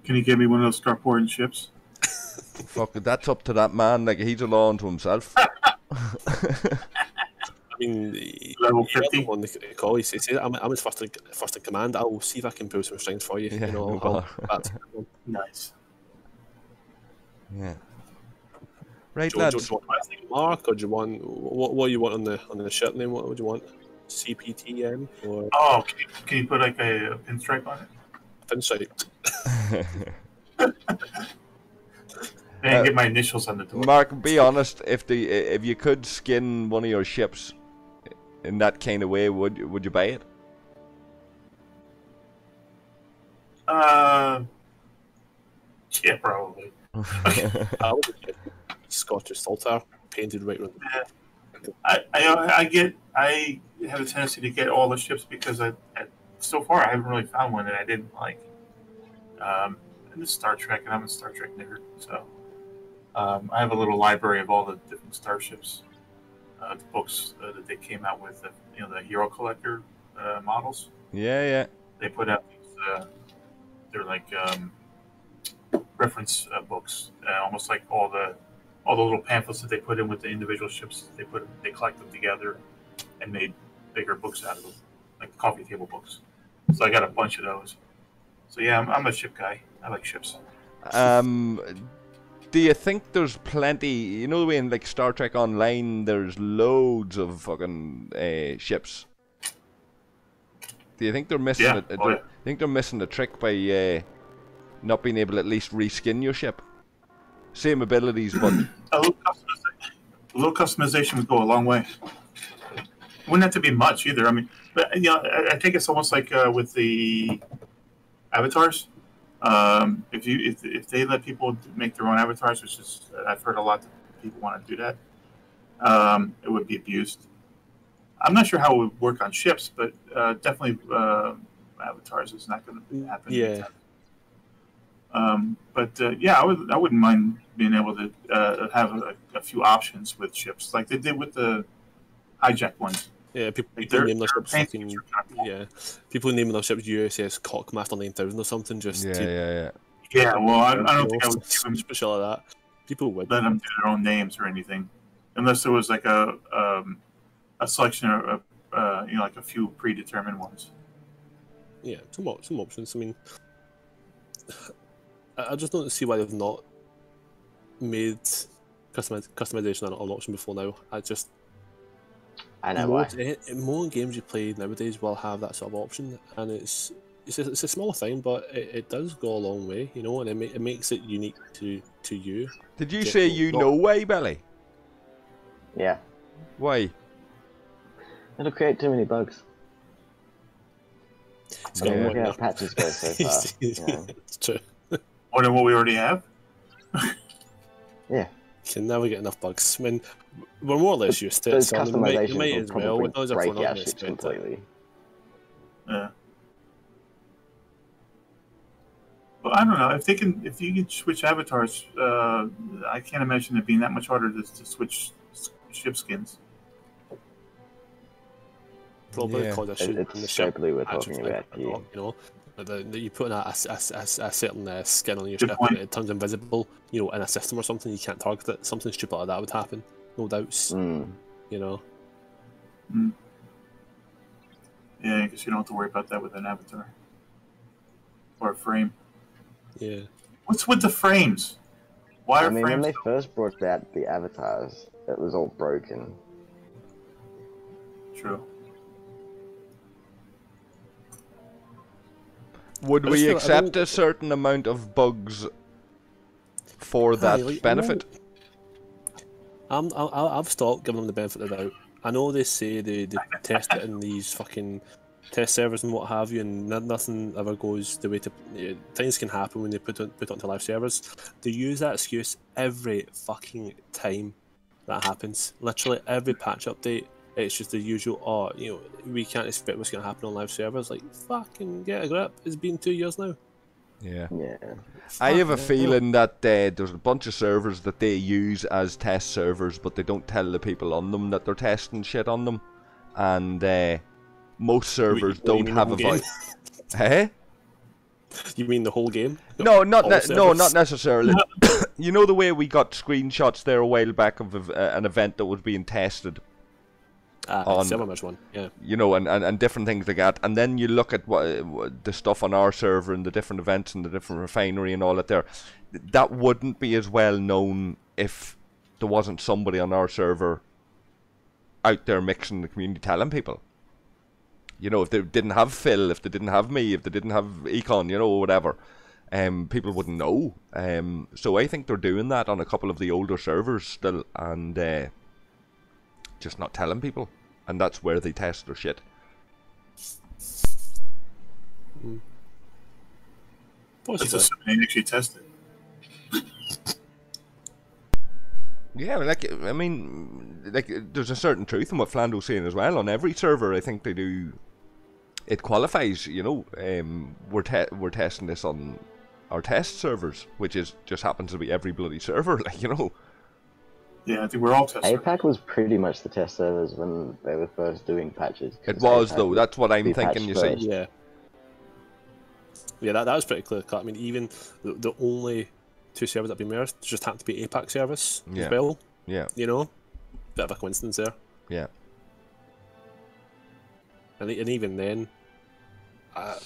Can you give me one of those Scarporen ships? Fuck, that's up to that man. Like, he's a law unto himself. I mean, Level you heard 50. him on the call. He said, "I'm his first in command. I'll see if I can pull some strings for you." Yeah, you know, no I'll, bother. Nice. Yeah. Right, do you lads. want Mark, or do you want what you want on the shirt name? What would you want? CPTM or Oh, can you put like a pinstripe on it? Pinstripe? And get my initials on the door. Mark, be honest. If you could skin one of your ships in that kind of way, would you buy it? Yeah, probably. I would get Scottish Salter painted right around. I have a tendency to get all the ships because so far I haven't really found one that I didn't like. And it's Star Trek, and I'm a Star Trek nerd, so I have a little library of all the different starships, the books that they came out with, the Hero Collector models. Yeah. They put out these, they're like reference books, almost like all the little pamphlets that they put in with the individual ships. They collect them together and made bigger books out of them, like coffee table books. So I got a bunch of those. So yeah, I'm a ship guy. I like ships. Do you think there's plenty? You know the way in like Star Trek Online, there's loads of fucking ships. Do you think they're missing Yeah. it? Do you think they're missing the trick by not being able to at least reskin your ship? Same abilities, but A little customization would go a long way. Wouldn't have to be much either. I mean, but I think it's almost like with the avatars. If they let people make their own avatars, which is I've heard a lot that people want to do that, it would be abused. I'm not sure how it would work on ships, but definitely avatars is not going to happen. Yeah. Yeah, I wouldn't mind being able to have a few options with ships, like they did with the hijack ones. Yeah, people Like name their ships paint fucking. schemes are kinda cool. Yeah, people naming their ships USS Cockmaster 9000 or something. Just to, yeah. Yeah, well, I don't think I would give them, shit like that. People would. let them do their own names or anything, unless there was like a selection of like a few predetermined ones. Yeah, some options. I mean, I just don't see why they've not made customization an option before now. I know why. More games you play nowadays will have that sort of option, and it's a small thing, but it does go a long way, and it makes it unique to you. Did you say you know why, Belly? Yeah. Why? It'll create too many bugs. It's I mean, got look one at how up. patches go so far. It's true. More than what we already have. Yeah. You can never get enough bugs. I mean, we're more or less used to it, Those so you might customizations as will well. probably It does break everyone our else ships expect it. completely. Yeah. Well, I don't know if you can switch avatars. I can't imagine it being that much harder to switch ship skins. Probably Yeah. because I should It's in the ship. Shapley we're Actually, talking about here. that you put a certain skin on your Good ship point. and it turns invisible, in a system or something, you can't target it. Something stupid like that would happen, no doubts. Mm. Yeah, I guess you don't have to worry about that with an avatar or a frame. Yeah. What's with the frames? Why are I mean, when frames? they first brought out the avatars, it was all broken. True. Would I we just feel- I accept don't- a certain amount of bugs for that benefit? I've stopped giving them the benefit of the doubt. I know they say they test it in these fucking test servers and what have you, and nothing ever goes the way to. Things can happen when they put it onto live servers. They use that excuse every fucking time that happens. Literally every patch update, it's just the usual. We can't expect what's going to happen on live servers. Like, fucking get a grip. It's been 2 years now. Yeah. Yeah. I have a Fucking hell. feeling that there's a bunch of servers that they use as test servers, but they don't tell the people on them that they're testing shit on them. And most servers What, you don't mean have the a whole voice. Hey? You mean the whole game? No, not All servers? not necessarily. You know the way we got screenshots there a while back of an event that was being tested, on server merge one, yeah. You know, and different things like that. And then you look at what the stuff on our server and the different events and the different refinery and all that there. That wouldn't be as well known if there wasn't somebody on our server out there mixing the community, telling people. You know, if they didn't have Phil, if they didn't have me, if they didn't have Econ, you know, whatever, people wouldn't know. So I think they're doing that on a couple of the older servers still, and just not telling people. And that's where they test their shit. That's assuming they actually test it. Yeah, like, I mean, like, there's a certain truth in what Flando's saying as well. On every server, I think they do. It qualifies, you know. We're testing this on our test servers, which is just happens to be every bloody server, like, you know. Yeah, I think we're all test servers. APAC was pretty much the test servers when they were first doing patches. It was, though. That's what I'm thinking, you see. Yeah. Yeah, that was pretty clear cut. I mean, even the only two servers that have been merged just happened to be APAC service as well. Yeah. You know? Bit of a coincidence there. Yeah. And even then, I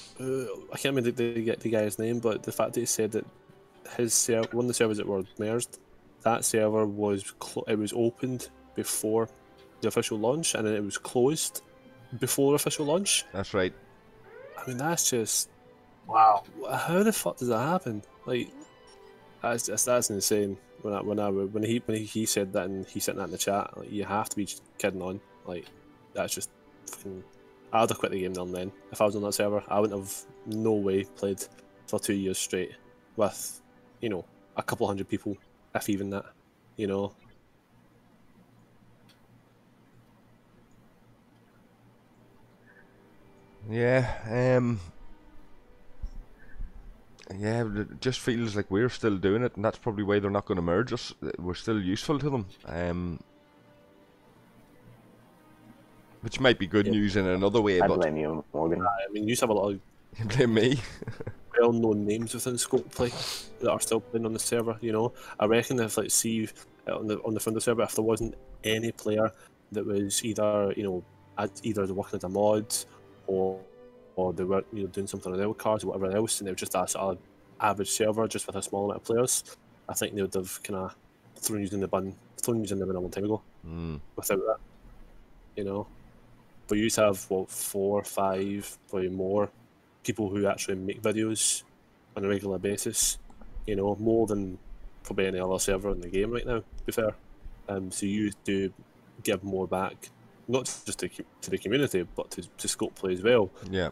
can't remember the guy's name, but the fact that he said that his one of the servers that were merged, that server was it was opened before the official launch, and then it was closed before the official launch. That's right. I mean, that's just wow. How the fuck does that happen? Like, that's insane. When he said that and he sent that in the chat, like, you have to be kidding on. Like, that's just fucking. I'd have quit the game then. If I was on that server, I wouldn't have no way played for 2 years straight with, you know, a couple hundred people, if even that, you know. Yeah, yeah, it just feels like we're still doing it, and that's probably why they're not going to merge us. We're still useful to them, which might be good news in another way. I but blame you, Morgan. I mean, you have a lot of you blame me. well-known names within Scope Play that are still playing on the server. You know, I reckon if on the front of the server, if there wasn't any player that was either either working as a mod or they were doing something on their cards or whatever else, and they were just a sort of average server just with a small amount of players, I think they would have kind of thrown you in the bin a long time ago. Without that, you know. But you have what 4, 5, probably more people who actually make videos on a regular basis, you know, more than probably any other server in the game right now, to be fair. So you do give more back, not just to the community, but to Scope Play as well. Yeah.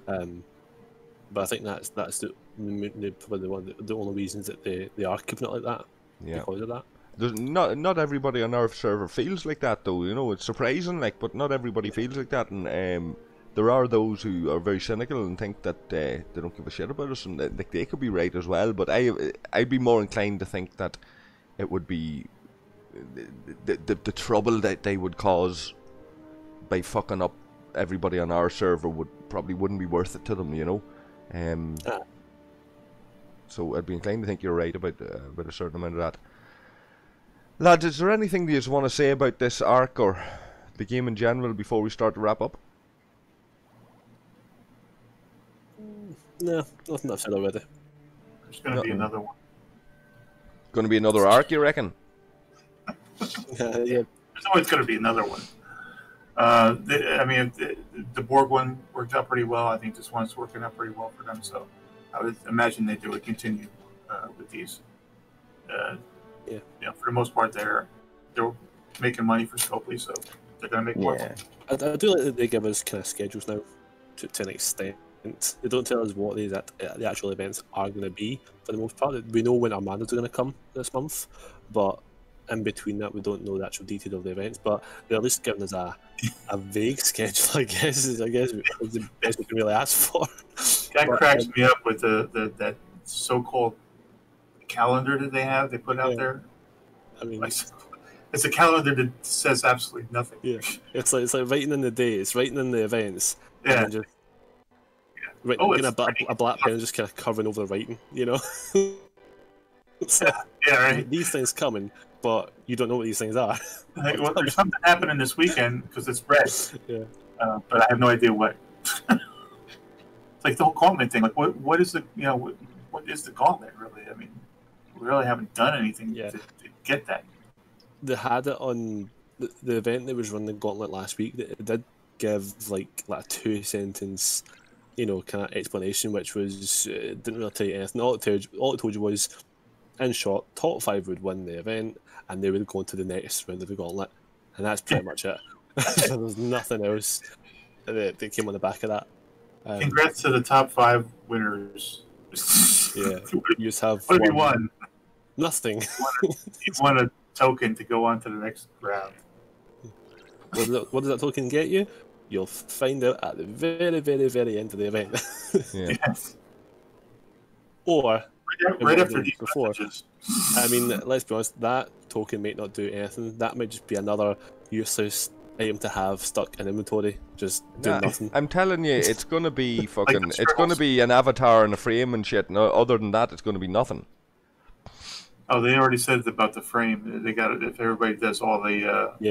But I think that's probably the only reasons that they are keeping it like that. Yeah. Because of that. There's not everybody on our server feels like that, though. You know, it's surprising, like, but not everybody feels like that, and there are those who are very cynical and think that they don't give a shit about us, and like they could be right as well. But I'd be more inclined to think that it would be the trouble that they would cause by fucking up everybody on our server wouldn't be worth it to them, you know. So I'd be inclined to think you're right about a certain amount of that. Lads, is there anything you just want to say about this arc or the game in general before we start to wrap up? No, nothing I've said already. There's going to be another one. Going to be another arc, you reckon? Yeah. There's always going to be another one. I mean, the Borg one worked out pretty well. I think this one's working out pretty well for them. So I would imagine they would continue with these. Yeah. You know, for the most part, they're making money for Scopely, so they're going to make more money. I do like that they give us kind of schedules now to an extent. They don't tell us what the actual events are going to be for the most part. We know when Armando's going to come this month, but in between that, we don't know the actual detail of the events. But they're at least giving us a vague schedule, I guess. Is the best we can really ask for. That cracks me up with that so-called calendar that they have. They put out there. I mean, it's a calendar that says absolutely nothing. Yeah, it's like writing in the days, writing in the events, yeah. And just writing a black pen just kind of covering over the writing, you know. Yeah, right. These things coming, but you don't know what these things are. Like, well, there's something happening this weekend because it's red, Yeah. but I have no idea what. It's like the whole gauntlet thing. Like, what is the what is the gauntlet really? I mean, we really haven't done anything to get that. They had it on the event that was running the gauntlet last week. It did give like a 2-sentence, kind of explanation, which was didn't really tell you anything. All it told you was, in short, top 5 would win the event, and they would go into the next round of the gauntlet, and that's pretty much it. So there's nothing else that came on the back of that. Congrats to the top 5 winners. Yeah, you just have what have you won? Nothing. You won a token to go on to the next round. What does that token get you? You'll find out at the very, very, very end of the event. Yes. Or right after these before. messages. I mean, let's be honest. That token might not do anything. That might just be another useless item to have stuck in inventory, just doing nothing. I'm telling you, it's gonna be fucking. It's gonna be an avatar and a frame and shit. No, other than that, it's gonna be nothing. Oh, they already said about the frame. They got it. If everybody does all the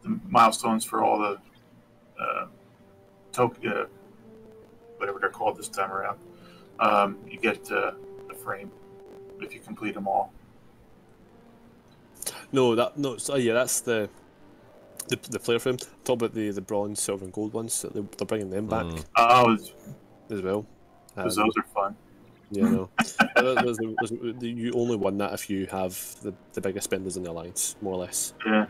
the milestones for all the token, whatever they're called this time around, you get the frame if you complete them all. So yeah, that's the player frame. Talk about the bronze, silver, and gold ones. So they're bringing them back. Oh, as well. Because those are fun. Yeah, no. You only win that if you have the biggest spenders in the alliance, more or less. Yeah.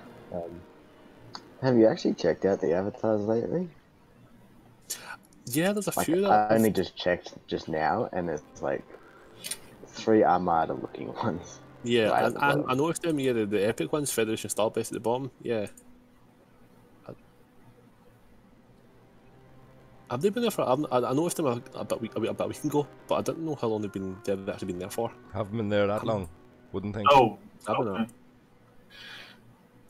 Have you actually checked out the avatars lately? Yeah, there's a few. I only just checked just now, and there's like 3 Armada-looking ones. Yeah, I noticed them. Yeah, the epic ones, Federation Starbase at the bottom. Yeah. Have they been there for? I noticed them about a week ago, but I didn't know how long they've actually been there for. Haven't been there that long. Wouldn't think. Oh, okay.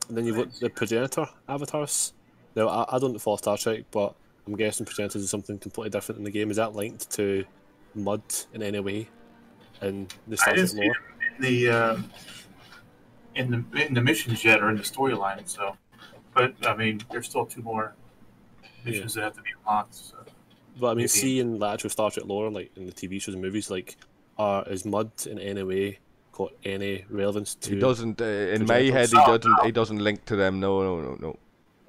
And then you've got the Progenitor avatars. Now, I don't follow Star Trek, but I'm guessing Progenitors is something completely different in the game. Is that linked to Mud in any way in the Star Trek lore? In the missions yet, or in the storyline. So, but I mean, there's still 2 more missions that have to be unlocked. So. But I mean, seeing the actual Star Trek lore, like in the TV shows and movies, like, is Mud in any way got any relevance to? He doesn't. In my head, he doesn't link to them. No.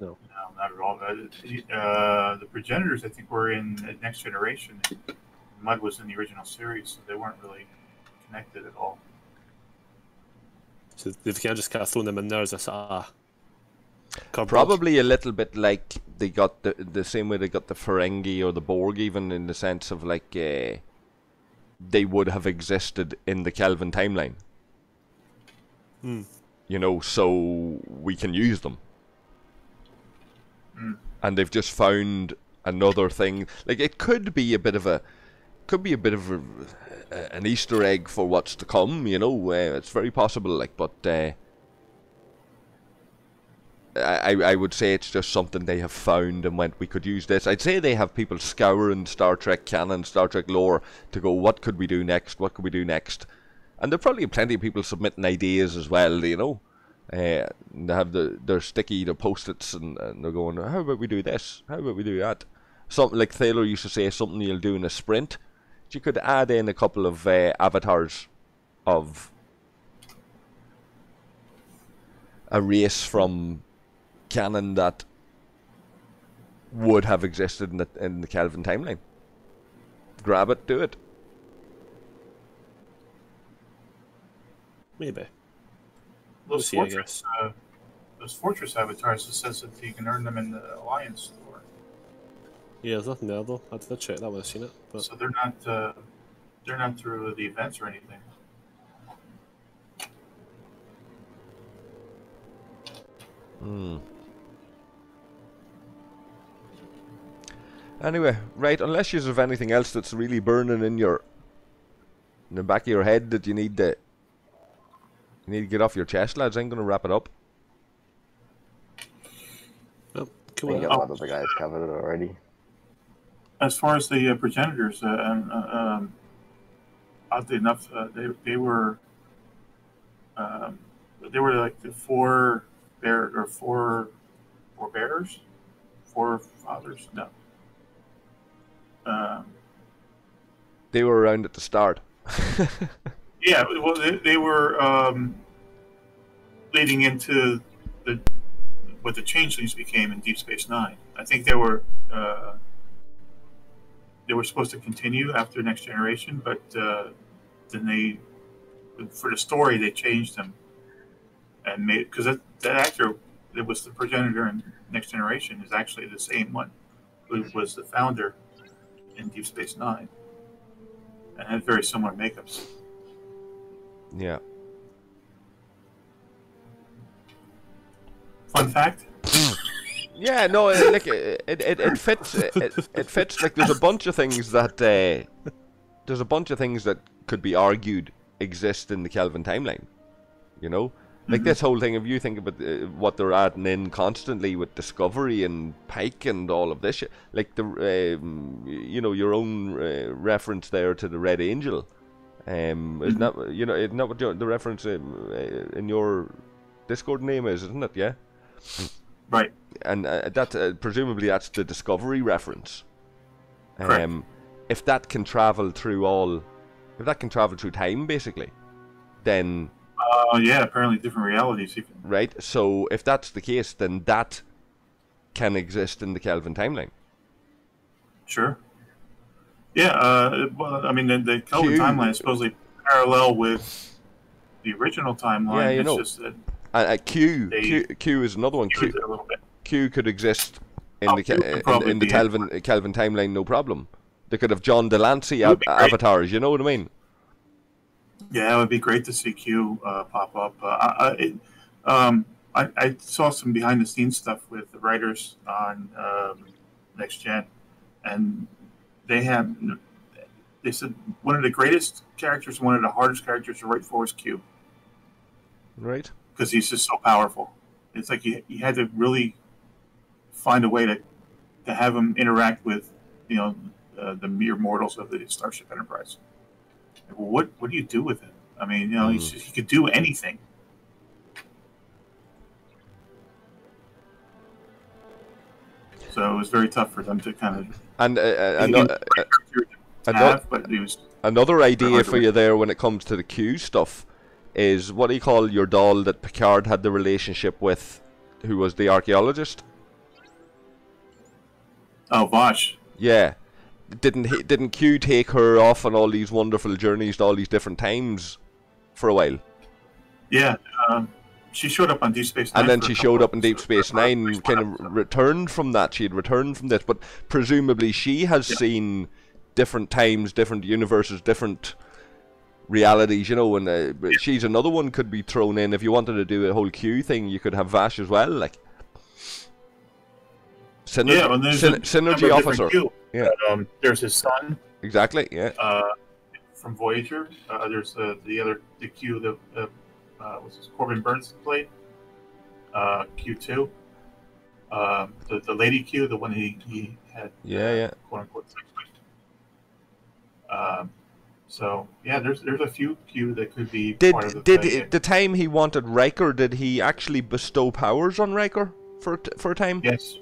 No, not at all. The Progenitors, I think, were in Next Generation. Mud was in the original series, so they weren't really connected at all. So they've kind of thrown them in there as a probably a little bit like they got the same way they got the Ferengi or the Borg, even in the sense of like they would have existed in the Kelvin timeline. So we can use them. And they've just found another thing. Like, it could be a bit of an Easter egg for what's to come. It's very possible. Like, but I would say it's just something they have found and went, we could use this. I'd say they have people scouring Star Trek canon, Star Trek lore to go, what could we do next? What could we do next? And there probably plenty of people submitting ideas as well. They have their sticky, their post-its, and they're going, how about we do this? How about we do that? Something like Thaler used to say, something you'll do in a sprint. You could add in a couple of avatars of a race from canon that would have existed in the Kelvin timeline. Grab it, do it. Maybe. Those fortress avatars, it says that you can earn them in the Alliance store. Yeah, there's nothing there though. I did check that when I seen it. But... So they're not through the events or anything. Anyway, right, unless you have anything else that's really burning in the back of your head that you need to get off your chest, lads, I'm going to wrap it up. I think a lot of the guys covered it already. As far as the Progenitors, oddly enough, they were like the four bears, four fathers. No. They were around at the start. Yeah, well, they were leading into what the changelings became in Deep Space Nine. I think they were supposed to continue after Next Generation, but then for the story they changed them and made, because that actor that was the progenitor in Next Generation is actually the same one who was the founder in Deep Space Nine and had very similar makeups. Yeah. Fun fact. Yeah, no, like it fits. It fits. Like there's a bunch of things that could be argued exist in the Kelvin timeline. You know, like this whole thing. If you think about what they're adding in constantly with Discovery and Pike and all of this shit, like the you know, your own reference there to the Red Angel, isn't that, you know, isn't that what the reference in your Discord name is, isn't it? Yeah. Right. And that presumably that's the Discovery reference. Correct. If that can travel through time, basically, then yeah, apparently different realities. Right. So if that's the case, then that can exist in the Kelvin timeline. Sure. Yeah. Well, I mean, the Kelvin timeline is supposedly parallel with the original timeline. Yeah, you it's know. just that Q is another one. Q could exist in the Kelvin timeline, no problem. They could have John Delancey avatars. You know what I mean? Yeah, it would be great to see Q pop up. I saw some behind the scenes stuff with the writers on Next Gen, and they said one of the greatest characters, one of the hardest characters to write for is Q. Right. Because he's just so powerful. It's like you had to really find a way to have him interact with, you know, the mere mortals of the Starship Enterprise. Well, what do you do with him? I mean, you know, he could do anything. So it was very tough for them to kind of. And another idea for you there when it comes to the Q stuff is, what do you call your doll that Picard had the relationship with, who was the archaeologist? Oh, Vosh. Yeah. Didn't Q take her off on all these wonderful journeys to all these different times for a while? Yeah. She showed up on Deep Space Nine. And then she showed up in Deep Space Nine, kind of returned from that. She had returned from this, but presumably she has seen different times, different universes, different realities, you know, and she's another one could be thrown in. If you wanted to do a whole Q thing, you could have Vash as well, like synergy officer. Q. Yeah, there's his son. Exactly. Yeah. From Voyager, there's the Q that was this Corbin Burns played. Q2. The lady Q, the one he had. Quote unquote sex with. So yeah, there's a few Q that could be part of the Did the time he wanted Riker, did he actually bestow powers on Riker for a time? Yes.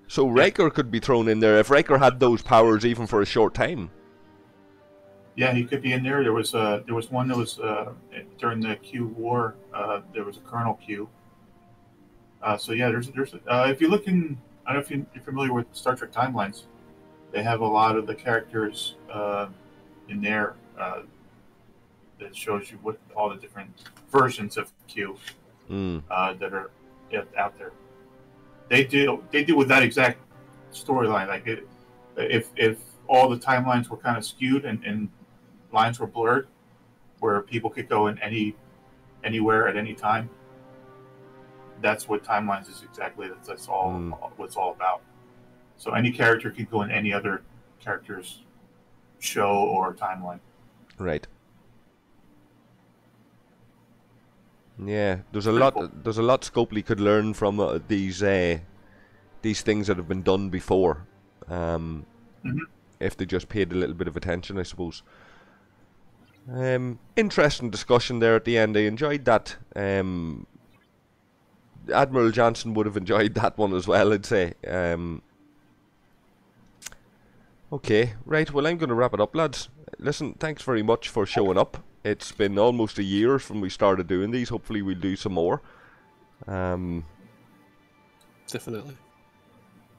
So Riker could be thrown in there if Riker had those powers even for a short time. Yeah, he could be in there. There was one that was during the Q War. There was a Colonel Q. So yeah, there's if you look in, I don't know if you're familiar with Star Trek timelines, they have a lot of the characters in there that shows you what all the different versions of Q that are out there. They deal with that exact storyline. Like if all the timelines were kind of skewed and lines were blurred, where people could go in anywhere at any time. That's what timelines is exactly. That's all what it's all about. So any character could go in any other character's show or timeline. Right. Yeah, there's a lot Scopely could learn from these things that have been done before, if they just paid a little bit of attention, I suppose. Interesting discussion there at the end. I enjoyed that. Admiral Johnson would have enjoyed that one as well, I'd say. Okay, right, well, I'm going to wrap it up, lads. Listen, thanks very much for showing up. It's been almost a year from we started doing these. Hopefully we'll do some more. Definitely.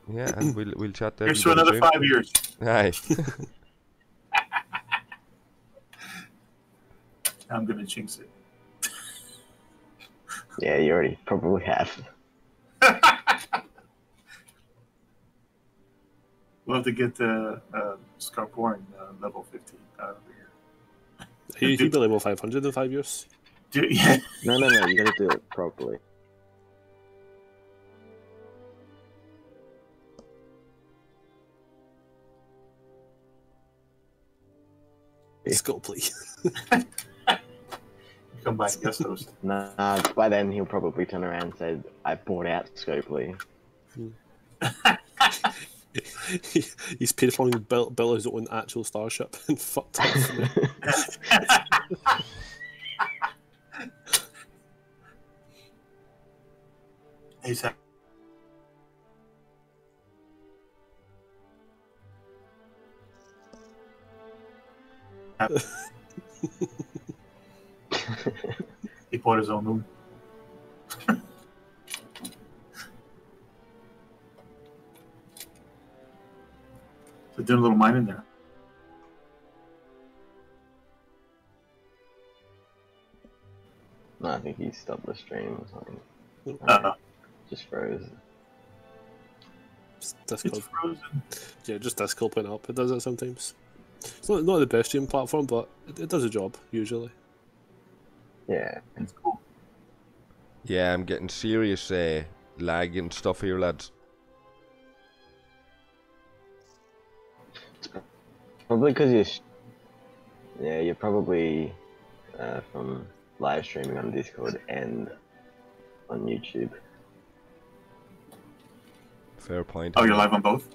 Yeah, and we'll chat to Here's to another soon. 5 years. Aye. I'm going to jinx it. Yeah, you already probably have. We'll have to get the Scarporen level 50 out of here. He'll be level 500 in 5 years. Yeah. No, you gotta do it properly. Skull, please. Come by and guest host. Nah, by then he'll probably turn around and say, I bought out Scopely. He's paid for him, built his own actual starship and fucked off. He's he bought his own moon. So doing a little mine in there. No, I think he stopped the stream or something. Just froze. Discord. It's frozen. Yeah, just Discord putting up. It does it sometimes. It's not the best stream platform, but it does a job, usually. Yeah. It's cool. Yeah, I'm getting serious lag and stuff here, lads. Probably because you're probably from live streaming on Discord and on YouTube. Fair point. Oh, you're live on both?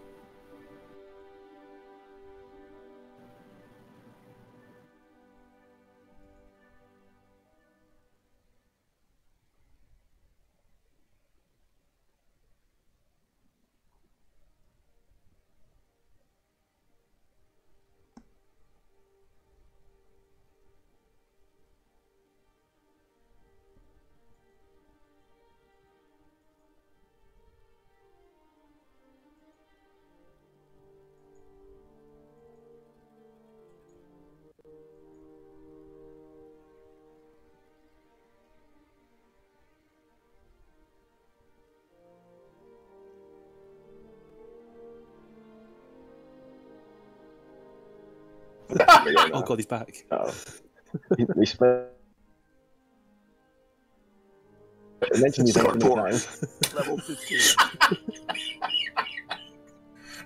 Oh god, he's back. Oh. We spoke. I mentioned you so many times. Level 15.